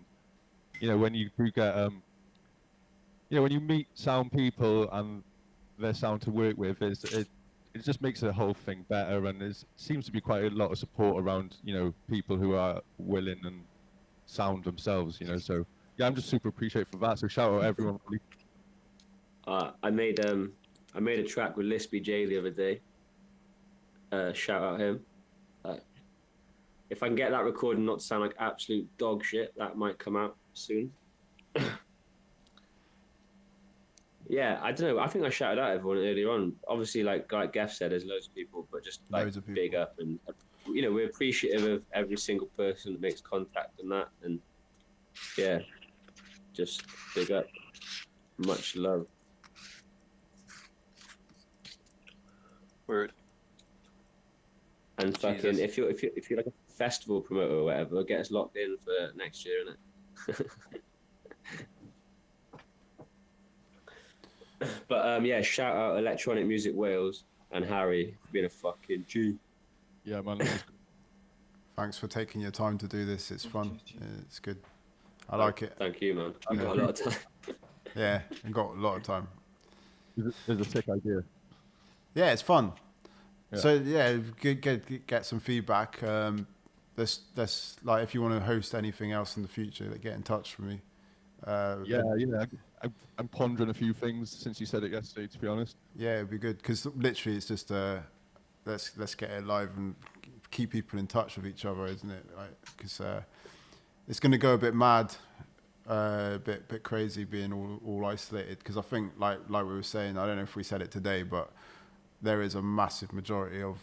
you know, when you do get when you meet sound people and their sound to work with, it just makes the whole thing better, and there seems to be quite a lot of support around, people who are willing and sound themselves, So yeah, I'm just super appreciative for that. So shout out everyone. I made a track with Lispy J the other day. Shout out him. If I can get that recording not to sound like absolute dog shit, that might come out soon. Yeah, I don't know. I think I shouted out everyone earlier on. Obviously, like Geff said, there's loads of people, but just like big up, and we're appreciative of every single person that makes contact and that, and yeah, just big up, much love. Word. And fucking, if you're like a festival promoter or whatever, get us locked in for next year, innit? But yeah, shout out Electronic Music Wales and Harry for being a fucking G. Yeah, man. Thanks for taking your time to do this. It's fun. It's good. I like it. Thank you, man. I've got a lot of time. Yeah, I've got a lot of time. It's a sick idea. Yeah, it's fun. Yeah. So yeah, get some feedback. Let's like, if you want to host anything else in the future, get in touch with me. I'm pondering a few things since you said it yesterday, to be honest. Yeah, it'd be good, because literally it's just let's get it live and keep people in touch with each other, isn't it? Like, because it's going to go a bit mad, a bit crazy being all isolated. Because I think like we were saying, I don't know if we said it today, but there is a massive majority of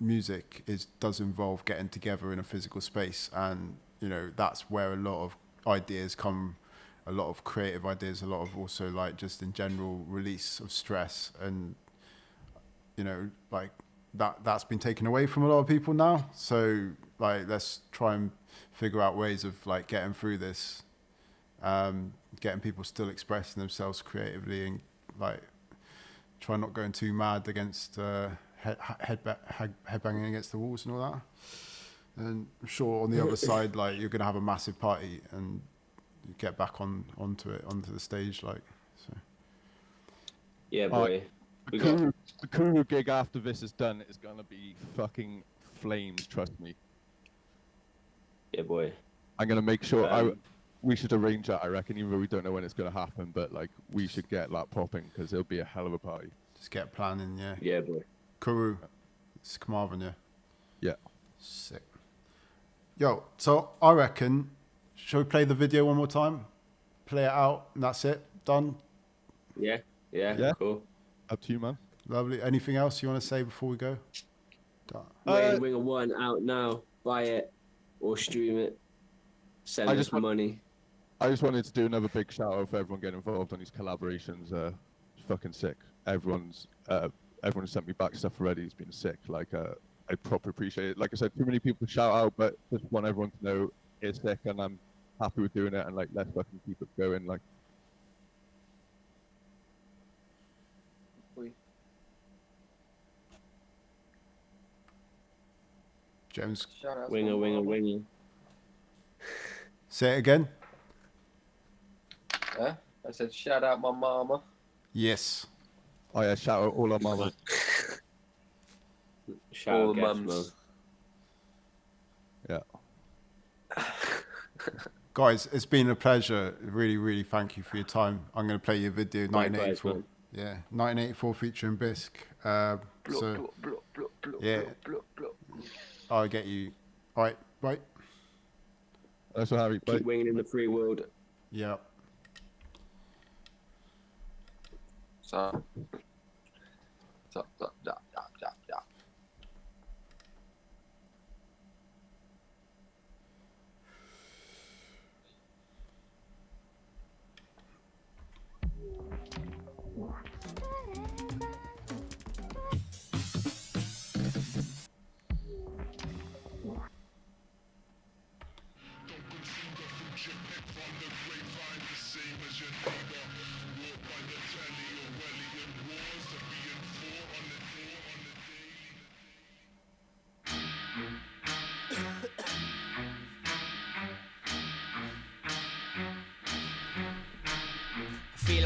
music does involve getting together in a physical space, and that's where a lot of ideas come, a lot of creative ideas, a lot of also like just in general release of stress, and like that's been taken away from a lot of people now. So like, let's try and figure out ways of like getting through this, getting people still expressing themselves creatively, and like try not going too mad against headbanging against the walls and all that. And I'm sure on the other side, like, you're gonna have a massive party and you get back onto the stage, like. So. Yeah, boy. The Kuru gig after this is done is gonna be fucking flames. Trust me. Yeah, boy. I'm gonna make sure. We should arrange that, I reckon, even though we don't know when it's gonna happen. But like, we should get that popping, because it'll be a hell of a party. Just get planning, yeah. Yeah, boy. Kuru, it's Carmarthen, yeah. Yeah. Sick. Yo, so I reckon, shall we play the video one more time? Play it out, and that's it. Done. Yeah. Cool. Up to you, man. Lovely. Anything else you want to say before we go? Winger 1 out now. Buy it or stream it. Send us money. I just wanted to do another big shout out for everyone getting involved on these collaborations. It's fucking sick. Everyone sent me back stuff already. It's been sick. Like, I proper appreciate it. Like I said, too many people to shout out, but just want everyone to know it's sick, and I'm happy with doing it. And like, let's fucking keep it going. Like. James. Winger. Say it again. I said shout out my mama. Yes. Oh yeah, shout out all our mamas. Shout all out mums. Yeah. Guys, it's been a pleasure. Really, really thank you for your time. I'm going to play your video, 1984. Man. Yeah, 1984 featuring Bisc. Yeah. I'll get you. All right, right. That's what Harry. Keep winging in the free world. Yeah. So.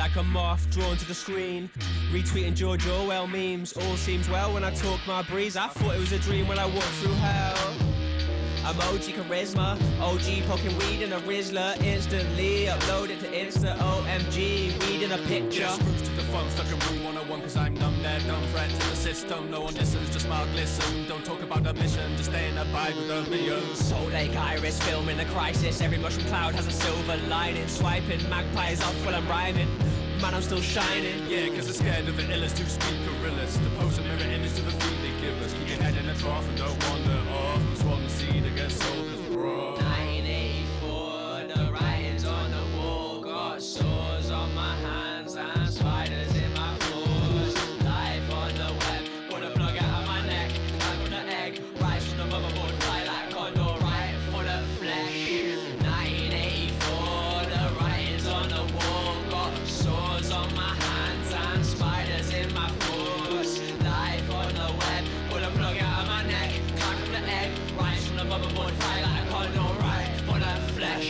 like a moth drawn to the screen. Retweeting George Orwell memes. All seems well when I talk my breeze. I thought it was a dream when I walked through hell. Emoji charisma, OG poking weed in a Rizzler. Instantly upload it to Insta, OMG, reading a picture. Just roots to the fun, stuck in room 101 cause I'm numb there. Dumb threat to the system, no one listens, just mild listen. Don't talk about the mission, just stay in the vibe with the videos. Salt Lake Iris, filming the crisis. Every mushroom cloud has a silver lining. Swiping magpies off while I'm rhyming. Man, I'm still shining. Yeah, cause they're scared of the illest to speak gorillas. The post a mirror image to the feed they give us. Keep your head in the trough and don't wander off. Cause swallow the seed that gets sold as broad. 1984, the writings on the wall. Got sores on my hands and spiders in my paws. Life on the web, pull the plug out of my neck. Time from the egg, rise from the motherboard, fly like condor, right for the flesh. 1984, the writings on the wall. Got sores on my hands and spiders in my paws. Life on the web, pull the plug out of my neck. Time from the egg, rise from the motherboard, fly like a condor, right for the flesh.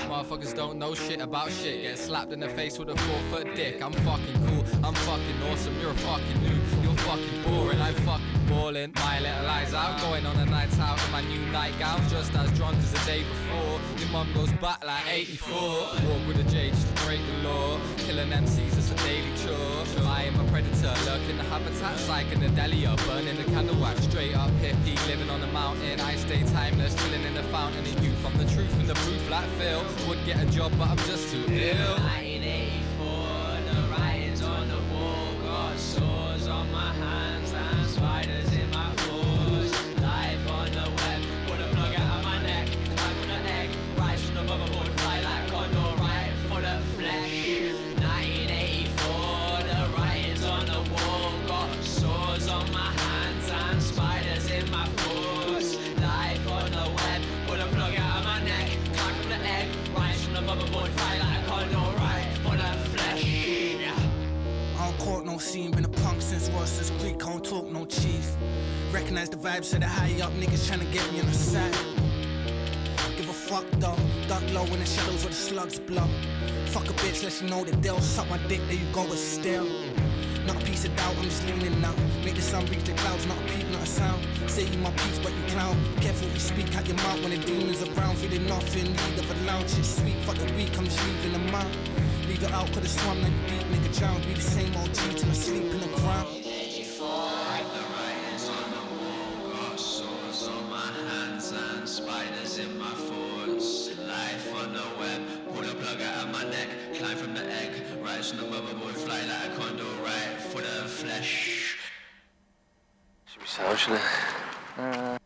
Motherfuckers don't know shit about shit. Get slapped in the face with a 4-foot dick. I'm fucking cool, I'm fucking awesome. You're a fucking noob, you're fucking boring. I'm fucking balling. My little eyes out, going on a night out in my new nightgown, just as drunk as the day before. Your mum goes back like 84. Walk with a J just to break the law. Killing MCs is a daily chore. I am a predator, lurking the habitat, psyching the deli up, burning the candle wax. Straight up hippie, living on the mountain. I stay timeless, chilling in the fountain of youth. I'm the truth in the proof like Phil. Would get a job, but I'm just too ill. 1984, the writings on the wall. Got sores on my hands and spiders in my paws. Life on the web, pull the plug out of my neck. Time from the egg, rise from the motherboard, fly like condor, right for the flesh. 1984, the writings on the wall. Got sores on my hands and spiders in my paws. Life on the web, pull the plug out of my neck. Time from the egg, rise from the motherboard, fly like a condor, right for the flesh. I don't court no scene, been a punk since Ross's Creek, can't talk no cheese. Recognize the vibes, so the high up niggas tryna get me on the side. Give a fuck though, dark low in the shadows where the slugs blow. Fuck a bitch, let you know that they'll suck my dick, there you go, it's still. Not a piece of doubt, I'm just leaning now. Make the sun reach the clouds, not a peep, not a sound. Say you my piece, but you clown. Careful what you speak out your mouth when the demons around. Feeling nothing, need of a lounge. Shit sweet, fuck the week, I'm just leaving them out. Leave it out, could have swum like you deep, nigga drown. Be the same old G till I sleep in the ground. 1984, the writings on the wall. Got sores on my hands and spiders in my force. Life on the web, pull the plug out of my neck. Climb from the egg, rise from the motherboard, fly like a condor, right for the flesh. Should we sound, shouldn't it?